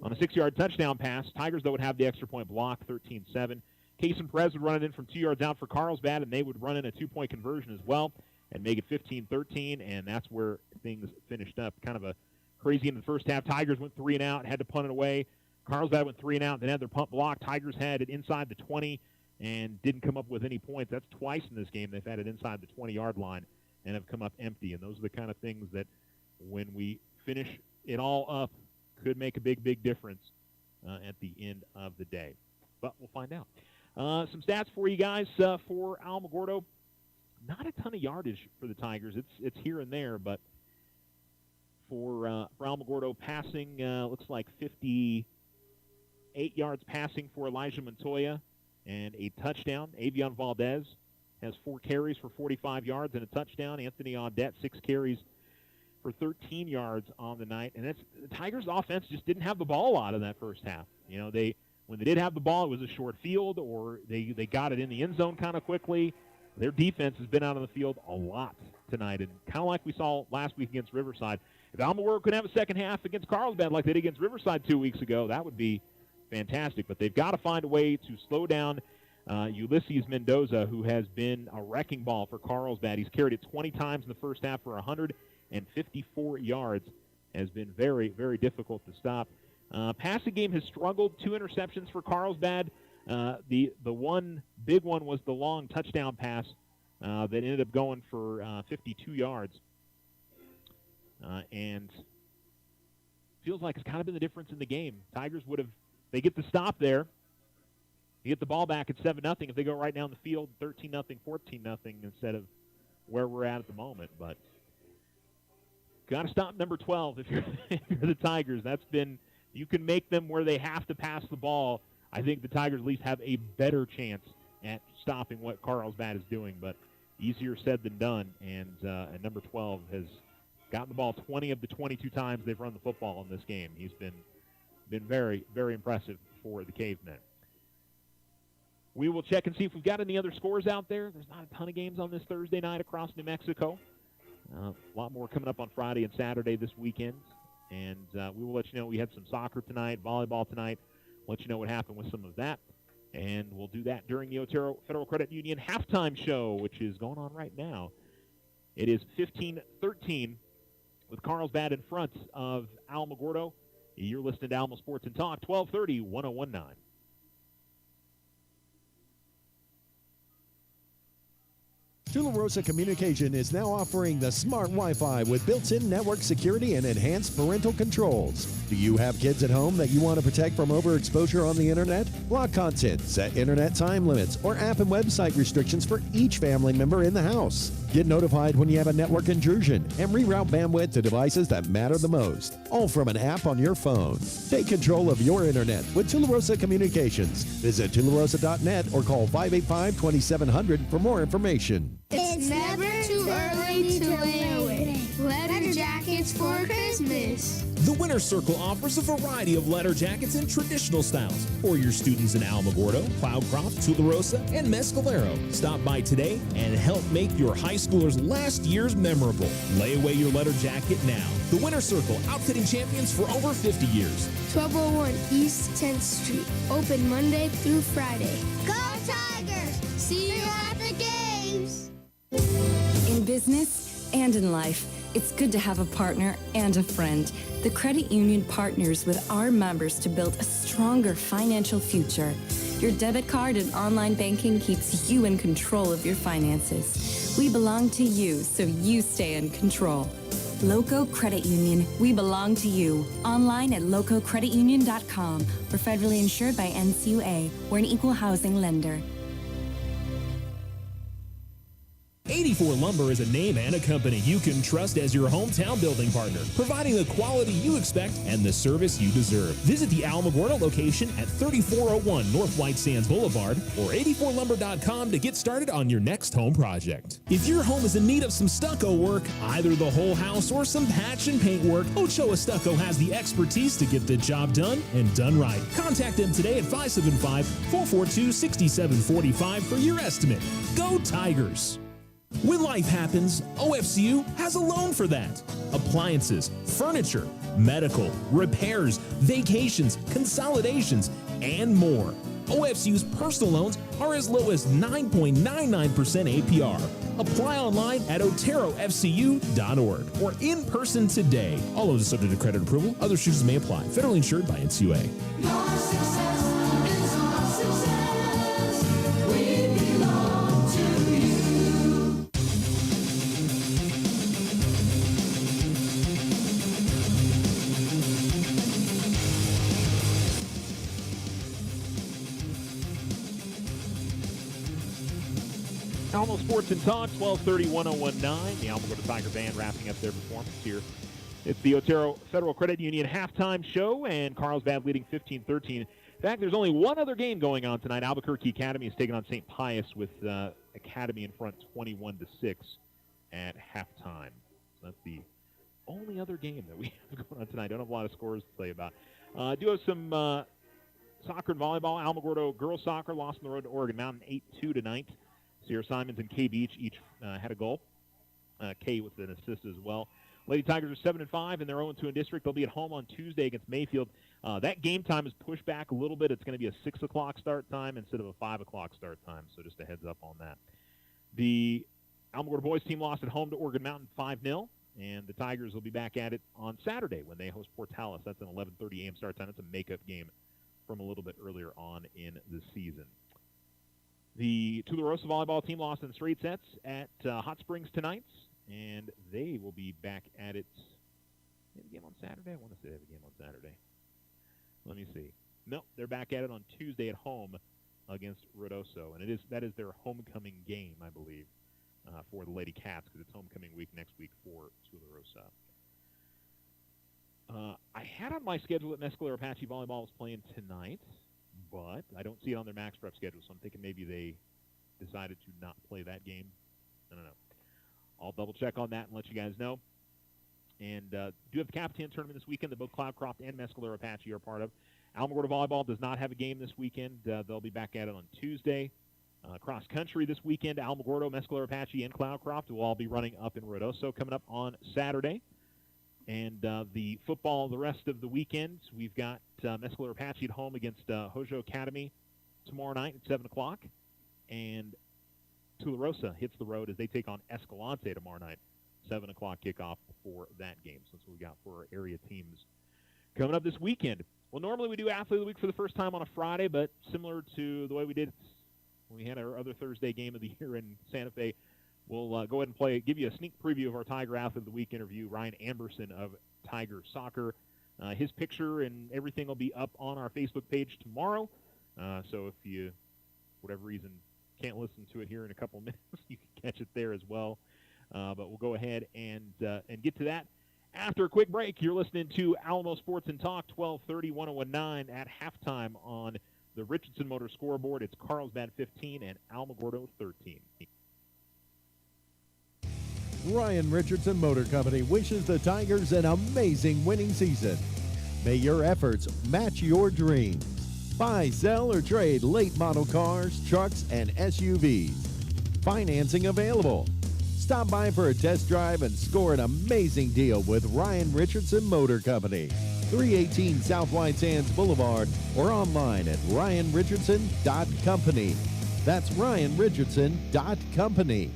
S2: on a 6-yard touchdown pass. Tigers, though, would have the extra point block, 13-7. Kaysen Perez would run it in from 2 yards out for Carlsbad, and they would run in a 2-point conversion as well and make it 15-13, and that's where things finished up. Kind of a crazy in the first half. Tigers went 3 and out, had to punt it away. Carlsbad went 3 and out, then had their punt blocked. Tigers had it inside the 20 and didn't come up with any points. That's twice in this game they've had it inside the 20-yard line and have come up empty, and those are the kind of things that when we finish it all up could make a big, big difference at the end of the day. But we'll find out. Some stats for you guys for Alamogordo. Not a ton of yardage for the Tigers. It's here and there, but for Alamogordo passing, looks like 58 yards passing for Elijah Montoya and a touchdown. Avion Valdez has 4 carries for 45 yards and a touchdown. Anthony Audette, 6 carries for 13 yards on the night. And the Tigers' offense just didn't have the ball a lot in that first half. When they did have the ball, it was a short field, or they got it in the end zone kind of quickly. Their defense has been out on the field a lot tonight, and kind of like we saw last week against Riverside. If Alamogordo could have a second half against Carlsbad like they did against Riverside 2 weeks ago, that would be fantastic. But they've got to find a way to slow down Ulysses Mendoza, who has been a wrecking ball for Carlsbad. He's carried it 20 times in the first half for 154 yards. Has been very, very difficult to stop. Passing game has struggled. 2 interceptions for Carlsbad. The one big one was the long touchdown pass that ended up going for 52 yards. And feels like it's kind of been the difference in the game. Tigers they get the stop there. You get the ball back at 7-0 if they go right down the field, 13-0, 14-0 instead of where we're at the moment. But got to stop number 12 if you're the Tigers. You can make them where they have to pass the ball. I think the Tigers at least have a better chance at stopping what Carlsbad is doing, but easier said than done. And number 12 has gotten the ball 20 of the 22 times they've run the football in this game. He's been very, very impressive for the Cavemen. We will check and see if we've got any other scores out there. There's not a ton of games on this Thursday night across New Mexico. A lot more coming up on Friday and Saturday this weekend. And we will let you know. We had some soccer tonight, volleyball tonight. Let you know what happened with some of that. And we'll do that during the Otero Federal Credit Union halftime show, which is going on right now. It is 15-13 with Carlsbad in front of Alamogordo. You're listening to Alamo Sports and Talk, 1230, 1019.
S4: Tularosa Communication is now offering the smart Wi-Fi with built-in network security and enhanced parental controls. Do you have kids at home that you want to protect from overexposure on the internet? Block content, set internet time limits, or app and website restrictions for each family member in the house. Get notified when you have a network intrusion and reroute bandwidth to devices that matter the most, all from an app on your phone. Take control of your internet with Tularosa Communications. Visit tularosa.net or call 585-2700 for more information.
S7: It's never too early to win. Letter jackets for Christmas.
S1: The Winter Circle offers a variety of letter jackets in traditional styles for your students in Alamogordo, Cloudcroft, Tularosa, and Mescalero. Stop by today and help make your high schoolers' last years memorable. Lay away your letter jacket now. The Winter Circle, outfitting champions for over 50 years.
S7: 1201 East 10th Street. Open Monday through Friday.
S8: Go Tigers! See you at the games!
S9: In business and in life, it's good to have a partner and a friend. The credit union partners with our members to build a stronger financial future. Your debit card and online banking keeps you in control of your finances. We belong to you, so you stay in control. Loco Credit Union, we belong to you. Online at lococreditunion.com. We're federally insured by NCUA. We're an equal housing lender.
S1: 84 Lumber is a name and a company you can trust as your hometown building partner, providing the quality you expect and the service you deserve. Visit the Alamogordo location at 3401 North White Sands Boulevard or 84lumber.com to get started on your next home project. If your home is in need of some stucco work, either the whole house or some patch and paint work, Ochoa Stucco has the expertise to get the job done and done right. Contact them today at 575-442-6745 for your estimate. Go Tigers! When life happens, OFCU has a loan for that. Appliances, furniture, medical, repairs, vacations, consolidations, and more. OFCU's personal loans are as low as 9.99% APR. Apply online at oterofcu.org or in person today. All of the subject to credit approval. Other restrictions may apply. Federally insured by NCUA.
S3: Your success is our success. We belong to you.
S2: Alamo Sports and Talk, 1230, 1019. The Alamogordo Tiger Band wrapping up their performance here. It's the Otero Federal Credit Union halftime show, and Carlsbad leading 15-13. In fact, there's only one other game going on tonight. Albuquerque Academy is taking on St. Pius with Academy in front 21-6 at halftime. So that's the only other game that we have going on tonight. Don't have a lot of scores to tell you about. Do have some soccer and volleyball. Alamogordo girls soccer lost on the road to Oregon Mountain 8-2 tonight. Sierra Simons and Kay Beach each had a goal. Kay with an assist as well. Lady Tigers are 7-5 and they're 0-2 in district. They'll be at home on Tuesday against Mayfield. That game time is pushed back a little bit. It's going to be a 6 o'clock start time instead of a 5 o'clock start time. So just a heads up on that. The Alamogordo boys team lost at home to Oregon Mountain 5-0. And the Tigers will be back at it on Saturday when they host Portales. That's an 11:30 a.m. start time. That's a makeup game from a little bit earlier on in the season. The Tularosa volleyball team lost in straight sets at Hot Springs tonight, and they will be back at it. They have a game on Saturday? I want to say they have a game on Saturday. Let me see. No, they're back at it on Tuesday at home against Rodoso, and that is their homecoming game, I believe, for the Lady Cats, because it's homecoming week next week for Tularosa. I had on my schedule that Mescalero Apache Volleyball was playing tonight, but I don't see it on their Max Prep schedule, so I'm thinking maybe they decided to not play that game. I don't know. I'll double-check on that and let you guys know. And do have the Capitan tournament this weekend that both Cloudcroft and Mescalero Apache are part of. Alamogordo Volleyball does not have a game this weekend. They'll be back at it on Tuesday. Cross country this weekend, Alamogordo, Mescalero Apache, and Cloudcroft will all be running up in Rodoso coming up on Saturday. And the football the rest of the weekend, we've got Mescalero Apache at home against Hojo Academy tomorrow night at 7 o'clock. And Tularosa hits the road as they take on Escalante tomorrow night, 7 o'clock kickoff for that game. So that's what we got for our area teams coming up this weekend. Well, normally we do Athlete of the Week for the first time on a Friday, but similar to the way we did when we had our other Thursday game of the year in Santa Fe, we'll go ahead and give you a sneak preview of our Tiger Athlete of the Week interview, Ryan Amberson of Tiger Soccer. His picture and everything will be up on our Facebook page tomorrow. So if you, for whatever reason, can't listen to it here in a couple minutes, you can catch it there as well. But we'll go ahead and get to that. After a quick break, you're listening to Alamo Sports and Talk, 1230, 1019 at halftime on the Richardson Motor scoreboard. It's Carlsbad 15 and Alamogordo 13.
S4: Ryan Richardson Motor Company wishes the Tigers an amazing winning season. May your efforts match your dreams. Buy, sell, or trade late model cars, trucks, and SUVs. Financing available. Stop by for a test drive and score an amazing deal with Ryan Richardson Motor Company. 318 South White Sands Boulevard or online at ryanrichardson.company. That's ryanrichardson.company.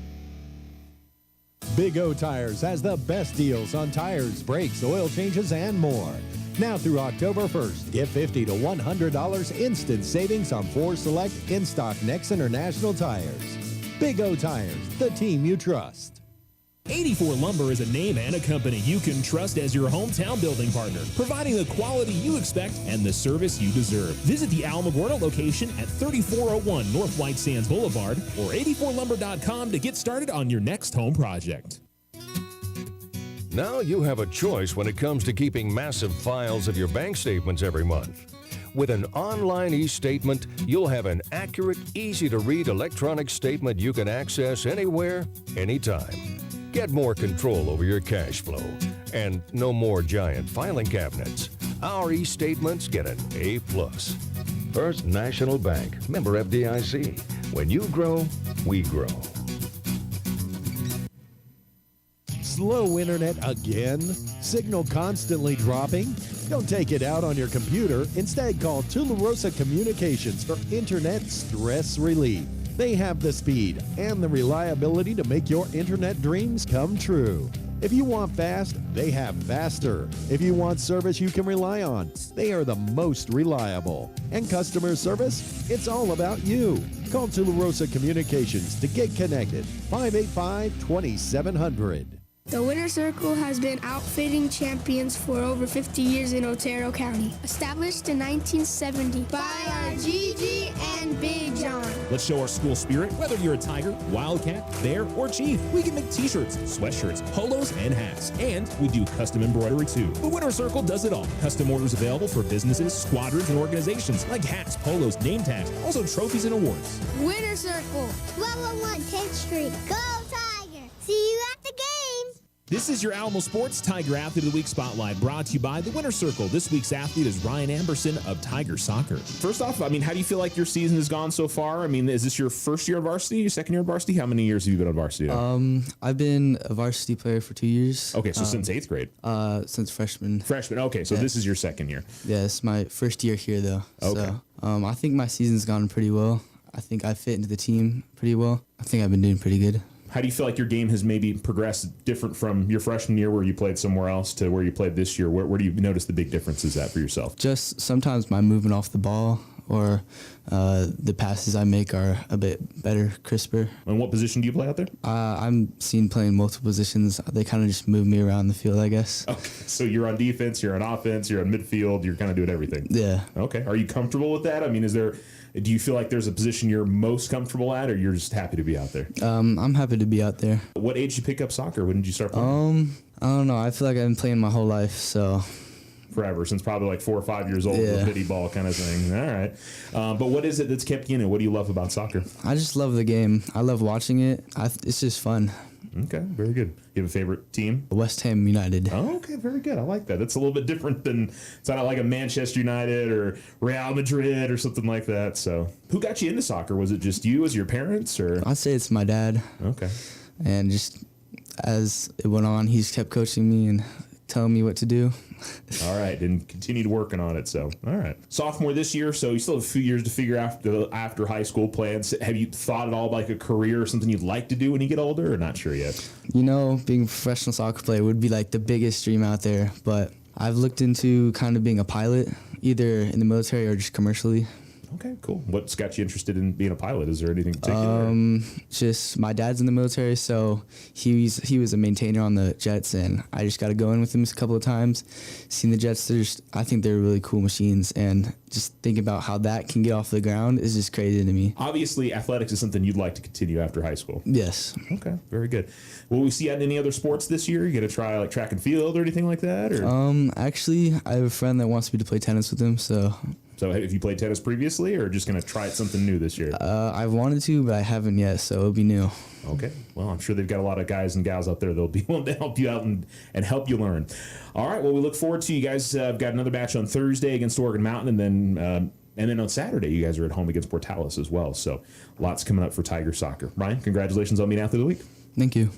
S4: Big O Tires has the best deals on tires, brakes, oil changes, and more. Now through October 1st, get $50 to $100 instant savings on 4 select in-stock Next International tires. Big O Tires, the team you trust.
S1: 84 Lumber is a name and a company you can trust as your hometown building partner, providing the quality you expect and the service you deserve. Visit the Alamogordo location at 3401 North White Sands Boulevard or 84lumber.com to get started on your next home project.
S5: Now you have a choice when it comes to keeping massive files of your bank statements every month. With an online e-statement, you'll have an accurate, easy-to-read electronic statement you can access anywhere, anytime. Get more control over your cash flow. And no more giant filing cabinets. Our e-statements get an A+.
S10: First National Bank, member FDIC. When you grow, we grow.
S4: Slow internet again? Signal constantly dropping? Don't take it out on your computer. Instead, call Tularosa Communications for internet stress relief. They have the speed and the reliability to make your internet dreams come true. If you want fast, they have faster. If you want service you can rely on, they are the most reliable. And customer service? It's all about you. Call Tularosa Communications to get connected. 585-2700.
S7: The Winter Circle has been outfitting champions for over 50 years in Otero County. Established in 1970 by our Gigi and Big John.
S1: Let's show our school spirit. Whether you're a Tiger, Wildcat, Bear, or Chief, we can make t-shirts, sweatshirts, polos, and hats. And we do custom embroidery too. The Winter Circle does it all. Custom orders available for businesses, squadrons, and organizations like hats, polos, name tags, also trophies and awards.
S8: Winter Circle, 1201 10th Street. Go Tiger! See you at the games!
S1: This is your Alamo Sports Tiger Athlete of the Week Spotlight, brought to you by the Winner Circle. This week's athlete is Ryan Amberson of Tiger Soccer. First off, how do you feel like your season has gone so far? Is this your first year of varsity, your second year of varsity? How many years have you been on varsity now?
S11: I've been a varsity player for 2 years.
S1: Okay, so since 8th grade?
S11: Since freshman.
S1: Freshman, okay, so this is your second year.
S11: Yeah, it's my first year here, though.
S1: Okay.
S11: So, I think my season's gone pretty well. I think I fit into the team pretty well. I think I've been doing pretty good.
S1: How do you feel like your game has maybe progressed different from your freshman year where you played somewhere else to where you played this year? Where do you notice the big differences at for yourself?
S11: Just sometimes my movement off the ball or the passes I make are a bit better, crisper.
S1: And what position do you play out there?
S11: I'm seen playing multiple positions. They kind of just move me around the field, I guess.
S1: Okay, so you're on defense, you're on offense, you're on midfield, you're kind of doing everything.
S11: Yeah.
S1: Okay, are you comfortable with that? Do you feel like there's a position you're most comfortable at, or you're just happy to be out there?
S11: I'm happy to be out there.
S1: What age did you pick up soccer? When did you start playing?
S11: I don't know. I feel like I've been playing my whole life, so...
S1: Forever, since probably like 4 or 5 years old, with a bitty ball kind of thing. All right. But what is it that's kept you in it? What do you love about soccer?
S11: I just love the game. I love watching it. It's just fun.
S1: Okay, very good. You have a favorite team?
S11: West Ham United.
S1: Oh, okay, very good. I like that. That's a little bit different than, it's not like a Manchester United or Real Madrid or something like that. So who got you into soccer? Was it just you? Was it your parents? Or
S11: I'd say it's my dad.
S1: Okay.
S11: And just as it went on, he's kept coaching me and telling me what to do.
S1: All right, and continued working on it. So, all right. Sophomore this year, so you still have a few years to figure out after high school plans. Have you thought at all like a career or something you'd like to do when you get older, or not sure yet?
S11: Being a professional soccer player would be like the biggest dream out there, but I've looked into kind of being a pilot, either in the military or just commercially.
S1: Okay, cool. What's got you interested in being a pilot? Is there anything particular?
S11: Just my dad's in the military, so he was a maintainer on the jets, and I just got to go in with him a couple of times. Seen the jets, I think they're really cool machines, and just thinking about how that can get off the ground is just crazy to me.
S1: Obviously, athletics is something you'd like to continue after high school.
S11: Yes.
S1: Okay, very good. Will we see you in any other sports this year? You going to try like track and field or anything like that? Or?
S11: Actually, I have a friend that wants me to play tennis with him, so...
S1: So have you played tennis previously, or just going to try something new this year?
S11: I've wanted to, but I haven't yet, so it'll be new.
S1: Okay. Well, I'm sure they've got a lot of guys and gals out there that'll be willing to help you out and help you learn. All right. Well, we look forward to you guys. Got another match on Thursday against Oregon Mountain, and then on Saturday you guys are at home against Portales as well. So lots coming up for Tiger Soccer. Ryan, congratulations on being Athlete of the Week.
S11: Thank you.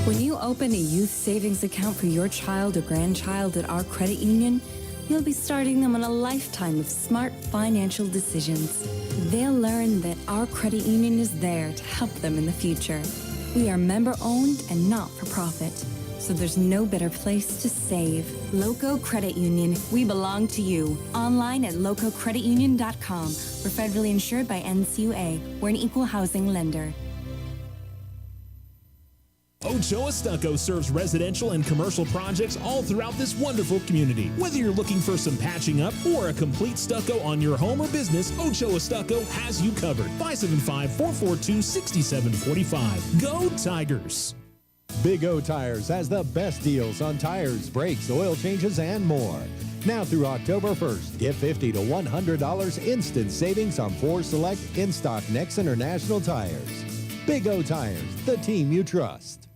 S9: When you open a youth savings account for your child or grandchild at our credit union, you'll be starting them on a lifetime of smart financial decisions. They'll learn that our credit union is there to help them in the future. We are member-owned and not-for-profit, so there's no better place to save. Loco Credit Union, we belong to you. Online at lococreditunion.com. We're federally insured by NCUA. We're an equal housing lender.
S1: Ochoa Stucco serves residential and commercial projects all throughout this wonderful community. Whether you're looking for some patching up or a complete stucco on your home or business, Ochoa Stucco has you covered. 575-442-6745. Go Tigers!
S4: Big O Tires has the best deals on tires, brakes, oil changes, and more. Now through October 1st, get $50 to $100 instant savings on 4 select in-stock Next International tires. Big O Tires, the team you trust.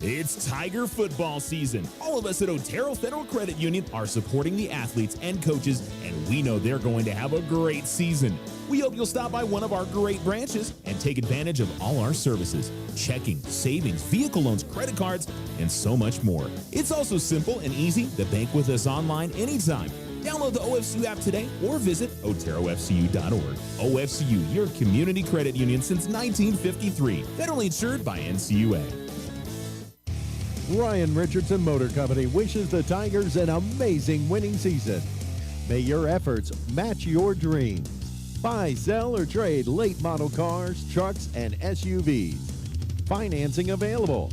S1: It's Tiger football season. All of us at Otero Federal Credit Union are supporting the athletes and coaches, and we know they're going to have a great season. We hope you'll stop by one of our great branches and take advantage of all our services: checking, savings, vehicle loans, credit cards, and so much more. It's also simple and easy to bank with us online anytime. Download the OFCU app today or visit oterofcu.org. OFCU, your community credit union since 1953. Federally insured by NCUA.
S4: Ryan Richardson Motor Company wishes the Tigers an amazing winning season. May your efforts match your dreams. Buy, sell, or trade late model cars, trucks, and SUVs. Financing available.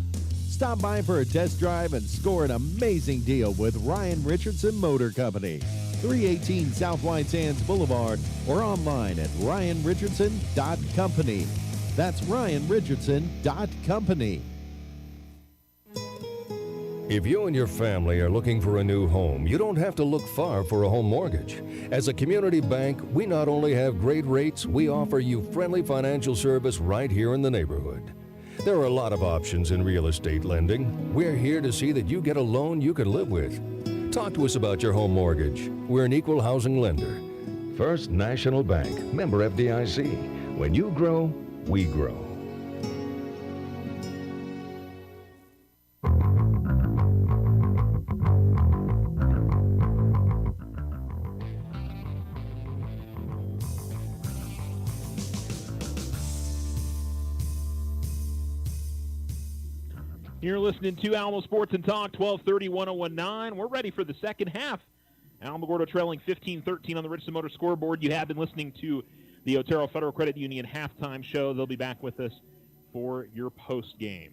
S4: Stop by for a test drive and score an amazing deal with Ryan Richardson Motor Company. 318 South White Sands Boulevard or online at ryanrichardson.company. That's ryanrichardson.company.
S5: If you and your family are looking for a new home, you don't have to look far for a home mortgage. As a community bank, we not only have great rates, we offer you friendly financial service right here in the neighborhood. There are a lot of options in real estate lending. We're here to see that you get a loan you can live with. Talk to us about your home mortgage. We're an equal housing lender.
S10: First National Bank, member FDIC. When you grow, we grow.
S2: You're listening to Alamo Sports and Talk, 1230, 1019. We're ready for the second half. Alamogordo trailing 15-13 on the Richardson Motor scoreboard. You have been listening to the Otero Federal Credit Union halftime show. They'll be back with us for your post game.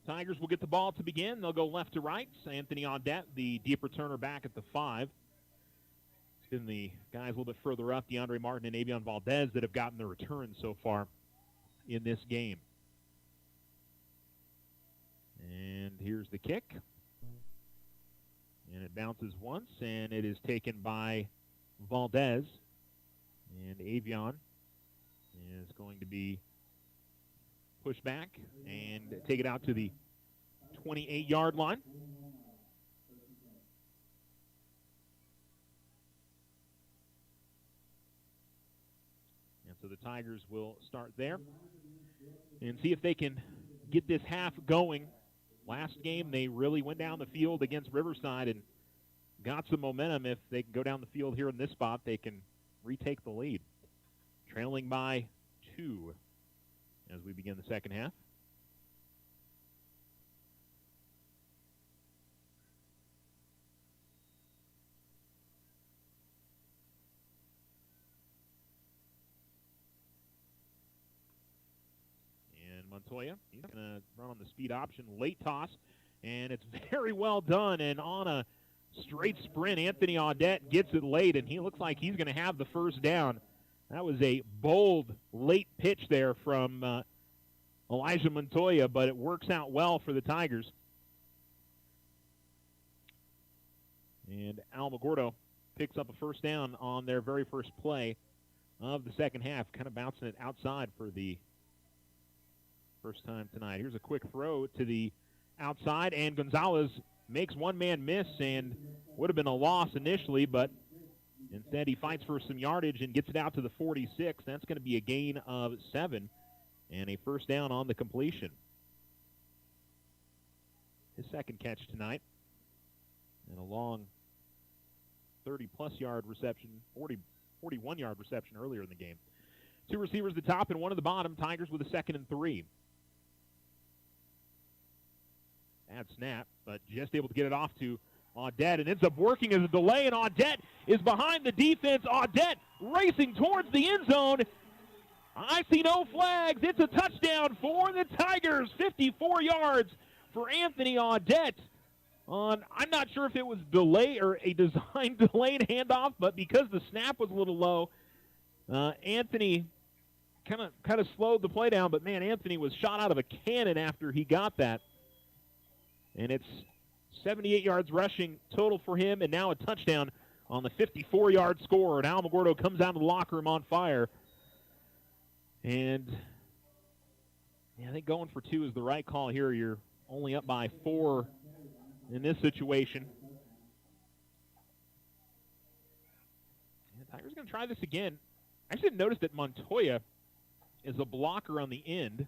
S2: Tigers will get the ball to begin. They'll go left to right. Anthony Audette, the deep returner, back at the 5. It's been the guys a little bit further up, DeAndre Martin and Avion Valdez, that have gotten the return so far in this game. And here's the kick. And it bounces once, and it is taken by Valdez. And Avion is going to be pushed back and take it out to the 28-yard line. And so the Tigers will start there and see if they can get this half going. Last game, they really went down the field against Riverside and got some momentum. If they can go down the field here in this spot, they can retake the lead. Trailing by 2 as we begin the second half. And Montoya, he's going to run on the speed option, late toss, and it's very well done. And on a straight sprint, Anthony Audette gets it late, and he looks like he's going to have the first down. That was a bold late pitch there from Elijah Montoya, but it works out well for the Tigers. And Alamogordo picks up a first down on their very first play of the second half, kind of bouncing it outside for the first time tonight. Here's a quick throw to the outside, and Gonzalez makes one man miss and would have been a loss initially, but instead he fights for some yardage and gets it out to the 46. That's going to be a gain of 7 and a first down on the completion. His second catch tonight, and a long 30-plus yard reception, 41-yard reception earlier in the game. 2 receivers at the top and 1 at the bottom. Tigers with a 2nd and 3. Bad snap, but just able to get it off to Audette, and ends up working as a delay, and Audette is behind the defense. Audette racing towards the end zone. I see no flags. It's a touchdown for the Tigers. 54 yards for Anthony Audette. I'm not sure if it was delay or a designed delayed handoff, but because the snap was a little low, Anthony kind of slowed the play down. But man, Anthony was shot out of a cannon after he got that, and it's 78 yards rushing total for him, and now a touchdown on the 54-yard score. And Alamogordo comes out of the locker room on fire. And yeah, I think going for 2 is the right call here. You're only up by 4 in this situation. And the Tigers going to try this again. I actually noticed that Montoya is a blocker on the end.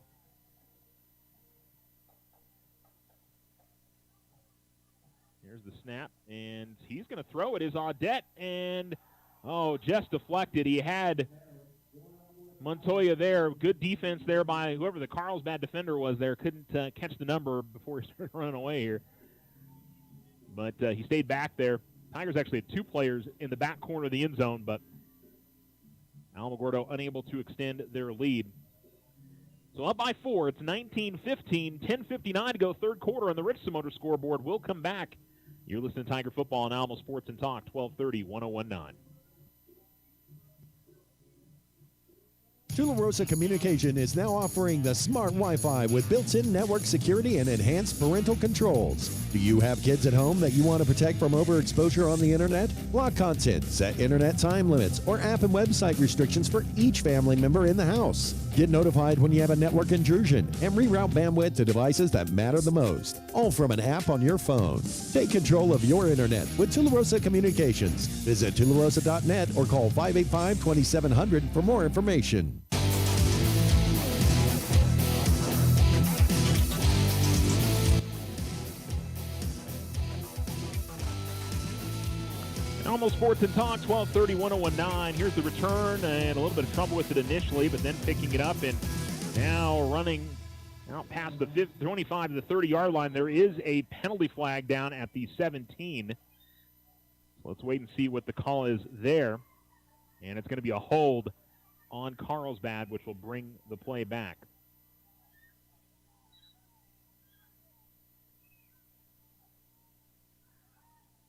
S2: Here's the snap, and he's going to throw it. Is Audette, and just deflected. He had Montoya there. Good defense there by whoever the Carlsbad defender was there. Couldn't catch the number before he started running away here. But he stayed back there. Tigers actually had 2 players in the back corner of the end zone, but Alamogordo unable to extend their lead. So up by 4. It's 19-15, 10:59 to go third quarter on the Richardson Motor scoreboard. We'll come back. You're listening to Tiger Football on Alamo Sports and Talk, 1230, 1019.
S4: Tularosa Communication is now offering the smart Wi-Fi with built-in network security and enhanced parental controls. Do you have kids at home that you want to protect from overexposure on the internet? Block content, set internet time limits, or app and website restrictions for each family member in the house. Get notified when you have a network intrusion and reroute bandwidth to devices that matter the most, all from an app on your phone. Take control of your internet with Tularosa Communications. Visit tularosa.net or call 585-2700 for more information.
S2: Almost Sports and Talk, 12:30, 101.9. Here's the return, and a little bit of trouble with it initially, but then picking it up and now running out past the 25 to the 30-yard line. There is a penalty flag down at the 17. So let's wait and see what the call is there. And it's going to be a hold on Carlsbad, which will bring the play back.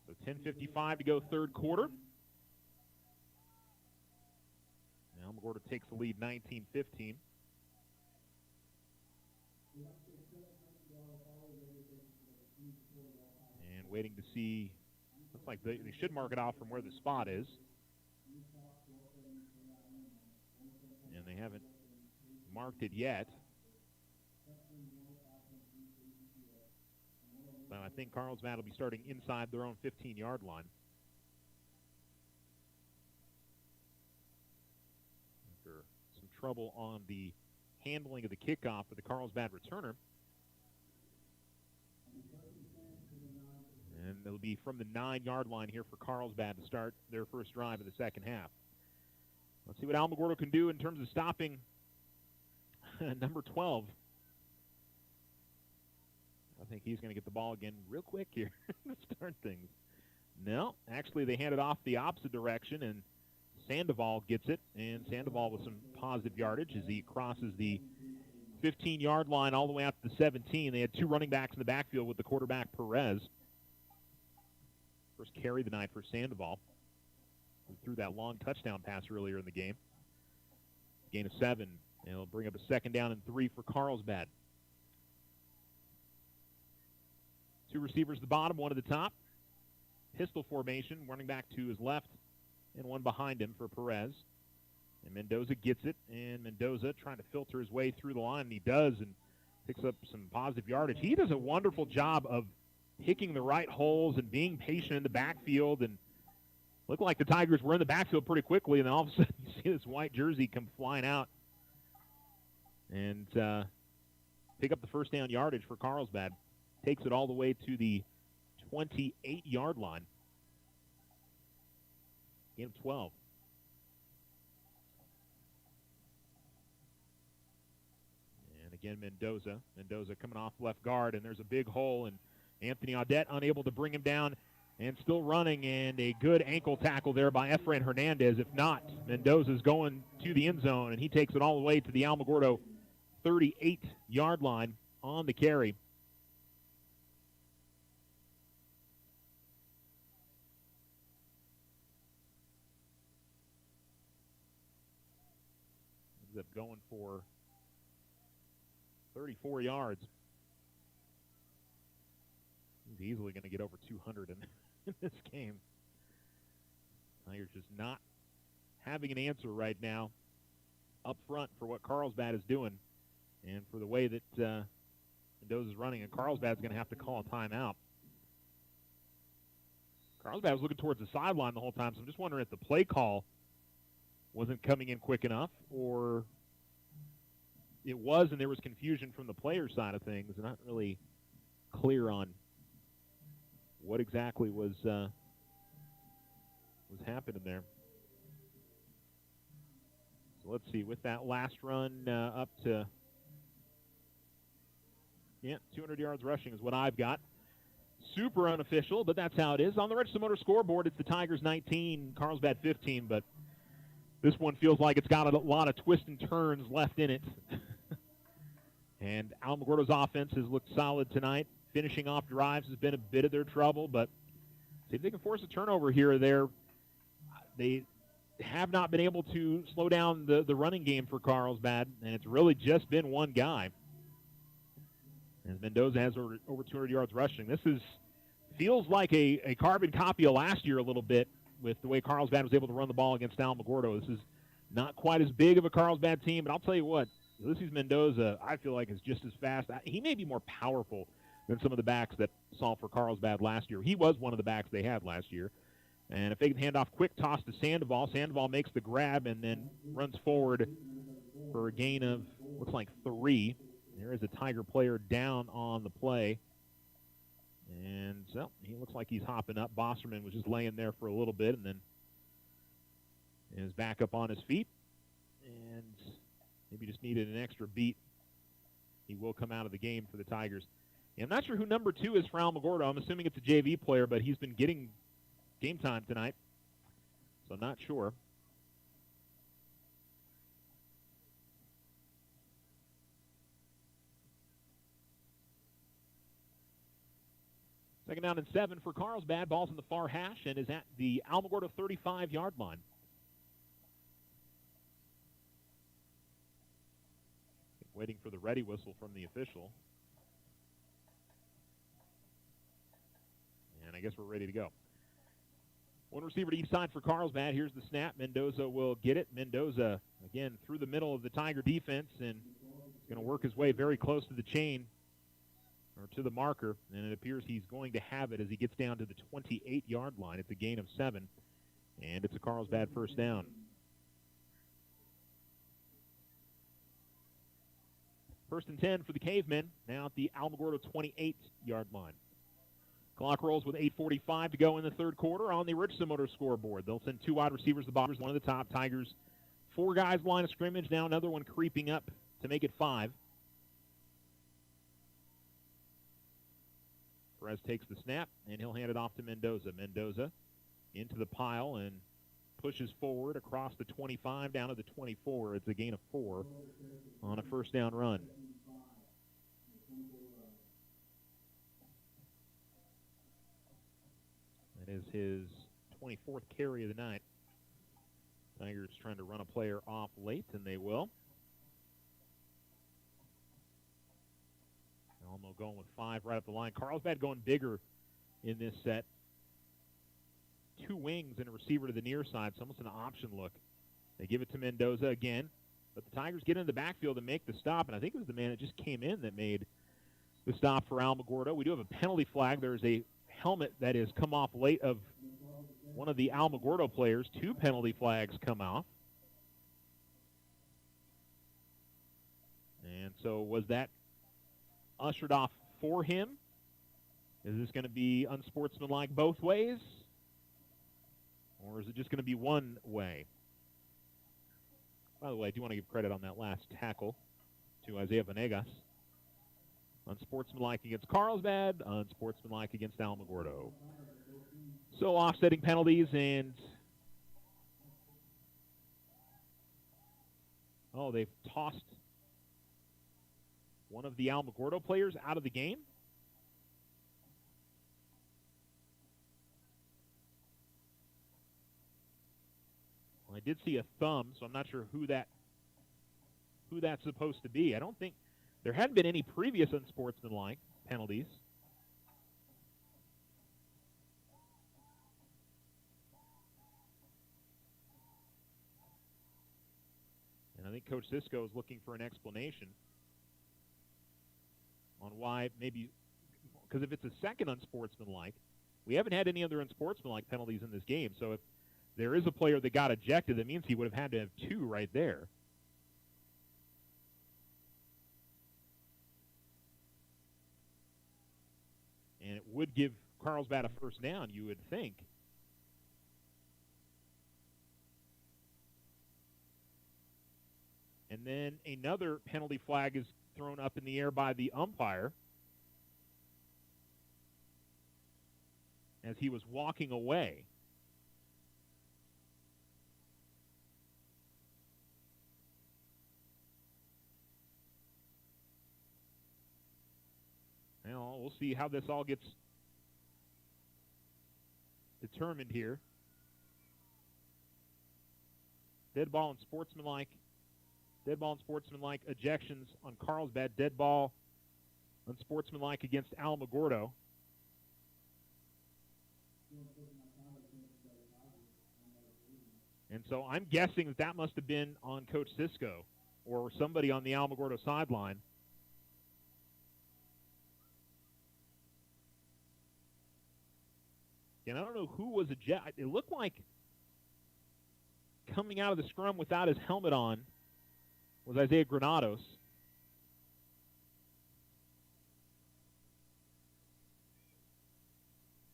S2: So 10:55 to go, third quarter. Alamogordo takes the lead 19-15. And waiting to see, looks like they should mark it off from where the spot is. And they haven't marked it yet. But I think Carlsbad will be starting inside their own 15-yard line. After some trouble on the handling of the kickoff for the Carlsbad returner. And it'll be from the 9-yard line here for Carlsbad to start their first drive of the second half. Let's see what Alamogordo can do in terms of stopping number 12. I think he's going to get the ball again real quick here to start things. No, actually they hand it off the opposite direction, and Sandoval gets it. And Sandoval with some positive yardage as he crosses the 15-yard line all the way out to the 17. They had two running backs in the backfield with the quarterback, Perez. First carry of the night for Sandoval, who threw that long touchdown pass earlier in the game. Gain of 7, and it'll bring up a 2nd down and 3 for Carlsbad. Two receivers at the bottom, one at the top. Pistol formation, running back to his left, and one behind him for Perez. And Mendoza gets it, and Mendoza trying to filter his way through the line, and he does, and picks up some positive yardage. He does a wonderful job of picking the right holes and being patient in the backfield, and looked like the Tigers were in the backfield pretty quickly, and then all of a sudden you see this white jersey come flying out and pick up the first down yardage for Carlsbad. Takes it all the way to the 28-yard line. Gain of 12. And again, Mendoza. Mendoza coming off left guard, and there's a big hole, and Anthony Audette unable to bring him down and still running, and a good ankle tackle there by Efrain Hernandez. If not, Mendoza's going to the end zone, and he takes it all the way to the Alamogordo 38-yard line on the carry. Ends up going for 34 yards. He's easily going to get over 200 in this game. Tigers just not having an answer right now up front for what Carlsbad is doing and for the way that Mendoza's running. And Carlsbad's going to have to call a timeout. Carlsbad was looking towards the sideline the whole time, so I'm just wondering if the play call wasn't coming in quick enough, or it was and there was confusion from the player side of things. I'm not really clear on what exactly was happening there. So let's see, with that last run up to 200 yards rushing is what I've got. Super unofficial, but that's how it is. On the Register Motor scoreboard, it's the Tigers 19, Carlsbad 15, but this one feels like it's got a lot of twists and turns left in it. And Alamogordo's offense has looked solid tonight. Finishing off drives has been a bit of their trouble, but see if they can force a turnover here or there. They have not been able to slow down the running game for Carlsbad, and it's really just been one guy. And Mendoza has over 200 yards rushing. This feels like a carbon copy of last year a little bit with the way Carlsbad was able to run the ball against Alamogordo. This is not quite as big of a Carlsbad team, but I'll tell you what, Ulysses Mendoza, I feel like, is just as fast. He may be more powerful than some of the backs that saw for Carlsbad last year. He was one of the backs they had last year. And a fake handoff, quick toss to Sandoval. Sandoval makes the grab and then runs forward for a gain of, looks like 3. There is a Tiger player down on the play. And so he looks like he's hopping up. Bosserman was just laying there for a little bit and then is back up on his feet. And maybe just needed an extra beat. He will come out of the game for the Tigers. And I'm not sure who number 2 is for Alamogordo. I'm assuming it's a JV player, but he's been getting game time tonight. So I'm not sure. Second down and 7 for Carlsbad. Ball's in the far hash and is at the Alamogordo 35-yard line. Waiting for the ready whistle from the official. And I guess we're ready to go. One receiver to each side for Carlsbad. Here's the snap. Mendoza will get it. Mendoza, again, through the middle of the Tiger defense and is going to work his way very close to the chain or to the marker. And it appears he's going to have it as he gets down to the 28-yard line. It's a gain of 7, and it's a Carlsbad first down. First and 10 for the Cavemen, now at the Alamogordo 28-yard line. Clock rolls with 8:45 to go in the third quarter on the Richardson Motors scoreboard. They'll send 2 wide receivers, the Bobbers, one at the top. Tigers, 4 guys line of scrimmage, now another one creeping up to make it 5. Perez takes the snap, and he'll hand it off to Mendoza. Mendoza into the pile and pushes forward across the 25 down to the 24. It's a gain of 4 on a first down run. That is his 24th carry of the night. Tigers trying to run a player off late, and they will. Almo going with 5 right up the line. Carlsbad going bigger in this set. 2 wings and a receiver to the near side. It's almost an option look. They give it to Mendoza again. But the Tigers get into the backfield and make the stop. And I think it was the man that just came in that made the stop for Alamogordo. We do have a penalty flag. There's a helmet that has come off late of one of the Alamogordo players. 2 penalty flags come off. And so was that ushered off for him? Is this going to be unsportsmanlike both ways? Or is it just going to be one way? By the way, I do want to give credit on that last tackle to Isaiah Venegas. Unsportsmanlike against Carlsbad, unsportsmanlike against Alamogordo. So offsetting penalties and... oh, they've tossed one of the Alamogordo players out of the game. Well, I did see a thumb, so I'm not sure who that's supposed to be. I don't think there hadn't been any previous unsportsmanlike penalties. And I think Coach Sisko is looking for an explanation on why, maybe because if it's a second unsportsmanlike, we haven't had any other unsportsmanlike penalties in this game. So if there is a player that got ejected, that means he would have had to have 2 right there. And it would give Carlsbad a first down, you would think. And then another penalty flag is thrown up in the air by the umpire as he was walking away. Well, we'll see how this all gets determined here. Dead ball and sportsmanlike. Dead ball and sportsmanlike ejections on Carlsbad. Dead ball unsportsmanlike against Alamogordo. And so I'm guessing that must have been on Coach Sisko or somebody on the Alamogordo sideline. And I don't know who was ejected. It looked like coming out of the scrum without his helmet on was Isaiah Granados.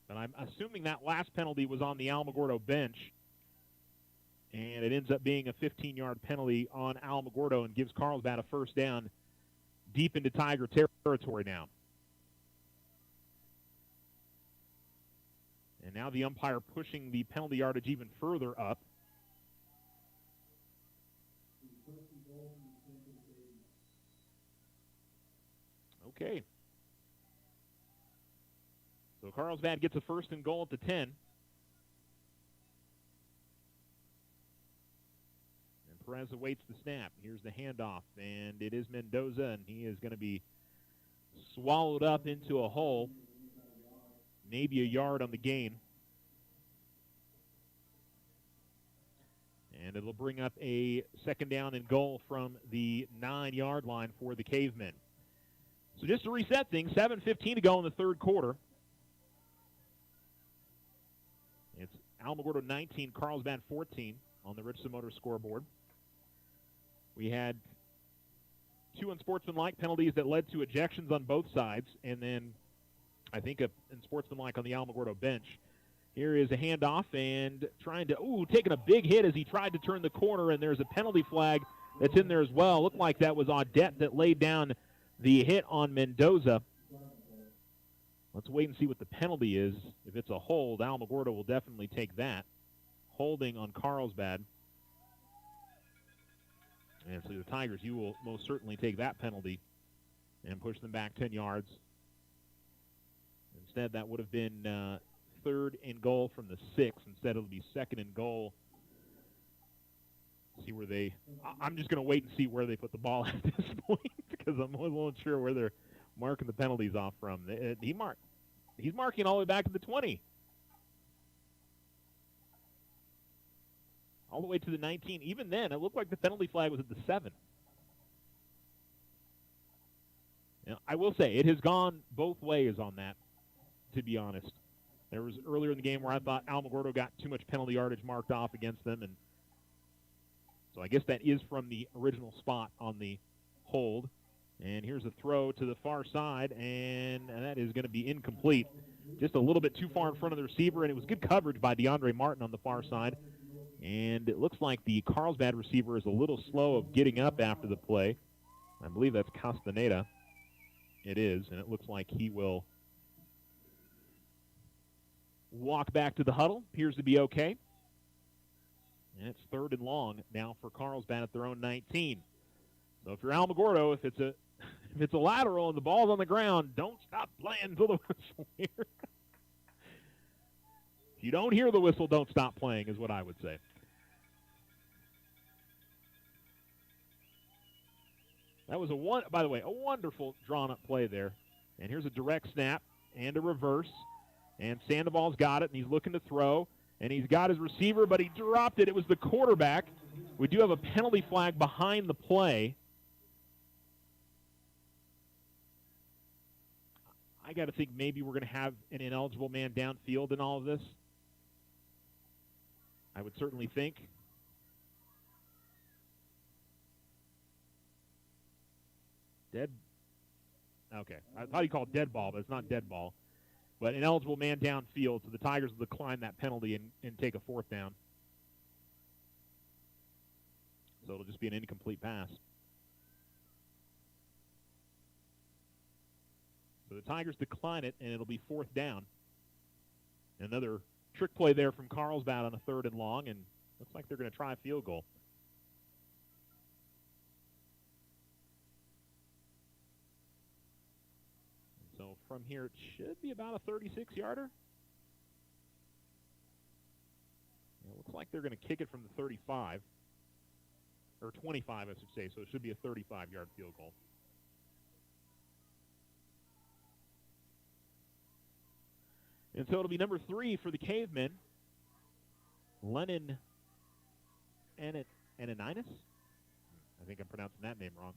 S2: But I'm assuming that last penalty was on the Alamogordo bench. And it ends up being a 15-yard penalty on Alamogordo and gives Carlsbad a first down deep into Tiger territory now. And now the umpire pushing the penalty yardage even further up. Okay. So Carlsbad gets a first and goal at the 10. And Perez awaits the snap. Here's the handoff, and it is Mendoza, and he is going to be swallowed up into a hole. Maybe a yard on the gain. And it'll bring up a second down and goal from the 9-yard line for the Cavemen. So just to reset things, 7:15 to go in the third quarter. It's Alamogordo 19, Carlsbad 14 on the Richardson Motor scoreboard. We had two unsportsmanlike penalties that led to ejections on both sides, and then I think a unsportsmanlike on the Alamogordo bench. Here is a handoff and taking a big hit as he tried to turn the corner, and there's a penalty flag that's in there as well. Looked like that was Audette that laid down the hit on Mendoza. Let's wait and see what the penalty is. If it's a hold, Alamogordo will definitely take that. Holding on Carlsbad. And so the Tigers, you will most certainly take that penalty and push them back 10 yards. Instead, that would have been third and goal from the 6. Instead, it'll be second and goal. See where I'm just going to wait and see where they put the ball at this point because I'm a little unsure where they're marking the penalties off from. He's marking all the way back to the 20. All the way to the 19. Even then, it looked like the penalty flag was at the 7. Now, I will say, it has gone both ways on that, to be honest. There was earlier in the game where I thought Alamogordo got too much penalty yardage marked off against them, and so I guess that is from the original spot on the hold. And here's a throw to the far side, and that is going to be incomplete. Just a little bit too far in front of the receiver, and it was good coverage by DeAndre Martin on the far side. And it looks like the Carlsbad receiver is a little slow of getting up after the play. I believe that's Castaneda. It is, and it looks like he will walk back to the huddle. Appears to be okay. And it's third and long now for Carlsbad at their own 19. So if you're Alamogordo, if it's a lateral and the ball's on the ground, don't stop playing until the whistle here. If you don't hear the whistle, don't stop playing is what I would say. That was by the way, a wonderful drawn-up play there. And here's a direct snap and a reverse. And Sandoval's got it, and he's looking to throw. And he's got his receiver, but he dropped it. It was the quarterback. We do have a penalty flag behind the play. I got to think maybe we're going to have an ineligible man downfield in all of this. I would certainly think. Dead? Okay. I thought he called dead ball, but it's not dead ball. But an eligible man downfield, so the Tigers will decline that penalty and take a fourth down. So it'll just be an incomplete pass. So the Tigers decline it, and it'll be fourth down. Another trick play there from Carlsbad on a third and long, and looks like they're going to try a field goal. So from here, it should be about a 36-yarder. It looks like they're going to kick it from the 35. or 25, I should say, so it should be a 35-yard field goal. And so it'll be number 3 for the Cavemen, Lennon Ananinus. I think I'm pronouncing that name wrong.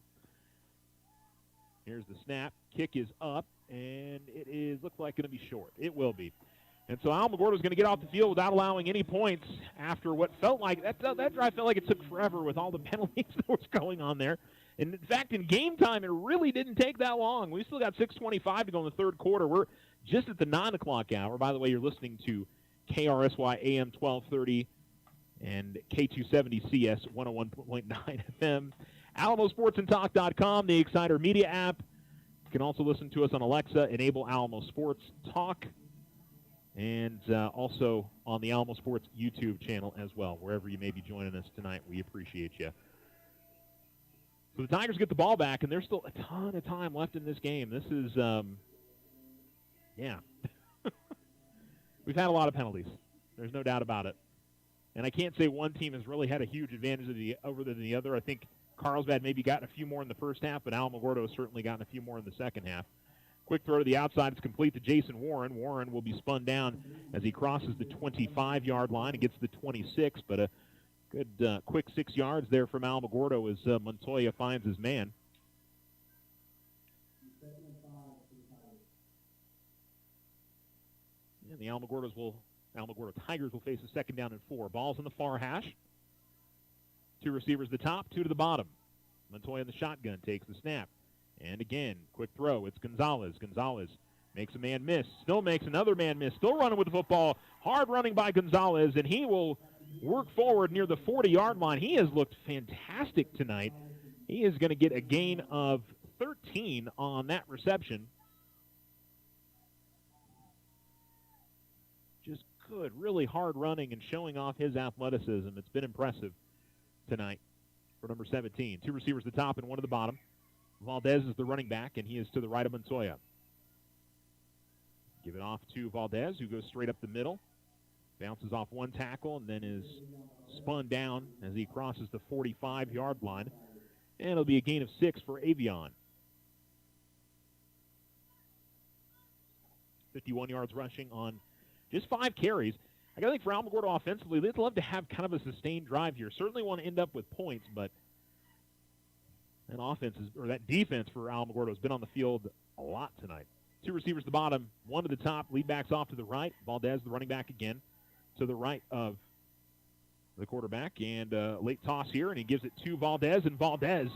S2: Here's the snap. Kick is up, and it is looks like going to be short. It will be. And so Alamogordo is going to get off the field without allowing any points after what felt like that drive felt like it took forever with all the penalties that was going on there. And in fact, in game time, it really didn't take that long. We still got 6:25 to go in the third quarter. We're just at the 9 o'clock hour. By the way, you're listening to KRSY AM 1230 and K270 CS 101.9 FM. AlamoSportsAndTalk.com, the Exciter Media app. You can also listen to us on Alexa, enable Alamo Sports Talk, and also on the Alamo Sports YouTube channel as well. Wherever you may be joining us tonight, we appreciate you. So the Tigers get the ball back, and there's still a ton of time left in this game. This is, yeah. We've had a lot of penalties. There's no doubt about it. And I can't say one team has really had a huge advantage over than the other. I think Carlsbad maybe gotten a few more in the first half, but Alamogordo has certainly gotten a few more in the second half. Quick throw to the outside. It's complete to Jason Warren. Warren will be spun down as he crosses the 25-yard line and gets to the 26, but a good quick 6 yards there from Alamogordo as Montoya finds his man. And the Alamogordo Tigers will face a 2nd down and 4. Ball's in the far hash. 2 receivers to the top, 2 to the bottom. Montoya in the shotgun takes the snap. And again, quick throw. It's Gonzalez. Gonzalez makes a man miss. Still makes another man miss. Still running with the football. Hard running by Gonzalez, and he will work forward near the 40-yard line. He has looked fantastic tonight. He is going to get a gain of 13 on that reception. Just good, really hard running and showing off his athleticism. It's been impressive tonight for number 17. 2 receivers at the top and 1 at the bottom. Valdez is the running back, and he is to the right of Montoya. Give it off to Valdez, who goes straight up the middle. Bounces off 1 tackle and then is spun down as he crosses the 45-yard line. And it'll be a gain of 6 for Avion. 51 yards rushing on just 5 carries. I gotta think for Alamogordo offensively, they'd love to have kind of a sustained drive here. Certainly want to end up with points, but that defense for Alamogordo has been on the field a lot tonight. 2 receivers at the bottom, 1 to the top, lead backs off to the right. Valdez, the running back again, to the right of the quarterback. And late toss here, and he gives it to Valdez, and Valdez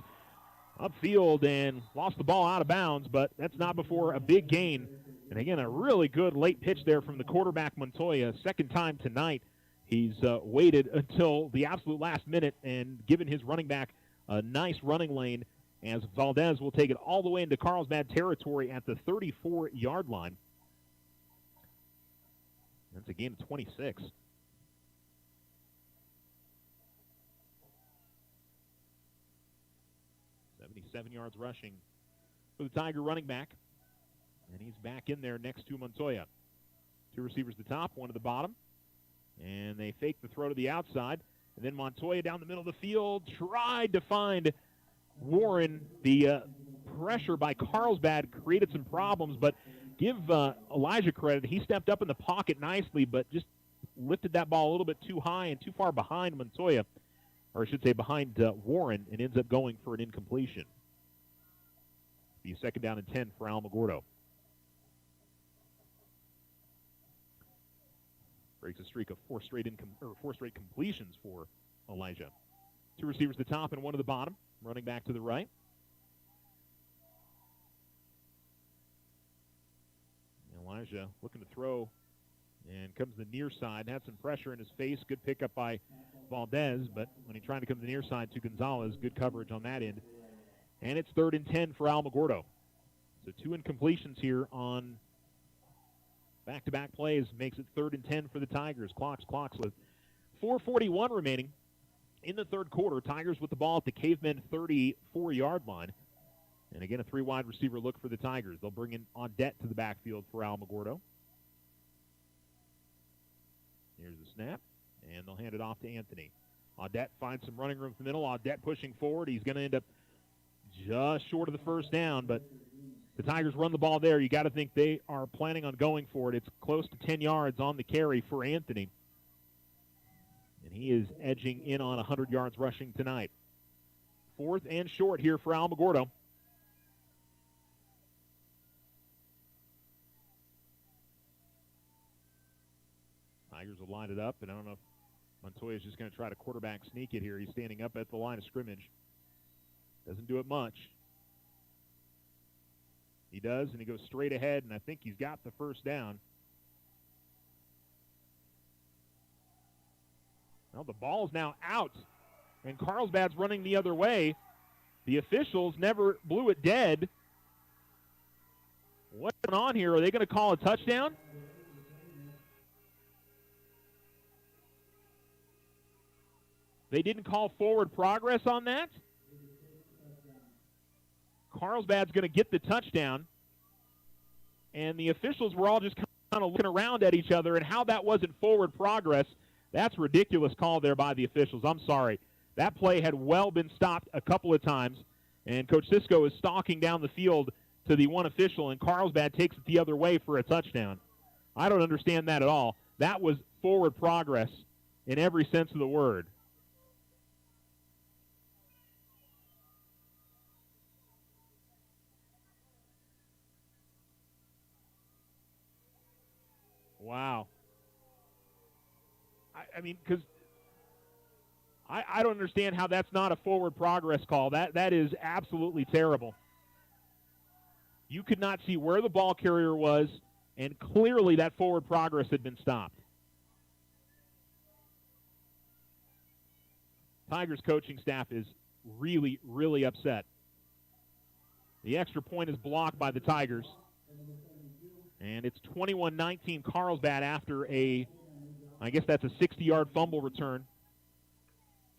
S2: upfield and lost the ball out of bounds, but that's not before a big gain. And again, a really good late pitch there from the quarterback, Montoya. 2nd time tonight, he's waited until the absolute last minute and given his running back a nice running lane as Valdez will take it all the way into Carlsbad territory at the 34-yard line. That's a gain of 26. $77 yards rushing for the Tiger running back. And he's back in there next to Montoya. 2 receivers at the top, 1 at the bottom. And they fake the throw to the outside. And then Montoya down the middle of the field tried to find Warren. The pressure by Carlsbad created some problems, but give Elijah credit. He stepped up in the pocket nicely, but just lifted that ball a little bit too high and too far behind Montoya, or I should say behind Warren, and ends up going for an incompletion. Be 2nd down and 10 for Alamogordo. Breaks a streak of 4 straight completions for Elijah. 2 receivers at the top and 1 at the bottom. Running back to the right. Elijah looking to throw and comes to the near side. Had some pressure in his face. Good pickup by Valdez, but when he tried to come to the near side to Gonzalez, good coverage on that end. And it's 3rd and 10 for Alamogordo. So 2 incompletions here on back-to-back plays makes it 3rd and 10 for the Tigers. Clocks with 4:41 remaining in the third quarter. Tigers with the ball at the Cavemen 34-yard line. And again, a 3 wide receiver look for the Tigers. They'll bring in Audette to the backfield for Alamogordo. Here's the snap, and they'll hand it off to Anthony. Audette finds some running room in the middle. Audette pushing forward. He's going to end up just short of the first down, but the Tigers run the ball there. You got to think they are planning on going for it. It's close to 10 yards on the carry for Anthony. And he is edging in on 100 yards rushing tonight. 4th and short here for Alamogordo. Tigers will line it up, and I don't know if Montoya is just going to try to quarterback sneak it here. He's standing up at the line of scrimmage. Doesn't do it much. He does, and he goes straight ahead, and I think he's got the first down. Well, the ball's now out, and Carlsbad's running the other way. The officials never blew it dead. What's going on here? Are they going to call a touchdown? They didn't call forward progress on that. Carlsbad's going to get the touchdown. And the officials were all just kind of looking around at each other, and how that wasn't forward progress, that's a ridiculous call there by the officials. I'm sorry. That play had well been stopped a couple of times, and Coach Sisko is stalking down the field to the one official, and Carlsbad takes it the other way for a touchdown. I don't understand that at all. That was forward progress in every sense of the word. Wow. I mean, because I don't understand how that's not a forward progress call. That is absolutely terrible. You could not see where the ball carrier was, and clearly that forward progress had been stopped. Tigers coaching staff is really, really upset. The extra point is blocked by the Tigers. And it's 21-19 Carlsbad after I guess that's a 60-yard fumble return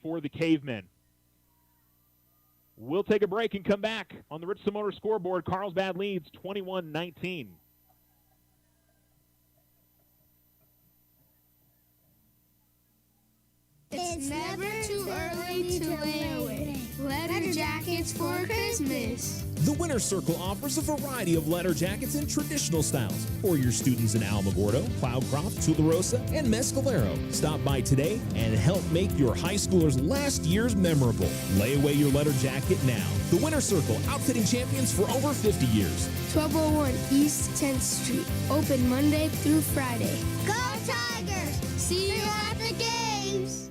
S2: for the Cavemen. We'll take a break and come back on the Richardson Motor scoreboard. Carlsbad leads 21-19.
S7: It's never too early to lay away. Letter jackets for Christmas.
S1: The Winter Circle offers a variety of letter jackets in traditional styles for your students in Alamogordo, Cloudcroft, Tularosa, and Mescalero. Stop by today and help make your high schoolers' last years memorable. Lay away your letter jacket now. The Winter Circle, outfitting champions for over 50 years.
S7: 1201 East 10th Street. Open Monday through Friday.
S8: Go Tigers! See you at the games!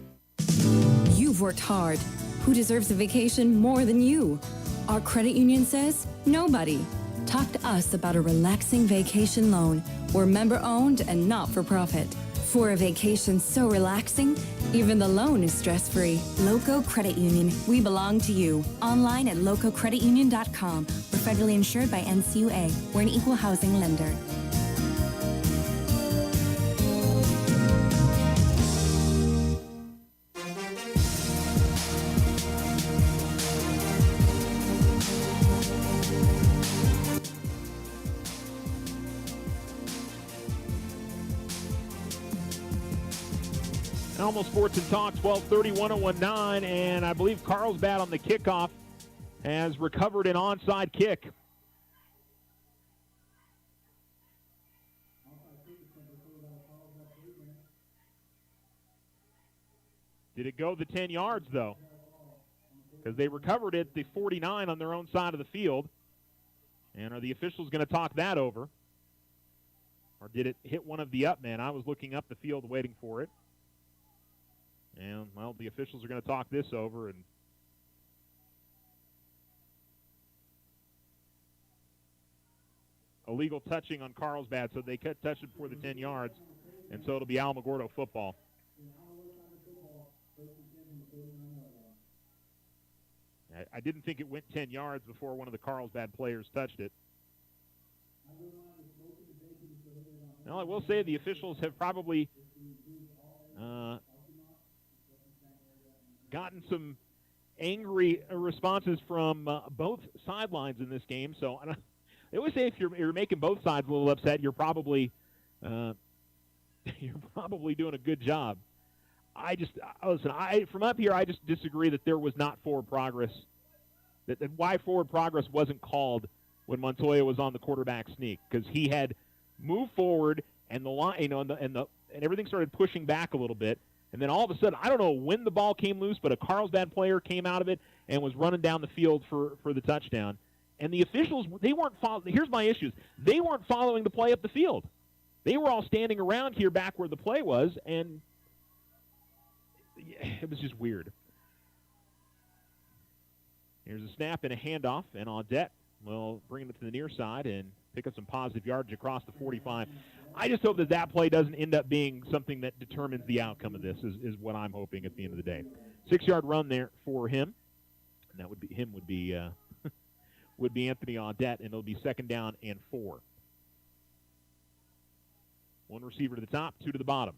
S9: You've worked hard. Who deserves a vacation more than you? Our credit union says nobody. Talk to us about a relaxing vacation loan. We're member-owned and not-for-profit. For a vacation so relaxing, even the loan is stress-free. Loco Credit Union. We belong to you. Online at lococreditunion.com. We're federally insured by NCUA. We're an equal housing lender.
S2: Almo Sports and Talk, 12:30, 101.9, and I believe Carlsbad on the kickoff has recovered an onside kick. Did it go the 10 yards, though? Because they recovered it at the 49 on their own side of the field. And are the officials going to talk that over? Or did it hit one of the up men? I was looking up the field waiting for it. And, well, the officials are going to talk this over. And illegal touching on Carlsbad, so they touched it before the 10 yards. And so it'll be Alamogordo football. I didn't think it went 10 yards before one of the Carlsbad players touched it. Well, I will say the officials have probably gotten some angry responses from both sidelines in this game. So they always say if you're making both sides a little upset, you're probably doing a good job. listen, from up here, I just disagree that there was not forward progress, that why forward progress wasn't called when Montoya was on the quarterback sneak, because he had moved forward and the line, and everything started pushing back a little bit, and then all of a sudden, I don't know when the ball came loose, but a Carlsbad player came out of it and was running down the field for the touchdown, and the officials, they weren't following. Here's my issues: they weren't following the play up the field. They were all standing around here back where the play was, and it was just weird. Here's a snap and a handoff, and Audette will bring it to the near side and pick up some positive yardage across the 45. I just hope that play doesn't end up being something that determines the outcome of this, is what I'm hoping at the end of the day. 6-yard run there for him, and that would be would be Anthony Audette, and it'll be 2nd down and 4. One receiver to the top, 2 to the bottom.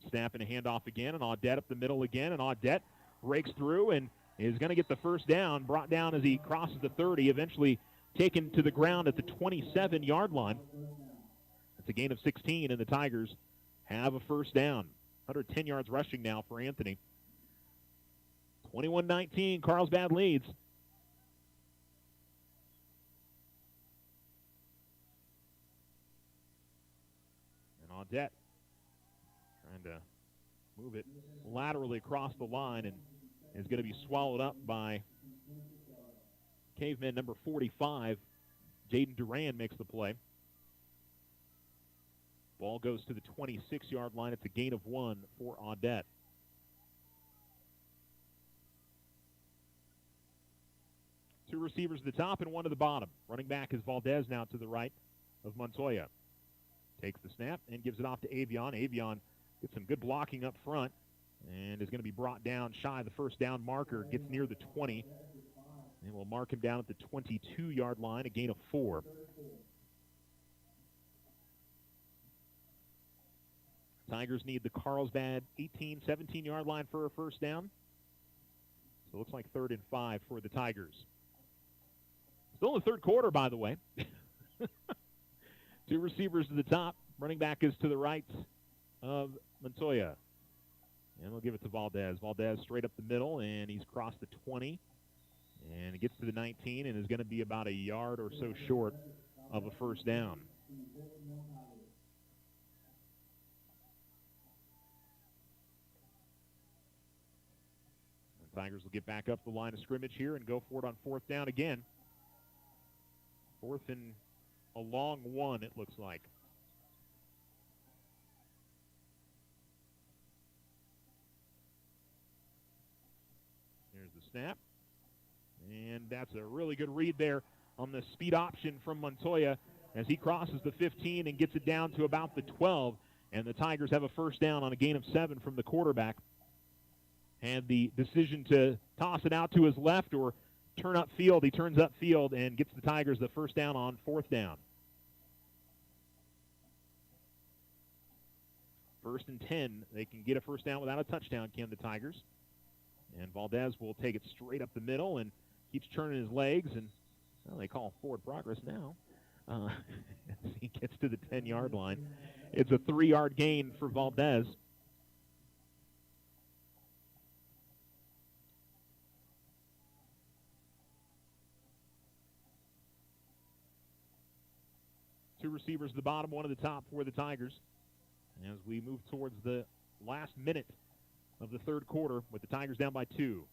S2: Snap and a handoff again, and Audette up the middle again, and Audette breaks through and is going to get the first down, brought down as he crosses the 30, eventually taken to the ground at the 27-yard line. It's a gain of 16, and the Tigers have a first down. 110 yards rushing now for Anthony. 21-19, Carlsbad leads. And Audette trying to move it laterally across the line and is going to be swallowed up by Caveman number 45. Jaden Duran makes the play. Ball goes to the 26-yard line. It's a gain of 1 for Audette. Two receivers at the top and one to the bottom. Running back is Valdez now to the right of Montoya. Takes the snap and gives it off to Avion. Avion gets some good blocking up front and is going to be brought down shy of the first down marker. Gets near the 20. And we'll mark him down at the 22-yard line, a gain of 4. Tigers need the Carlsbad 18, 17-yard line for a first down. So it looks like 3rd and 5 for the Tigers. Still in the third quarter, by the way. Two receivers to the top. Running back is to the right of Montoya. And we'll give it to Valdez. Valdez straight up the middle, and he's crossed the 20. And he gets to the 19 and is going to be about a yard or so short of a first down. The Tigers will get back up the line of scrimmage here and go for it on 4th down again. 4th and a long 1, it looks like. Here's the snap. And that's a really good read there on the speed option from Montoya as he crosses the 15 and gets it down to about the 12. And the Tigers have a first down on a gain of 7 from the quarterback. Had the decision to toss it out to his left or turn upfield. He turns upfield and gets the Tigers the first down on 4th down. 1st and 10. They can get a first down without a touchdown, can the Tigers. And Valdez will take it straight up the middle and keeps turning his legs. And well, they call forward progress now. As he gets to the 10-yard line. It's a 3-yard gain for Valdez. Two receivers at the bottom, one at the top for the Tigers. As we move towards the last minute of the third quarter with the Tigers down by 2.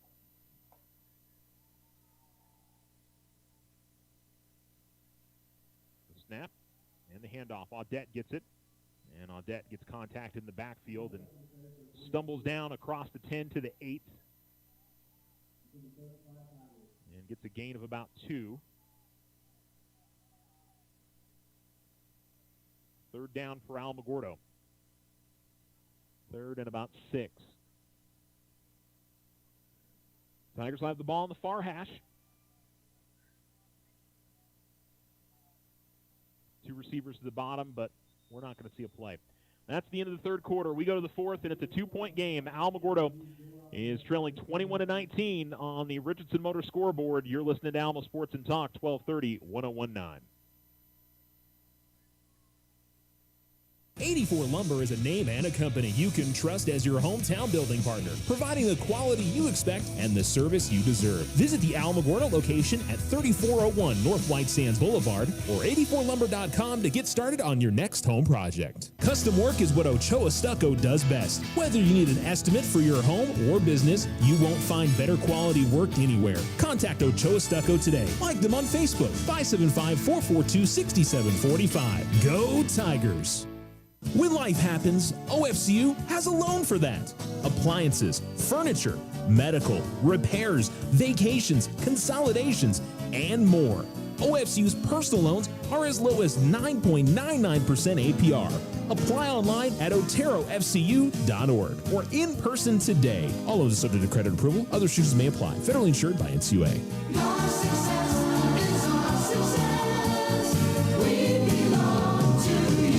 S2: The snap and the handoff. Audette gets it. And Audette gets contact in the backfield and stumbles down across the 10 to the 8. And gets a gain of about 2. 3rd down for Alamogordo. 3rd and about 6. Tigers will have the ball in the far hash. Two receivers to the bottom, but we're not going to see a play. That's the end of the third quarter. We go to the 4th, and it's a 2-point game. Alamogordo is trailing 21-19 on the Richardson Motor scoreboard. You're listening to Alamo Sports and Talk, 1230, 1019.
S1: 84 Lumber is a name and a company you can trust as your hometown building partner, providing the quality you expect and the service you deserve. Visit the Alamogordo location at 3401 North White Sands Boulevard or 84lumber.com to get started on your next home project. Custom work is what Ochoa Stucco does best. Whether you need an estimate for your home or business, you won't find better quality work anywhere. Contact Ochoa Stucco today. Like them on Facebook, 575-442-6745. Go Tigers! When life happens, OFCU has a loan for that. Appliances, furniture, medical, repairs, vacations, consolidations, and more. OFCU's personal loans are as low as 9.99% APR. Apply online at oterofcu.org or in person today. All loans are subject to credit approval. Other restrictions may apply. Federally insured by NCUA.
S3: Your success is our success. We belong to you.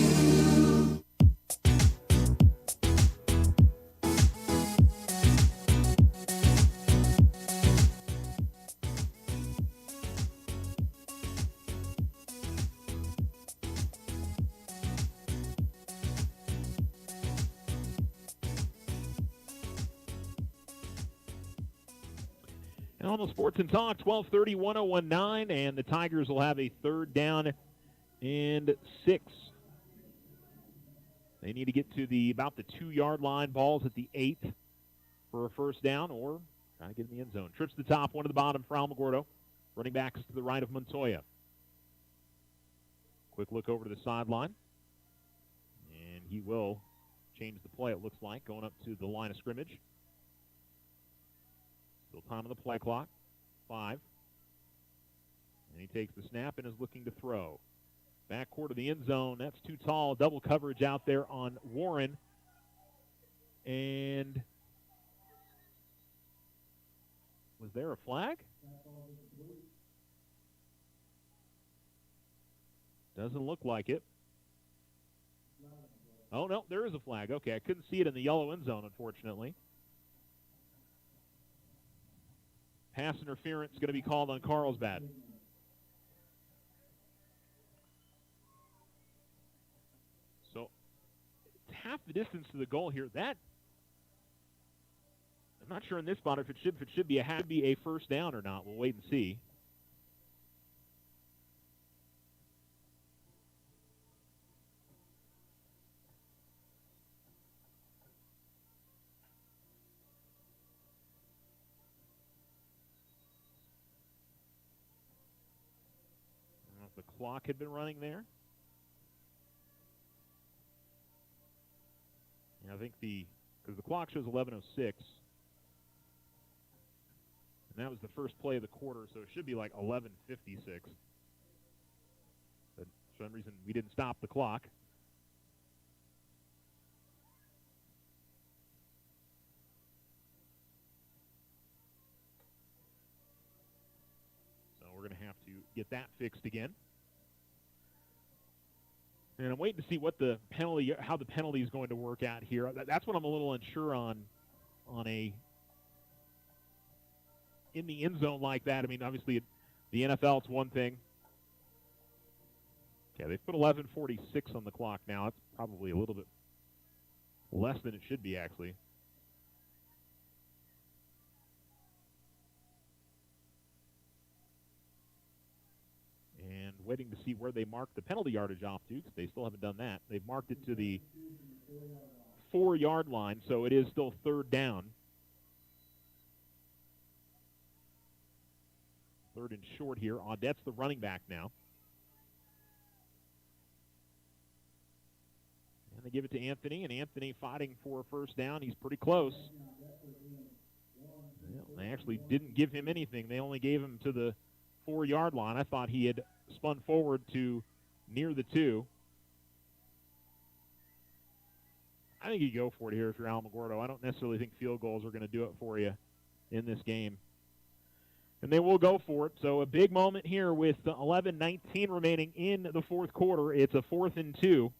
S2: Almost Sports and Talk, 12:30, 1019, and the Tigers will have a 3rd down and 6. They need to get to about the 2-yard line. Ball's at the 8 for a 1st down, or trying to get in the end zone. Trips to the top, 1 to the bottom for Alamogordo. Running backs to the right of Montoya. Quick look over to the sideline, and he will change the play, it looks like, going up to the line of scrimmage. Still time on the play clock, 5. And he takes the snap and is looking to throw. Backcourt of the end zone, that's too tall. Double coverage out there on Warren. And was there a flag? Doesn't look like it. Oh, no, there is a flag. Okay, I couldn't see it in the yellow end zone, unfortunately. Pass interference going to be called on Carlsbad. So it's half the distance to the goal here. That, I'm not sure in this spot if it should be a 1st down or not. We'll wait and see. The clock had been running there. And I think because the clock shows 11:06. And that was the first play of the quarter, so it should be like 11:56. But for some reason, we didn't stop the clock. So we're going to have to get that fixed again. And I'm waiting to see how the penalty is going to work out here. That's what I'm a little unsure on in the end zone like that. I mean, obviously, the NFL, it's one thing. Yeah, they put 11:46 on the clock now. It's probably a little bit less than it should be, actually. And waiting to see where they mark the penalty yardage off to, because they still haven't done that. They've marked it to the 4-yard line, so it is still 3rd down. 3rd and short here. Audette's the running back now. And they give it to Anthony, and Anthony fighting for a 1st down. He's pretty close. Well, they actually didn't give him anything. They only gave him to the 4-yard line. I thought he had spun forward to near the 2. I think you go for it here if you're Alamogordo. I don't necessarily think field goals are going to do it for you in this game. And they will go for it. So a big moment here with 11:19 remaining in the 4th quarter. It's a 4th and 2.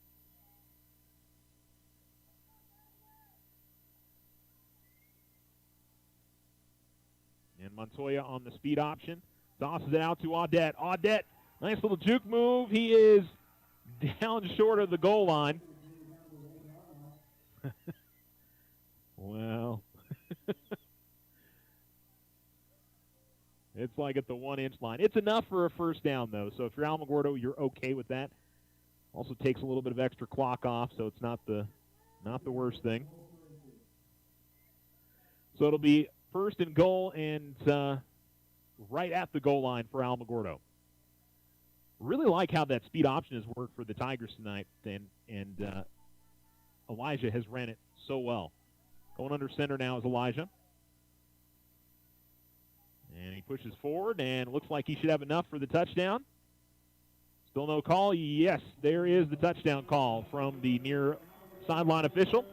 S2: And Montoya on the speed option. Tosses it out to Audette. Audette, nice little juke move. He is down short of the goal line. Well, it's like at the 1-inch line. It's enough for a first down, though. So if you're Alamogordo, you're okay with that. Also takes a little bit of extra clock off, so it's not the worst thing. So it'll be first and goal, and right at the goal line for Alamogordo. Really like how that speed option has worked for the Tigers tonight, and Elijah has ran it so well. Going under center now is Elijah. And he pushes forward, and looks like he should have enough for the touchdown. Still no call. Yes, there is the touchdown call from the near sideline official.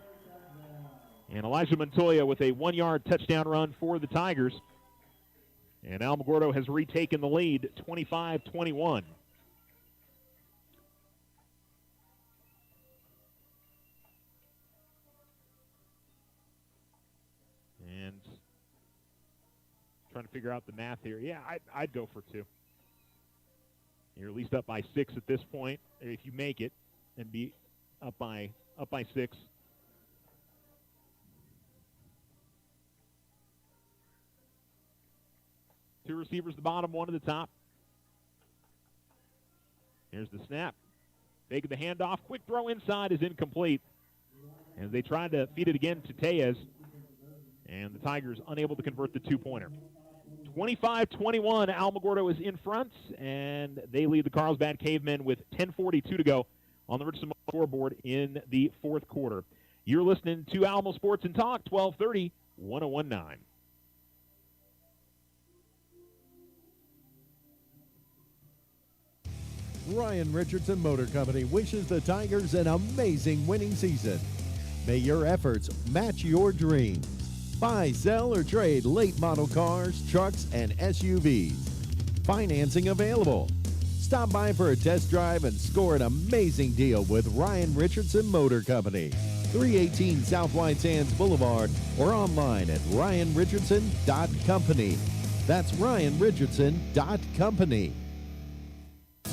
S2: And Elijah Montoya with a 1-yard touchdown run for the Tigers. And Alamogordo has retaken the lead, 25-21. And trying to figure out the math here. Yeah, I'd go for 2. You're at least up by 6 at this point, if you make it, and be up by 6. Two receivers, the bottom, one at the top. Here's the snap. Taking the handoff. Quick throw inside is incomplete. As they tried to feed it again to Tellez. And the Tigers unable to convert the 2-pointer. 25-21, Alamogordo is in front, and they lead the Carlsbad Cavemen with 10:42 to go on the Richardson scoreboard in the 4th quarter. You're listening to Alamo Sports and Talk, 1230, 1019.
S4: Ryan Richardson Motor Company wishes the Tigers an amazing winning season. May your efforts match your dreams. Buy, sell, or trade late model cars, trucks, and SUVs. Financing available. Stop by for a test drive and score an amazing deal with Ryan Richardson Motor Company. 318 South White Sands Boulevard or online at ryanrichardson.company. That's ryanrichardson.company.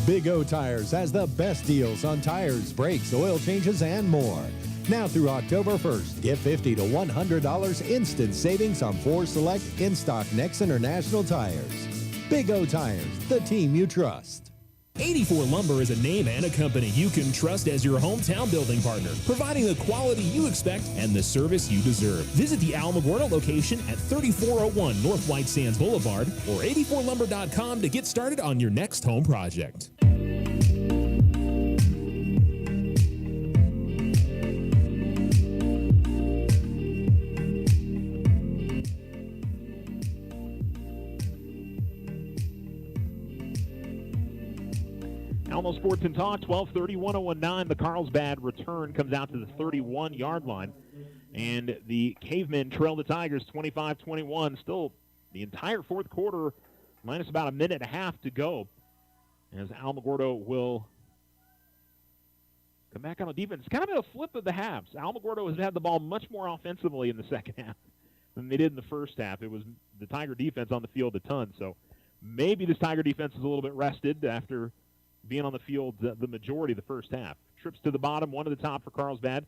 S4: Big O Tires has the best deals on tires, brakes, oil changes, and more. Now through October 1st, get $50 to $100 instant savings on 4 select in-stock Next International tires. Big O Tires, the team you trust.
S1: 84 Lumber is a name and a company you can trust as your hometown building partner, providing the quality you expect and the service you deserve. Visit the Alamogordo location at 3401 North White Sands Boulevard or 84lumber.com to get started on your next home project.
S2: Alamo Sports and Talk, 12:30, 1019. The Carlsbad return comes out to the 31-yard line. And the Cavemen trail the Tigers 25-21. Still the entire 4th quarter, minus about a minute and a half to go. As Alamogordo will come back on the defense. It's kind of been a flip of the halves. Alamogordo has had the ball much more offensively in the second half than they did in the first half. It was the Tiger defense on the field a ton. So maybe this Tiger defense is a little bit rested after being on the field the majority of the first half. Trips to the bottom, one to the top for Carlsbad.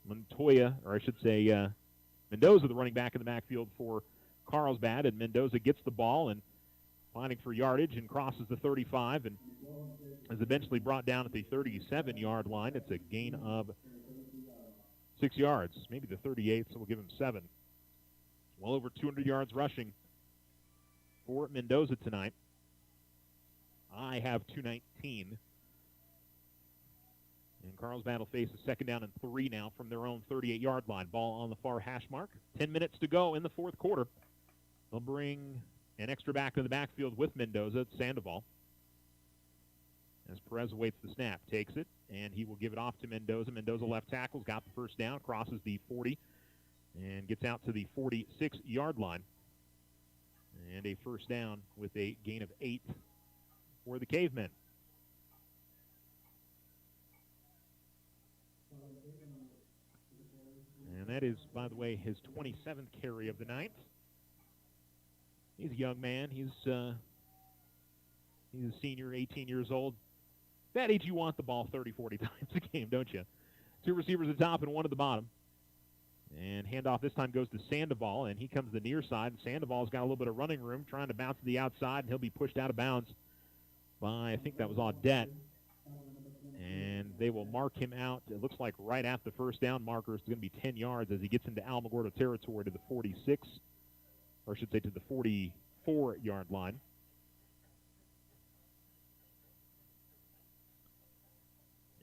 S2: Montoya, or I should say Mendoza, the running back in the backfield for Carlsbad, and Mendoza gets the ball and finding for yardage and crosses the 35 and is eventually brought down at the 37-yard line. It's a gain of 6 yards, maybe the 38, so we'll give him 7. Well over 200 yards rushing for Mendoza tonight. I have 219. And Carlsbad will face a 2nd down and 3 now from their own 38-yard line. Ball on the far hash mark. 10 minutes to go in the 4th quarter. They'll bring an extra back in the backfield with Mendoza. It's Sandoval. As Perez awaits the snap, takes it, and he will give it off to Mendoza. Mendoza left tackle's got the first down, crosses the 40, and gets out to the 46-yard line. And a first down with a gain of 8 for the Cavemen. And that is, by the way, his 27th carry of the night. He's a young man. He's a senior, 18 years old. That age, you want the ball 30, 40 times a game, don't you? 2 receivers at the top and 1 at the bottom. And handoff this time goes to Sandoval, and he comes to the near side. Sandoval's got a little bit of running room, trying to bounce to the outside, and he'll be pushed out of bounds by, I think that was Audette. And they will mark him out, it looks like right at the first down marker. It's going to be 10 yards as he gets into Alamogordo territory to the 46, or I should say to the 44-yard line.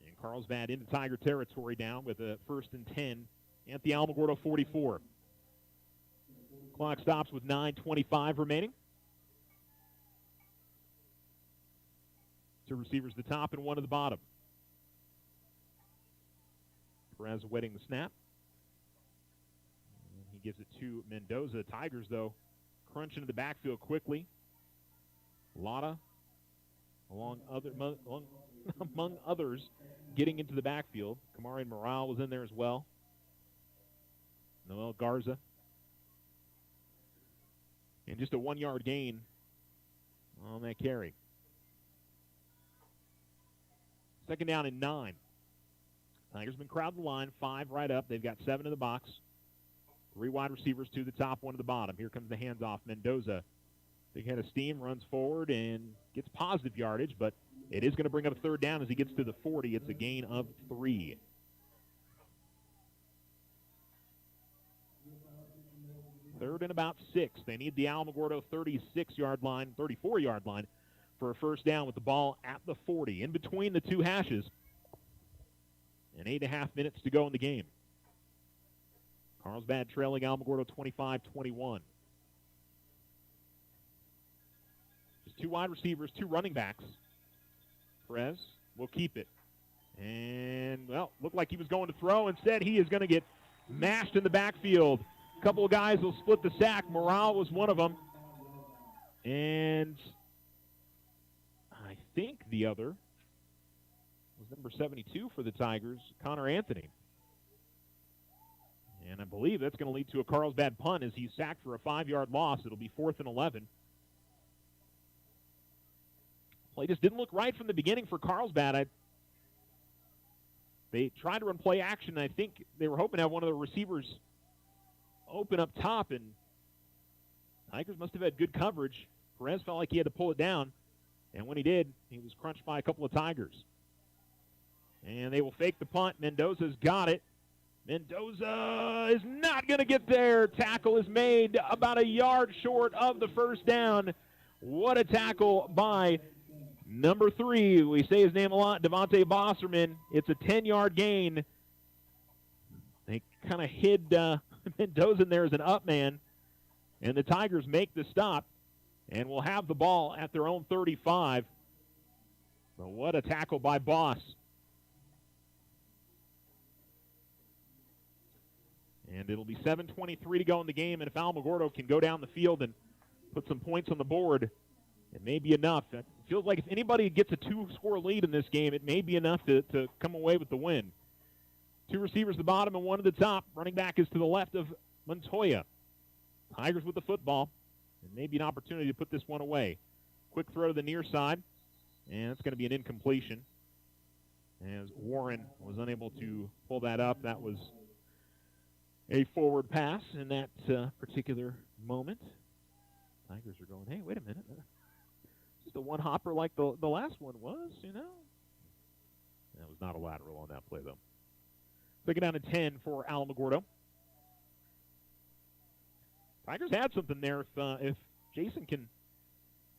S2: And Carlsbad into Tiger territory down with a 1st and 10 at the Alamogordo 44. Clock stops with 9:25 remaining. Two receivers at the top and one at the bottom. Perez awaiting the snap. And he gives it to Mendoza. Tigers, though, crunch into the backfield quickly. Lotta, among others, getting into the backfield. Kamari Morale was in there as well. Noel Garza. And just a 1-yard gain on that carry. 2nd down and 9. Tigers been crowding the line, 5 right up. They've got 7 in the box. 3 wide receivers, 2 to the top, 1 to the bottom. Here comes the handoff. Mendoza, big head of steam, runs forward and gets positive yardage, but it is going to bring up a 3rd down as he gets to the 40. It's a gain of 3. Third and about 6. They need the Alamogordo 36-yard line, 34-yard line for a 1st down with the ball at the 40. In between the two hashes, and 8.5 minutes to go in the game. Carlsbad trailing Alamogordo 25-21. Just 2 wide receivers, 2 running backs. Perez will keep it. And, well, looked like he was going to throw. Instead, he is going to get mashed in the backfield. A couple of guys will split the sack. Morale was one of them. And I think the other was number 72 for the Tigers, Connor Anthony. And I believe that's going to lead to a Carlsbad punt as he's sacked for a 5-yard loss. It'll be 4th and 11. Play just didn't look right from the beginning for Carlsbad. They tried to run play action. I think they were hoping to have one of the receivers open up top, and Tigers must have had good coverage. Perez felt like he had to pull it down, and when he did, he was crunched by a couple of Tigers. And they will fake the punt. Mendoza's got it. Mendoza is not going to get there. Tackle is made about a yard short of the 1st down. What a tackle by number 3. We say his name a lot, Devontae Bosserman. It's a 10-yard gain. They kind of hid Mendoza in there as an up man, and the Tigers make the stop and will have the ball at their own 35. But what a tackle by Boss. And it'll be 7:23 to go in the game, and if Alamogordo can go down the field and put some points on the board, it may be enough. It feels like if anybody gets a 2-score lead in this game, it may be enough to come away with the win. 2 receivers at the bottom and 1 at the top. Running back is to the left of Montoya. Tigers with the football, and maybe an opportunity to put this one away. Quick throw to the near side, and it's going to be an incompletion as Warren was unable to pull that up. That was a forward pass in that particular moment. Tigers are going, hey, wait a minute. Just a one-hopper like the last one was, you know. That was not a lateral on that play, though. Second down and 10 for Alamogordo. Tigers had something there. If Jason can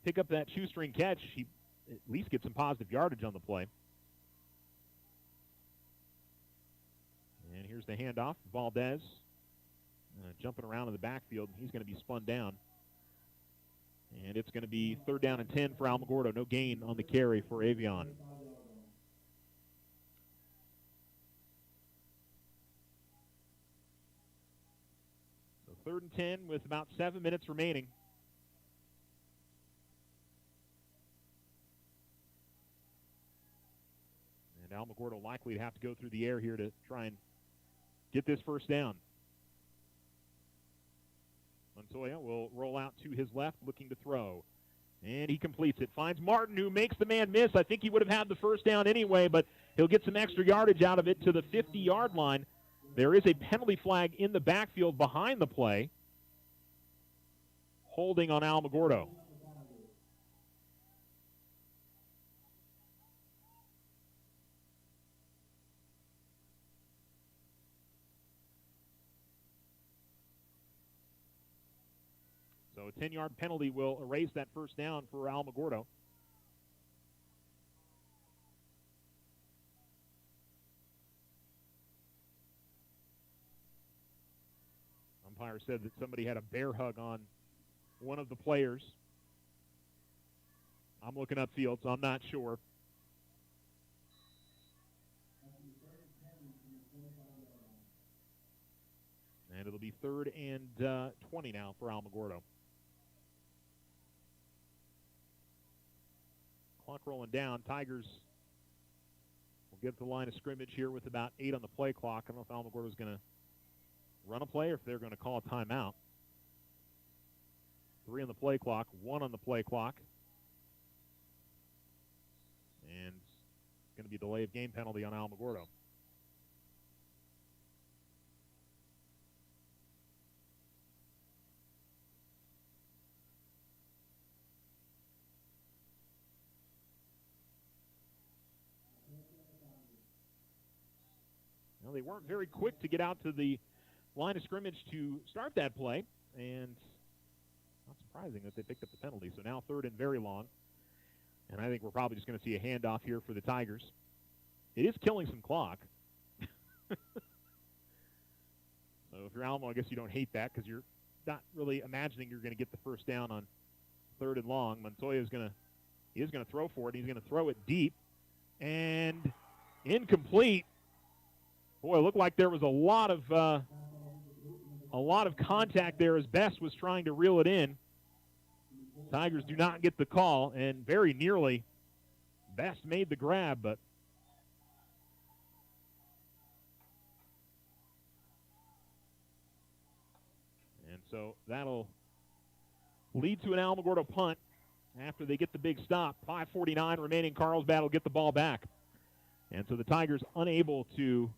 S2: pick up that shoestring catch, he at least get some positive yardage on the play. And here's the handoff. Valdez jumping around in the backfield. He's going to be spun down. And it's going to be 3rd down and 10 for Alamogordo. No gain on the carry for Avion. So 3rd and 10 with about 7 minutes remaining. And Alamogordo likely to have to go through the air here to try and get this 1st down. Montoya will roll out to his left, looking to throw. And he completes it. Finds Martin, who makes the man miss. I think he would have had the 1st down anyway, but he'll get some extra yardage out of it to the 50-yard line. There is a penalty flag in the backfield behind the play, holding on Alamogordo. So a 10-yard penalty will erase that first down for Alamogordo. Umpire said that somebody had a bear hug on one of the players. I'm looking upfield, so I'm not sure. And it'll be 3rd and 20 now for Alamogordo. Clock rolling down. Tigers will get to the line of scrimmage here with about 8 on the play clock. I don't know if Alamogordo is going to run a play or if they're going to call a timeout. 3 on the play clock, 1 on the play clock. And it's going to be a delay of game penalty on Alamogordo. Well, they weren't very quick to get out to the line of scrimmage to start that play, and not surprising that they picked up the penalty. So now 3rd and very long, and I think we're probably just going to see a handoff here for the Tigers. It is killing some clock. So if you're Alamo, I guess you don't hate that because you're not really imagining you're going to get the first down on 3rd and long. Montoya is going to throw for it. He's going to throw it deep and incomplete. Boy, it looked like there was a lot of contact there as Best was trying to reel it in. Tigers do not get the call, and very nearly Best made the grab, but and so that'll lead to an Alamogordo punt after they get the big stop. 5:49 remaining. Carlsbad will get the ball back. And so the Tigers unable to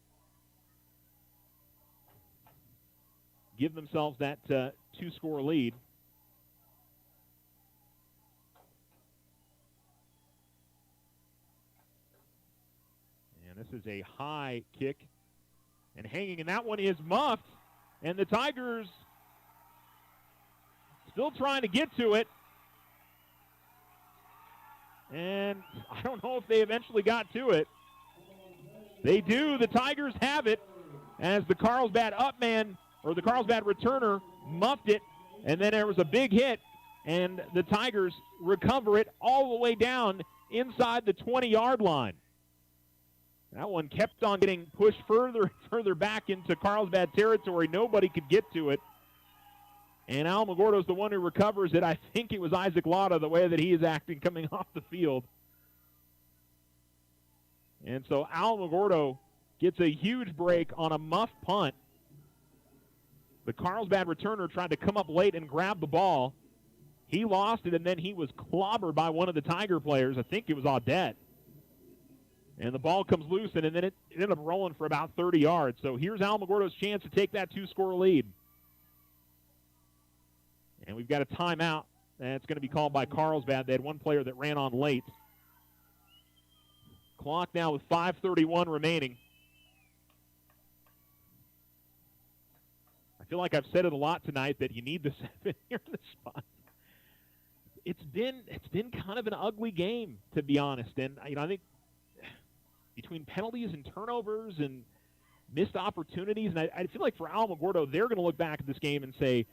S2: give themselves that 2-score lead. And this is a high kick and hanging, and that one is muffed. And the Tigers still trying to get to it. And I don't know if they eventually got to it. They do. The Tigers have it as the Carlsbad upman, or the Carlsbad returner, muffed it, and then there was a big hit, and the Tigers recover it all the way down inside the 20-yard line. That one kept on getting pushed further and further back into Carlsbad territory. Nobody could get to it. And Alamogordo's the one who recovers it. I think it was Isaac Lotta, the way that he is acting coming off the field. And so Alamogordo gets a huge break on a muff punt. The Carlsbad returner tried to come up late and grab the ball. He lost it, and then he was clobbered by one of the Tiger players. I think it was Audette. And the ball comes loose, and then it ended up rolling for about 30 yards. So here's Alamogordo's chance to take that 2-score lead. And we've got a timeout that's going to be called by Carlsbad. They had one player that ran on late. Clock now with 5:31 remaining. I feel like I've said it a lot tonight that you need the 7 here in the spot. It's been kind of an ugly game, to be honest. And I think between penalties and turnovers and missed opportunities, and I feel like for Alamogordo, they're going to look back at this game and say,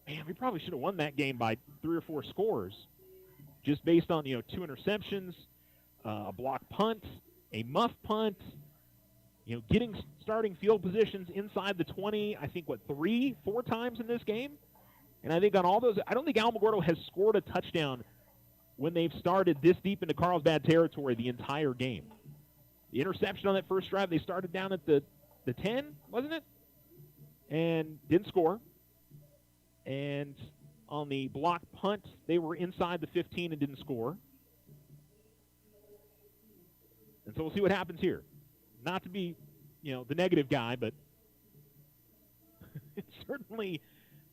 S2: man, we probably should have won that game by 3 or 4 scores, just based on 2 interceptions, a block punt, a muff punt, getting starting field positions inside the 20, I think, 3, 4 times in this game? And I think on all those, I don't think Alamogordo has scored a touchdown when they've started this deep into Carlsbad territory the entire game. The interception on that first drive, they started down at the 10, wasn't it? And didn't score. And on the block punt, they were inside the 15 and didn't score. And so we'll see what happens here. Not to be, the negative guy, but certainly,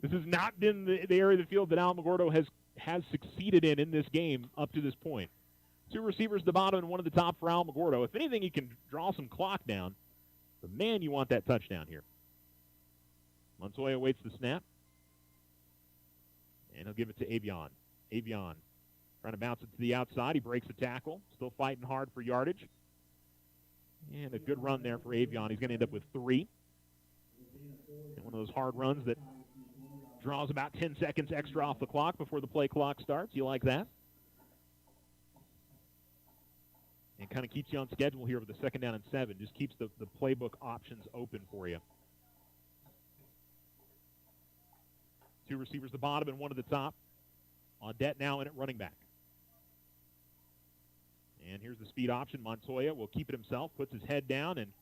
S2: this has not been the area of the field that Alamogordo has succeeded in this game up to this point. 2 receivers at the bottom and 1 at the top for Alamogordo. If anything, you can draw some clock down. But, man, you want that touchdown here. Montoya waits the snap. And he'll give it to Avion. Avion trying to bounce it to the outside. He breaks the tackle. Still fighting hard for yardage. And a good run there for Avion. He's going to end up with 3. And one of those hard runs that draws about 10 seconds extra off the clock before the play clock starts. You like that? And kind of keeps you on schedule here with the 2nd down and 7. Just keeps the playbook options open for you. 2 receivers at the bottom and 1 at the top. Audette now in at running back. And here's the speed option. Montoya will keep it himself, puts his head down, and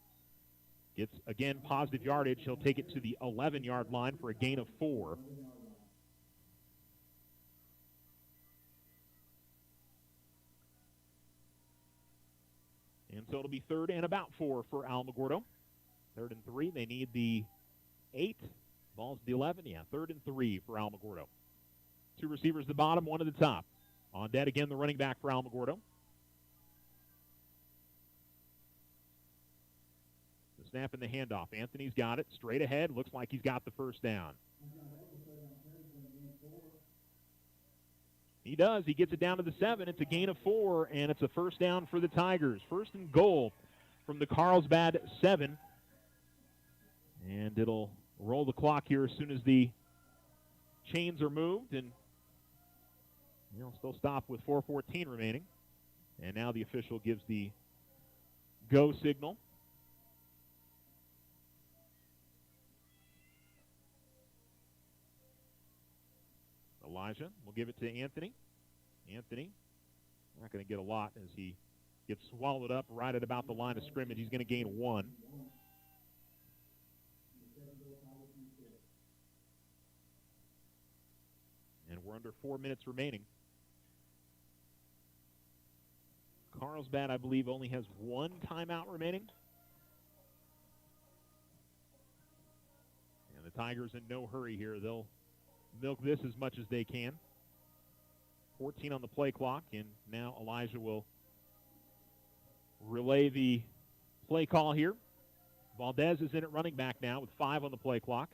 S2: gets, again, positive yardage. He'll take it to the 11-yard line for a gain of 4. And so it'll be 3rd and about 4 for Alamogordo. 3rd and 3. They need the 8. Ball's the 11. Yeah, 3rd and 3 for Alamogordo. 2 receivers at the bottom, 1 at the top. On dead again, the running back for Alamogordo. The snap and the handoff. Anthony's got it straight ahead. Looks like he's got the first down. He does. He gets it down to the 7. It's a gain of 4, and it's a first down for the Tigers. 1st and goal from the Carlsbad 7. And it'll roll the clock here as soon as the chains are moved, and he'll still stop with 4:14 remaining. And now the official gives the go signal. Elijah will give it to Anthony. Anthony, not going to get a lot as he gets swallowed up right at about the line of scrimmage. He's going to gain 1. And we're under 4 minutes remaining. Carlsbad, I believe, only has 1 timeout remaining. And the Tigers in no hurry here. They'll milk this as much as they can. 14 on the play clock, and now Elijah will relay the play call here. Valdez is in at running back now with 5 on the play clock.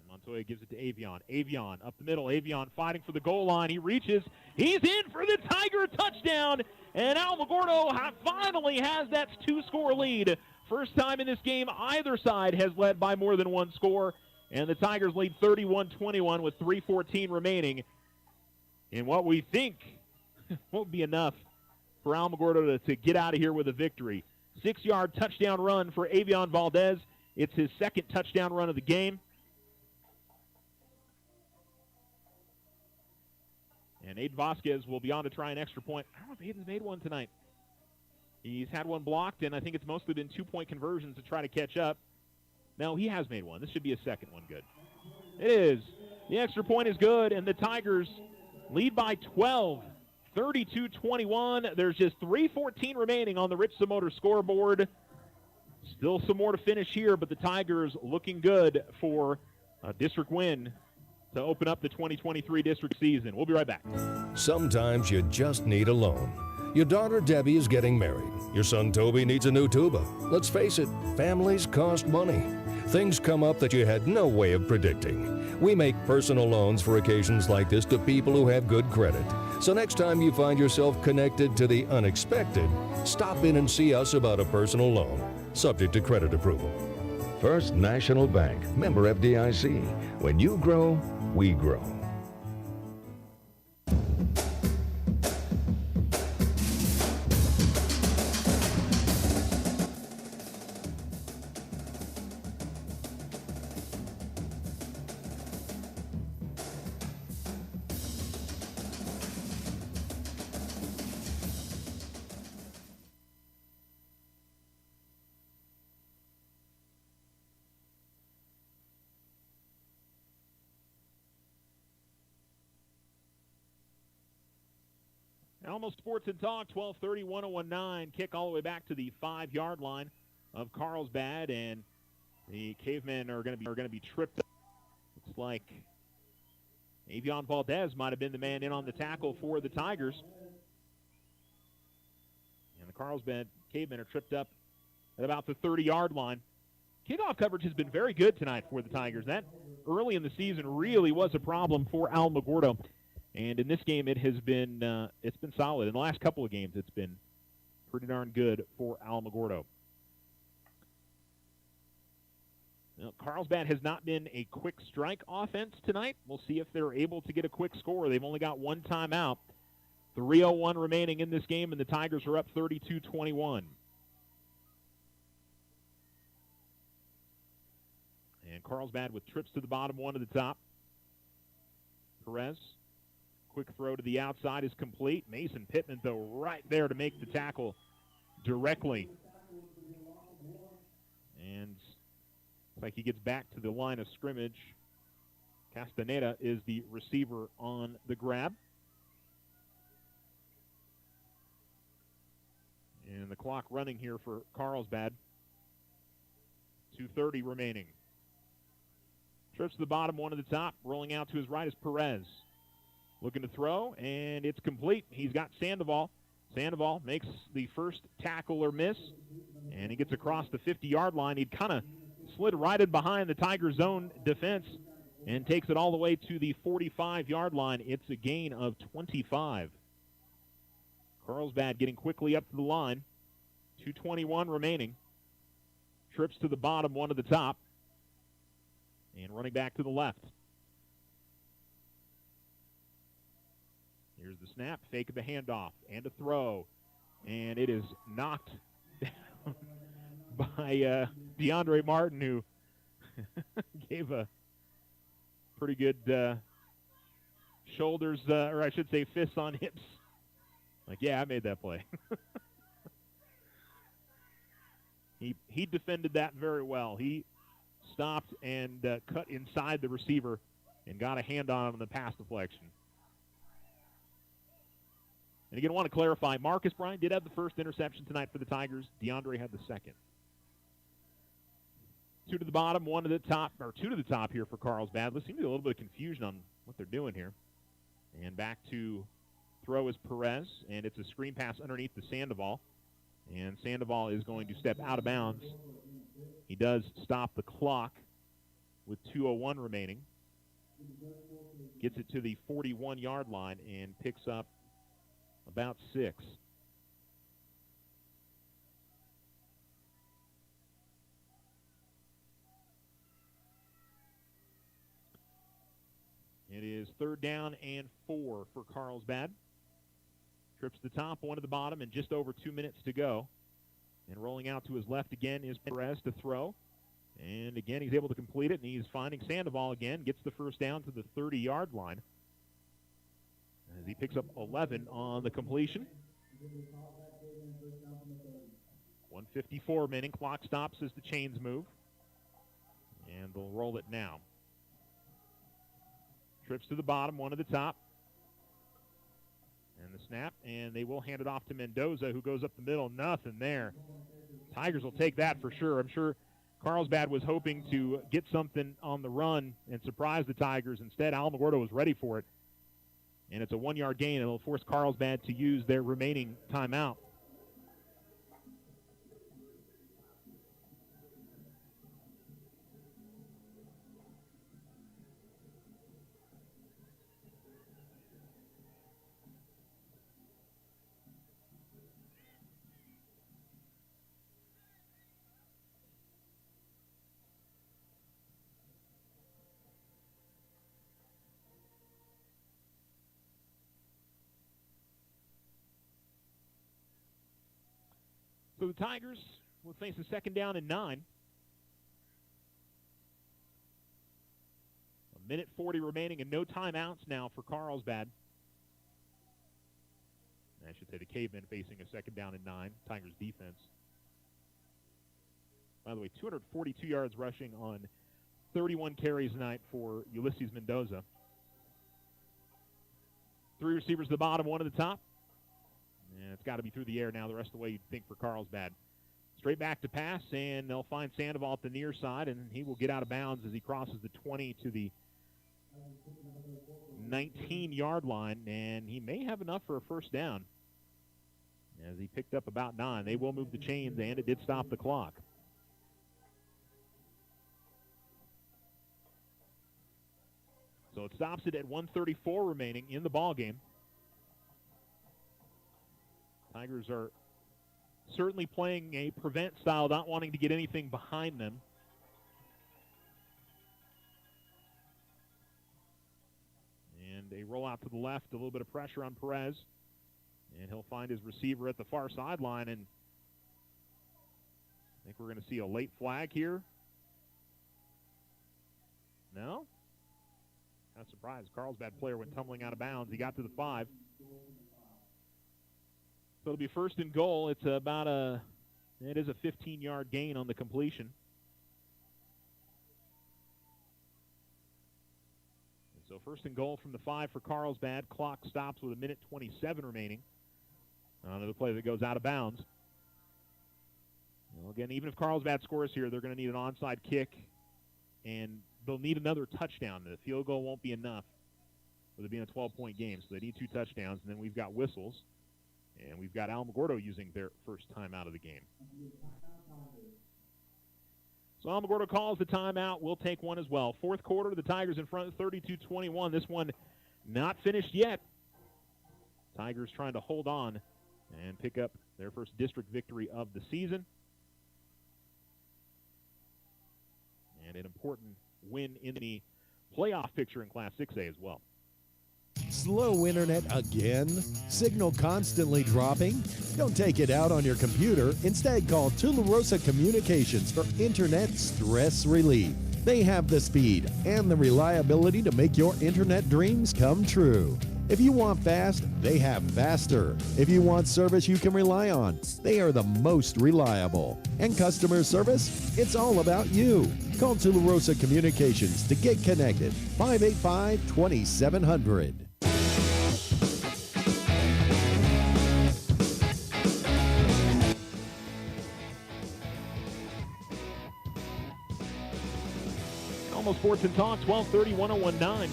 S2: Montoya gives it to Avion. Avion up the middle. Avion fighting for the goal line. He reaches. He's in for the Tiger touchdown. And Alamogordo finally has that 2-score lead. First time in this game either side has led by more than 1 score. And the Tigers lead 31-21 with 3:14 remaining. And what we think won't be enough for Alamogordo to get out of here with a victory. 6-yard touchdown run for Avion Valdez. It's his 2nd touchdown run of the game. And Aiden Vasquez will be on to try an extra point. I don't know if Aiden's made one tonight. He's had one blocked, and I think it's mostly been 2-point conversions to try to catch up. No, he has made one. This should be a 2nd one good. It is. The extra point is good, and the Tigers lead by 12, 32-21. There's just 3:14 remaining on the Richland Motor scoreboard. Still some more to finish here, but the Tigers looking good for a district win to open up the 2023 district season. We'll be right back.
S5: Sometimes you just need a loan. Your daughter Debbie is getting married. Your son Toby needs a new tuba. Let's face it, families cost money. Things come up that you had no way of predicting. We make personal loans for occasions like this to people who have good credit. So next time you find yourself connected to the unexpected, stop in and see us about a personal loan, subject to credit approval.
S10: First National Bank, member FDIC. When you grow, we grow.
S2: Almost Sports and Talk, 12:30, 101.9. Kick all the way back to the 5-yard line of Carlsbad. And The Cavemen are going to be tripped up. Looks like Avion Valdez might have been the man in on the tackle for the Tigers. And the Carlsbad Cavemen are tripped up at about the 30-yard line. Kickoff coverage has been very good tonight for the Tigers. That early in the season really was a problem for Alamogordo. And in this game, it has been it's been solid. In the last couple of games, it's been pretty darn good for Alamogordo. Now, Carlsbad has not been a quick strike offense tonight. We'll see if they're able to get a quick score. They've only got one timeout. 3:01 remaining in this game, and the Tigers are up 32-21. And Carlsbad with trips to the bottom, one to the top. Perez, quick throw to the outside is complete. Mason Pittman, though, right there to make the tackle directly. And looks like he gets back to the line of scrimmage. Castaneda is the receiver on the grab. And the clock running here for Carlsbad. 2:30 remaining. Trips to the bottom, one to the top. Rolling out to his right is Perez. Looking to throw, and it's complete. He's got Sandoval. Sandoval makes the first tackle or miss, and he gets across the 50-yard line. He'd kind of slid right in behind the Tiger zone defense and takes it all the way to the 45-yard line. It's a gain of 25. Carlsbad getting quickly up to the line. 2:21 remaining. Trips to the bottom, one to the top. And running back to the left. Here's the snap, fake of the handoff, and a throw. And it is knocked down by DeAndre Martin, who gave a pretty good shoulders, or I should say fists on hips. Like, yeah, I made that play. He defended that very well. He stopped and cut inside the receiver and got a hand on him in the pass deflection. And again, I want to clarify, Marcus Bryant did have the first interception tonight for the Tigers. DeAndre had the second. Two to the bottom, one to the top, or two to the top here for Carlsbad. There seems to be a little bit of confusion on what they're doing here. And back to throw is Perez, and it's a screen pass underneath the Sandoval. And Sandoval is going to step out of bounds. He does stop the clock with 2:01 remaining. Gets it to the 41-yard line and picks up about 6. It is 3rd down and 4 for Carlsbad. Trips to the top, one to the bottom, and just over 2 minutes to go. And rolling out to his left again is Perez to throw. And again, he's able to complete it, and he's finding Sandoval again. Gets the first down to the 30-yard line as he picks up 11 on the completion. 1:54 remaining. Clock stops as the chains move. And they'll roll it now. Trips to the bottom, one to the top. And the snap, and they will hand it off to Mendoza, who goes up the middle. Nothing there. Tigers will take that for sure. I'm sure Carlsbad was hoping to get something on the run and surprise the Tigers. Instead, Alamogordo was ready for it. And it's a 1-yard gain, and it'll force Carlsbad to use their remaining timeout. So the Tigers will face a 2nd down and 9. 1:40 remaining and no timeouts now for Carlsbad. I should say the Cavemen facing a 2nd down and 9. Tigers defense. By the way, 242 yards rushing on 31 carries tonight for Ulysses Mendoza. 3 receivers to the bottom, one at the top. And it's got to be through the air now the rest of the way you'd think for Carlsbad. Straight back to pass, and they'll find Sandoval at the near side, and he will get out of bounds as he crosses the 20 to the 19-yard line, and he may have enough for a first down as he picked up about 9. They will move the chains, and it did stop the clock. So it stops it at 1:34 remaining in the ball game. Tigers are certainly playing a prevent style, not wanting to get anything behind them. And a rollout to the left, a little bit of pressure on Perez. And he'll find his receiver at the far sideline. And I think we're going to see a late flag here. No? Not surprised. Carlsbad player went tumbling out of bounds. He got to the 5. So it'll be first and goal. It's about it is a 15-yard gain on the completion. And so first and goal from the 5 for Carlsbad. Clock stops with 1:27 remaining. Another play that goes out of bounds. Well, again, even if Carlsbad scores here, they're going to need an onside kick, and they'll need another touchdown. The field goal won't be enough with it being a 12-point game, so they need 2 touchdowns, and then we've got whistles. And we've got Alamogordo using their first time out of the game. So Alamogordo calls the timeout. We'll take one as well. Fourth quarter, the Tigers in front 32-21. This one not finished yet. Tigers trying to hold on and pick up their first district victory of the season. And an important win in the playoff picture in Class 6A as well.
S4: Slow internet again? Signal constantly dropping? Don't take it out on your computer. Instead, call Tularosa Communications for internet stress relief. They have the speed and the reliability to make your internet dreams come true. If you want fast, they have faster. If you want service you can rely on, they are the most reliable. And customer service? It's all about you. Call Tularosa Communications to get connected. 585-2700.
S2: Almost Sports and Talk, 12:30, 101.9 on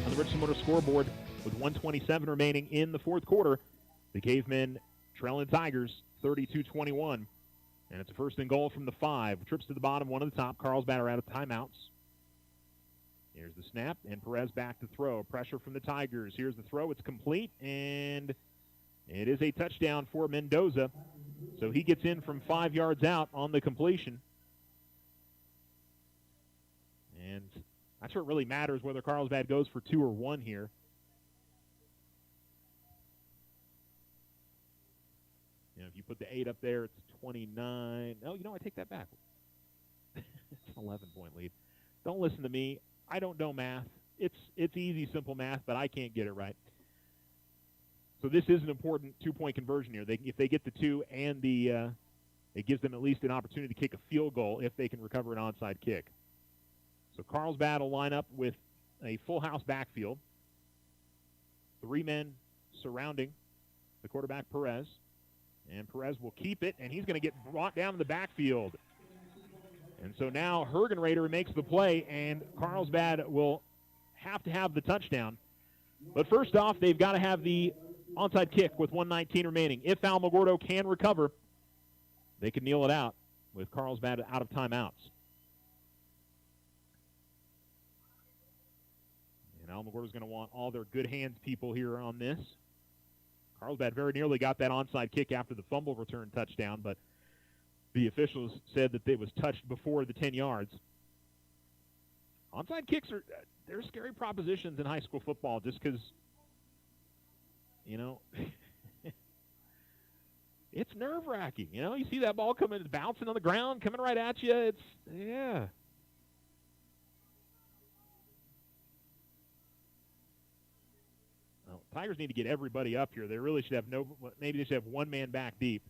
S2: the Richland Motor scoreboard with 1:27 remaining in the fourth quarter. The Cavemen trailing Tigers 32-21. And it's a first and goal from the 5. Trips to the bottom, one at the top. Carlsbad are out of timeouts. Here's the snap, and Perez back to throw. Pressure from the Tigers. Here's the throw. It's complete, and it is a touchdown for Mendoza. So he gets in from 5 yards out on the completion. And not sure it really matters whether Carlsbad goes for 2 or 1 here. You know, if you put the 8 up there, it's 29. Oh, you know, I take that back. It's an 11-point lead. Don't listen to me. I don't know math. It's easy, simple math, but I can't get it right. So this is an important 2-point conversion here. If they get the 2 and it gives them at least an opportunity to kick a field goal if they can recover an onside kick. So Carlsbad will line up with a full house backfield. 3 men surrounding the quarterback, Perez. And Perez will keep it, and he's going to get brought down in the backfield. And so now Hergenrader makes the play, and Carlsbad will have to have the touchdown. But first off, they've got to have the onside kick with 1:19 remaining. If Alamogordo can recover, they can kneel it out with Carlsbad out of timeouts. And Alamogordo's going to want all their good hands people here on this. Carlsbad very nearly got that onside kick after the fumble return touchdown, but the officials said that it was touched before the 10 yards. Onside kicks they're scary propositions in high school football just because, you know, it's nerve-wracking. You know, you see that ball coming, bouncing on the ground, coming right at you. Yeah. Well, Tigers need to get everybody up here. They really should have maybe they should have 1 man back deep.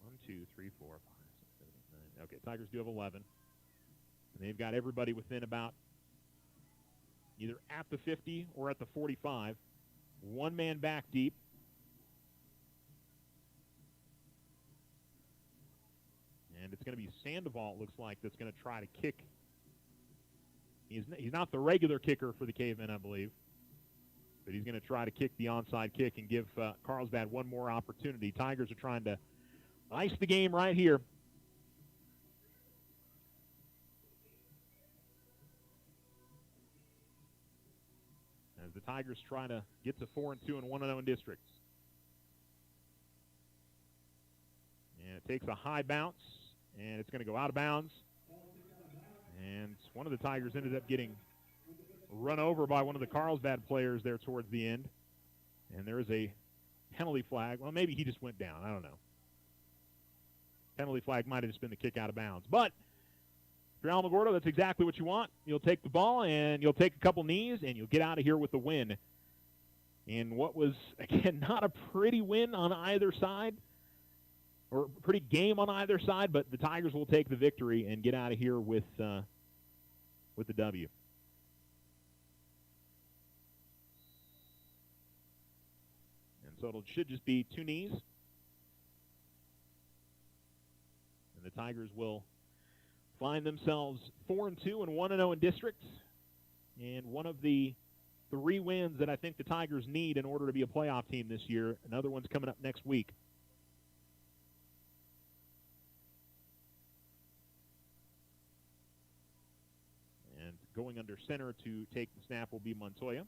S2: One, 2, 3, 4, 5, 6, 7, 8, 9. Okay, Tigers do have 11. And they've got everybody within about either at the 50 or at the 45. One man back deep. And it's going to be Sandoval, it looks like, that's going to try to kick. He's not the regular kicker for the Cavemen, I believe. But he's going to try to kick the onside kick and give Carlsbad one more opportunity. Tigers are trying to ice the game right here. As the Tigers try to get to 4-2 and 1-0 in districts. And it takes a high bounce, and it's going to go out of bounds. And one of the Tigers ended up getting run over by one of the Carlsbad players there towards the end. And there is a penalty flag. Well, maybe he just went down. I don't know. Penalty flag might have just been the kick out of bounds. But for Alamogordo, that's exactly what you want. You'll take the ball, and you'll take a couple knees, and you'll get out of here with the win. In what was, again, not a pretty win on either side, or a pretty game on either side, but the Tigers will take the victory and get out of here with the W. And so it should just be two knees. And the Tigers will find themselves 4-2 and 1-0 in districts. And one of the 3 wins that I think the Tigers need in order to be a playoff team this year. Another one's coming up next week. And going under center to take the snap will be Montoya. And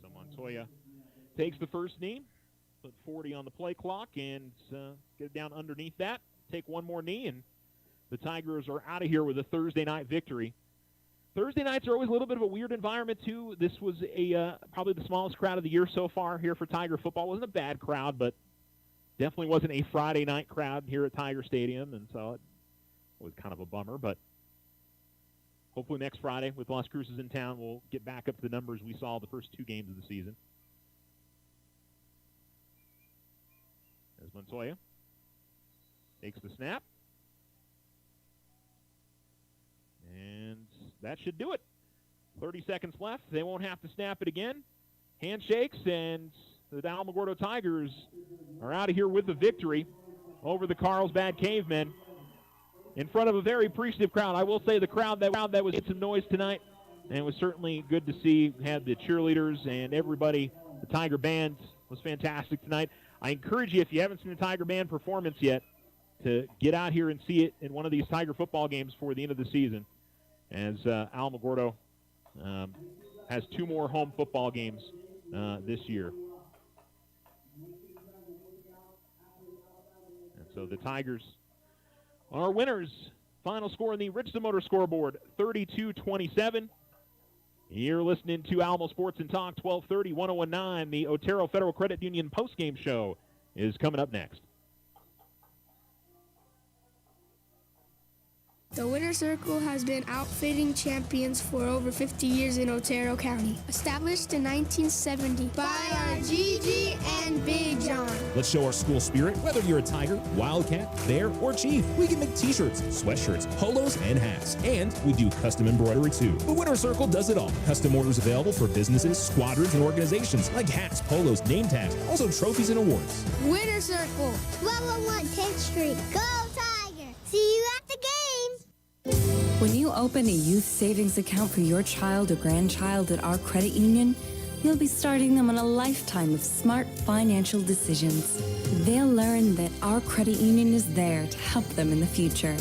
S2: so Montoya takes the first knee, put 40 on the play clock, and get it down underneath that. Take one more knee, and the Tigers are out of here with a Thursday night victory. Thursday nights are always a little bit of a weird environment, too. This was probably the smallest crowd of the year so far here for Tiger football. It wasn't a bad crowd, but definitely wasn't a Friday night crowd here at Tiger Stadium, and so it was kind of a bummer. But hopefully next Friday with Las Cruces in town, we'll get back up to the numbers we saw the first 2 games of the season. As Montoya takes the snap. And that should do it. 30 seconds left. They won't have to snap it again. Handshakes, and the Alamogordo Tigers are out of here with the victory over the Carlsbad Cavemen in front of a very appreciative crowd. I will say the crowd that was getting some noise tonight, and it was certainly good to see. We had the cheerleaders and everybody. The Tiger Band was fantastic tonight. I encourage you, if you haven't seen the Tiger Band performance yet, to get out here and see it in one of these Tiger football games before the end of the season, as Alamogordo has 2 more home football games this year. And so the Tigers are winners. Final score in the Richardson Motor scoreboard, 32-27. You're listening to Alamo Sports and Talk, 1230, 1019. The Otero Federal Credit Union postgame show is coming up next.
S7: The Winter Circle has been outfitting champions for over 50 years in Otero County. Established in 1970 by our Gigi and Big John.
S1: Let's show our school spirit. Whether you're a Tiger, Wildcat, Bear, or Chief, we can make t-shirts, sweatshirts, polos, and hats. And we do custom embroidery too. The Winter Circle does it all. Custom orders available for businesses, squadrons, and organizations like hats, polos, name tags, also trophies and awards.
S8: Winter Circle, 1201 10th Street. Go Tiger! See you at the games!
S9: When you open a youth savings account for your child or grandchild at our credit union, you'll be starting them on a lifetime of smart financial decisions. They'll learn that our credit union is there to help them in the future.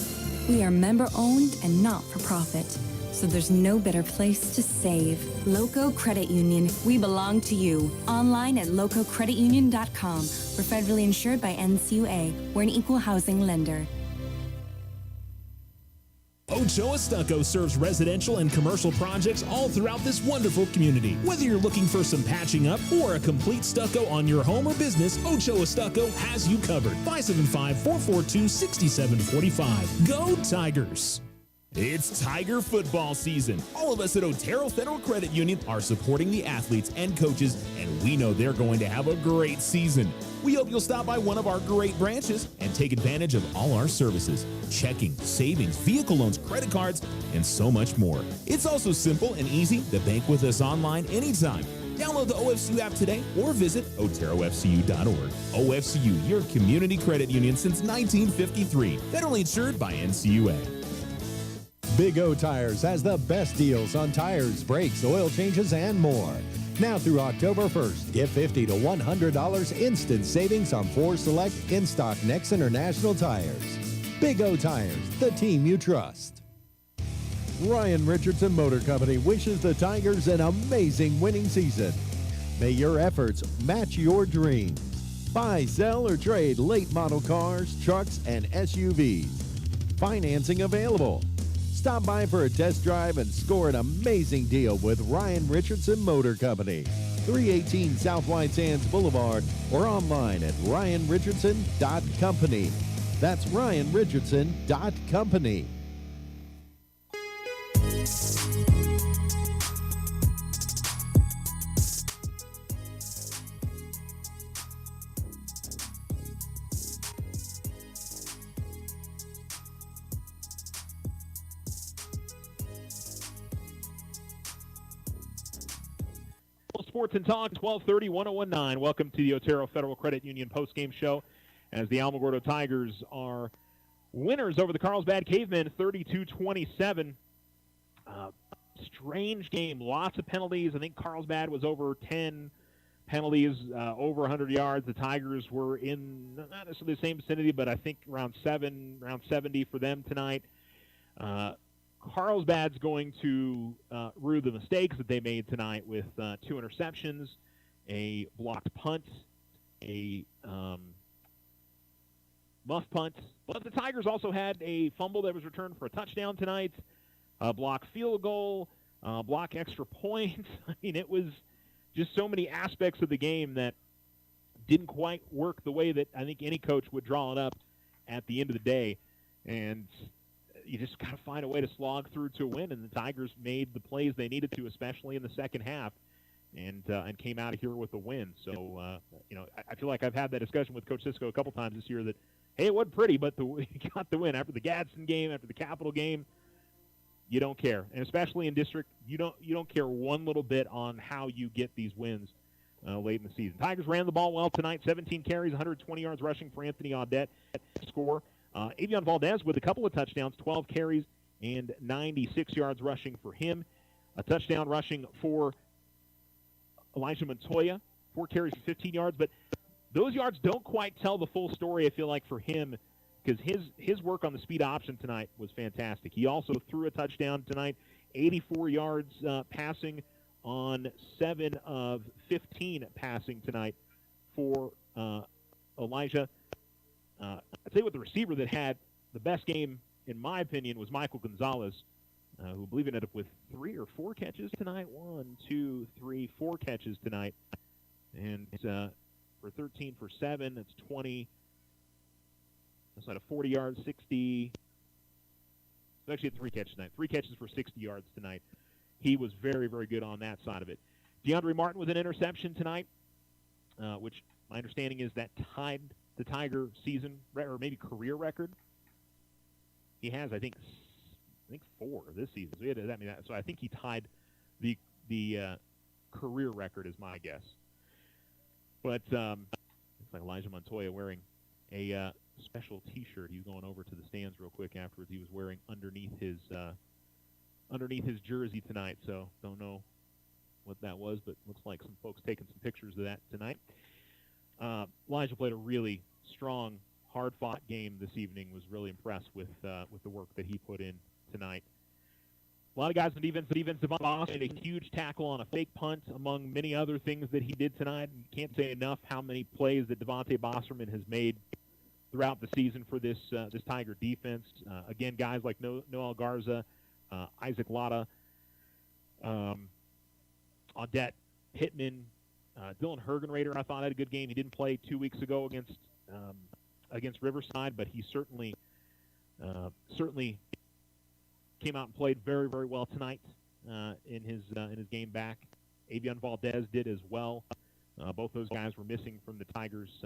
S9: We are member-owned and not-for-profit, so there's no better place to save. Loco Credit Union, we belong to you. Online at lococreditunion.com. We're federally insured by NCUA. We're an equal housing lender.
S1: Ochoa Stucco serves residential and commercial projects all throughout this wonderful community. Whether you're looking for some patching up or a complete stucco on your home or business, Ochoa Stucco has you covered. 575-442-6745. Go Tigers! It's Tiger football season. All of us at Otero Federal Credit Union are supporting the athletes and coaches, and we know they're going to have a great season. We hope you'll stop by one of our great branches and take advantage of all our services: checking, savings, vehicle loans, credit cards, and so much more. It's also simple and easy to bank with us online anytime. Download the OFCU app today or visit oterofcu.org. OFCU, your community credit union since 1953. Federally insured by NCUA.
S4: Big O Tires has the best deals on tires, brakes, oil changes, and more. Now through October 1st, get $50 to $100 instant savings on 4 select in-stock Next International tires. Big O Tires, the team you trust. Ryan Richardson Motor Company wishes the Tigers an amazing winning season. May your efforts match your dreams. Buy, sell, or trade late model cars, trucks, and SUVs. Financing available. Stop by for a test drive and score an amazing deal with Ryan Richardson Motor Company, 318 South White Sands Boulevard, or online at ryanrichardson.company. That's ryanrichardson.company.
S2: Sports and Talk, 1230, 1019. Welcome to the Otero Federal Credit Union postgame show as the Alamogordo Tigers are winners over the Carlsbad Cavemen, 32-27. Strange game, lots of penalties. I think Carlsbad was over 10 penalties, over 100 yards. The Tigers were in not necessarily the same vicinity, but I think around 70 for them tonight. Carlsbad's going to rue the mistakes that they made tonight with 2 interceptions, a blocked punt, a muff punt. But the Tigers also had a fumble that was returned for a touchdown tonight, a blocked field goal, block extra point. I mean, it was just so many aspects of the game that didn't quite work the way that I think any coach would draw it up at the end of the day. And you just got to find a way to slog through to a win, and the Tigers made the plays they needed to, especially in the second half, and came out of here with a win. So, I feel like I've had that discussion with Coach Sisko a couple times this year that, hey, it wasn't pretty, but you got the win. After the Gadsden game, after the Capital game, you don't care. And especially in district, you don't care one little bit on how you get these wins late in the season. Tigers ran the ball well tonight, 17 carries, 120 yards rushing for Anthony Audette. Score. Avion Valdez with a couple of touchdowns, 12 carries and 96 yards rushing for him. A touchdown rushing for Elijah Montoya, 4 carries for 15 yards. But those yards don't quite tell the full story, I feel like, for him, because his work on the speed option tonight was fantastic. He also threw a touchdown tonight, 84 yards passing on 7 of 15 passing tonight for Elijah. I'd say with the receiver that had the best game, in my opinion, was Michael Gonzalez, who I believe ended up with 3 or 4 catches tonight. 4 catches tonight. And for 13 for 7, that's 20. That's not a 40 yards, 60. So actually had 3 catches tonight. 3 catches for 60 yards tonight. He was very, very good on that side of it. DeAndre Martin with an interception tonight, which my understanding is that tied the Tiger season or maybe career record. He has, I think 4 this season. So I think he tied the career record, is my guess. But looks like Elijah Montoya wearing a special T-shirt. He's going over to the stands real quick afterwards. He was wearing underneath his jersey tonight. So don't know what that was, but looks like some folks taking some pictures of that tonight. Elijah played a really strong, hard-fought game this evening. Was really impressed with the work that he put in tonight. A lot of guys on defense. Devon made a huge tackle on a fake punt, among many other things that he did tonight. You can't say enough how many plays that Devontae Bosserman has made throughout the season for this Tiger defense. Again, guys like Noel Garza, Isaac Lotta, Audette Pittman, Dylan Hergenrader, I thought had a good game. He didn't play 2 weeks ago against Riverside, but he certainly came out and played very, very well tonight in his game back. Avion Valdez did as well. Both those guys were missing from the Tigers'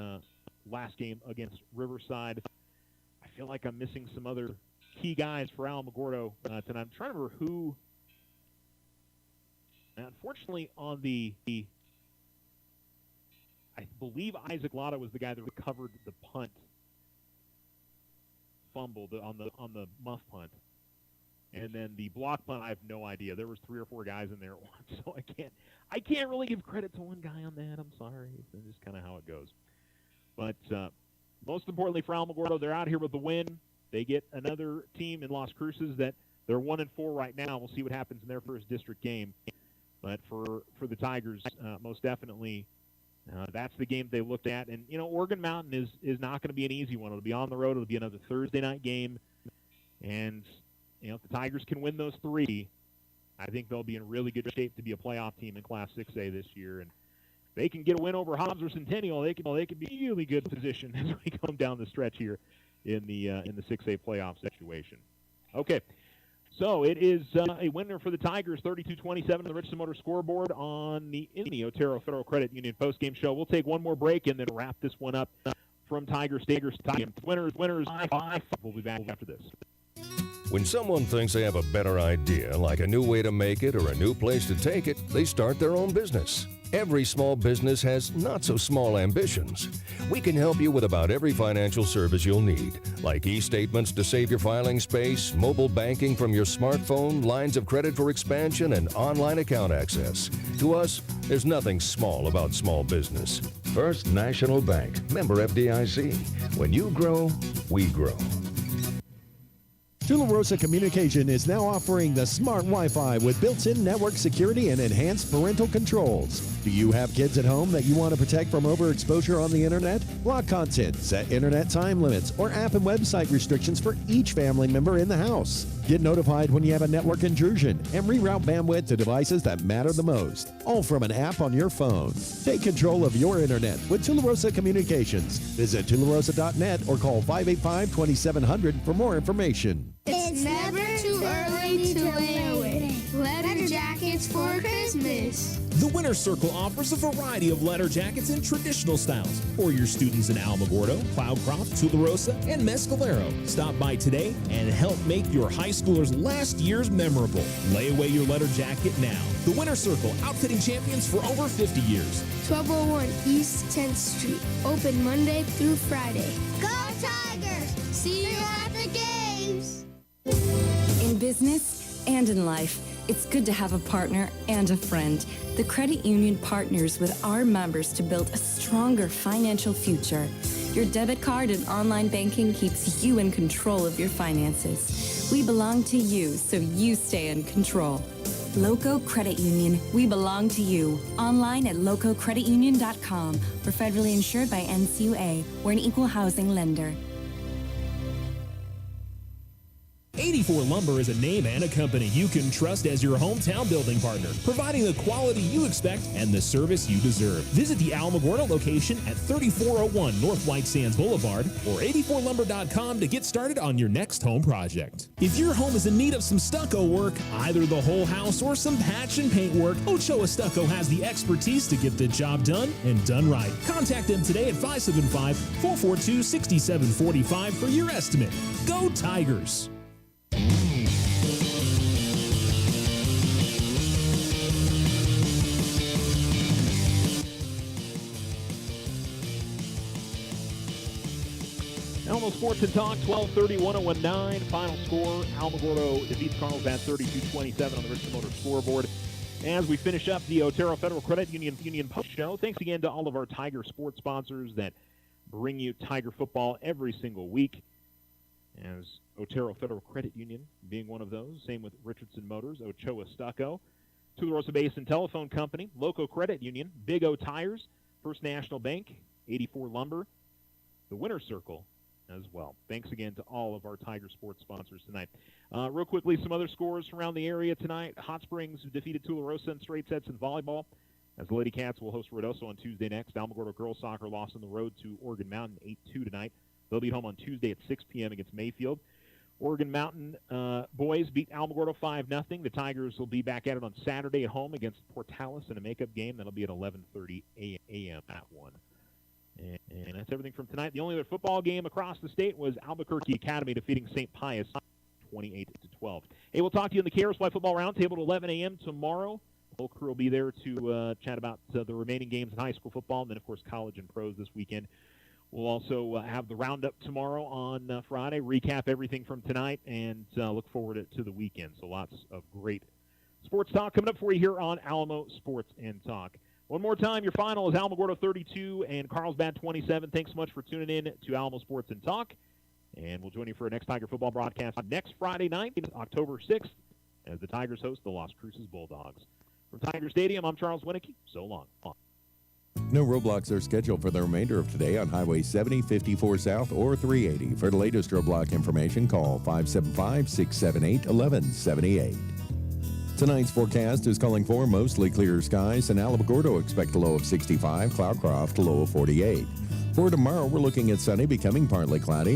S2: last game against Riverside. I feel like I'm missing some other key guys for Alamogordo tonight. I'm trying to remember who. Unfortunately, on I believe Isaac Lotta was the guy that recovered the punt fumble on the muff punt. And then the block punt, I have no idea. There was 3 or 4 guys in there at once, so I can't really give credit to one guy on that. I'm sorry. It's just kind of how it goes. But most importantly for Alamogordo, they're out here with the win. They get another team in Las Cruces that they're 1-4 right now. We'll see what happens in their first district game. But for the Tigers, most definitely, that's the game they looked at. And, Oregon Mountain is not going to be an easy one. It'll be on the road. It'll be another Thursday night game. And, if the Tigers can win those 3, I think they'll be in really good shape to be a playoff team in Class 6A this year. And they can get a win over Hobbs or Centennial. They can be in really good position as we come down the stretch here in the 6A playoff situation. Okay. So it is a winner for the Tigers, 32-27 on the Richardson Motor scoreboard in the Otero Federal Credit Union postgame show. We'll take one more break and then wrap this one up from Tiger Stadium. Winners. We'll be back after this.
S5: When someone thinks they have a better idea, like a new way to make it or a new place to take it, they start their own business. Every small business has not-so-small ambitions. We can help you with about every financial service you'll need, like e-statements to save your filing space, mobile banking from your smartphone, lines of credit for expansion, and online account access. To us, there's nothing small about small business.
S10: First National Bank, member FDIC. When you grow, we grow.
S4: Tularosa Communication is now offering the smart Wi-Fi with built-in network security and enhanced parental controls. Do you have kids at home that you want to protect from overexposure on the internet? Block content, set internet time limits, or app and website restrictions for each family member in the house. Get notified when you have a network intrusion and reroute bandwidth to devices that matter the most, all from an app on your phone. Take control of your internet with Tularosa Communications. Visit tularosa.net or call 585-2700 for more information.
S7: It's never too early to win. Letter jackets for Christmas.
S1: The Winner's Circle offers a variety of letter jackets in traditional styles for your students in Alamogordo, Cloudcroft, Tularosa, and Mescalero. Stop by today and help make your high schoolers' last years memorable. Lay away your letter jacket now. The Winner's Circle, outfitting champions for over 50 years.
S7: 1201 East 10th Street. Open Monday through Friday.
S8: Go Tigers! See you at the games!
S9: In business and in life, it's good to have a partner and a friend. The credit union partners with our members to build a stronger financial future. Your debit card and online banking keeps you in control of your finances. We belong to you, so you stay in control. Loco Credit Union, we belong to you. Online at lococreditunion.com. We're federally insured by NCUA. We're an equal housing lender.
S1: 84 Lumber is a name and a company you can trust as your hometown building partner, providing the quality you expect and the service you deserve. Visit the Alamogordo location at 3401 North White Sands Boulevard or 84lumber.com to get started on your next home project. If your home is in need of some stucco work, either the whole house or some patch and paint work, Ochoa Stucco has the expertise to get the job done and done right. Contact them today at 575-442-6745 for your estimate. Go Tigers!
S2: Alamo Sports and Talk, 12:30-1019. Final score, Alamogordo defeats Carlsbad 32-27 on the Richardson Motor scoreboard. As we finish up the Otero Federal Credit Union Post Show, thanks again to all of our Tiger sports sponsors that bring you Tiger football every single week. As Otero Federal Credit Union being one of those. Same with Richardson Motors, Ochoa Stucco, Tularosa Basin Telephone Company, Loco Credit Union, Big O Tires, First National Bank, 84 Lumber, the Winner's Circle as well. Thanks again to all of our Tiger sports sponsors tonight. Real quickly, some other scores around the area tonight. Hot Springs defeated Tularosa in straight sets in volleyball, as the Lady Cats will host Ruidoso on Tuesday next. Alamogordo girls soccer lost on the road to Oregon Mountain 8-2 tonight. They'll be home on Tuesday at 6 p.m. against Mayfield. Oregon Mountain boys beat Alamogordo 5-0. The Tigers will be back at it on Saturday at home against Portales in a makeup game. That'll be at 11:30 a.m. that one. And that's everything from tonight. The only other football game across the state was Albuquerque Academy defeating St. Pius 28-12. Hey, we'll talk to you in the KRSY Football Roundtable at 11 a.m. tomorrow. The whole crew will be there to chat about the remaining games in high school football, and then, of course, college and pros this weekend. We'll also have the roundup tomorrow on Friday, recap everything from tonight, and look forward to the weekend. So lots of great sports talk coming up for you here on Alamo Sports and Talk. One more time, your final is Alamogordo 32 and Carlsbad 27. Thanks so much for tuning in to Alamo Sports and Talk. And we'll join you for our next Tiger football broadcast next Friday night, October 6th, as the Tigers host the Las Cruces Bulldogs. From Tiger Stadium, I'm Charles Winnicky. So long.
S4: No roadblocks are scheduled for the remainder of today on Highway 70, 54 South, or 380. For the latest roadblock information, call 575-678-1178. Tonight's forecast is calling for mostly clear skies, and Alamogordo expect a low of 65, Cloudcroft a low of 48. For tomorrow, we're looking at sunny, becoming partly cloudy.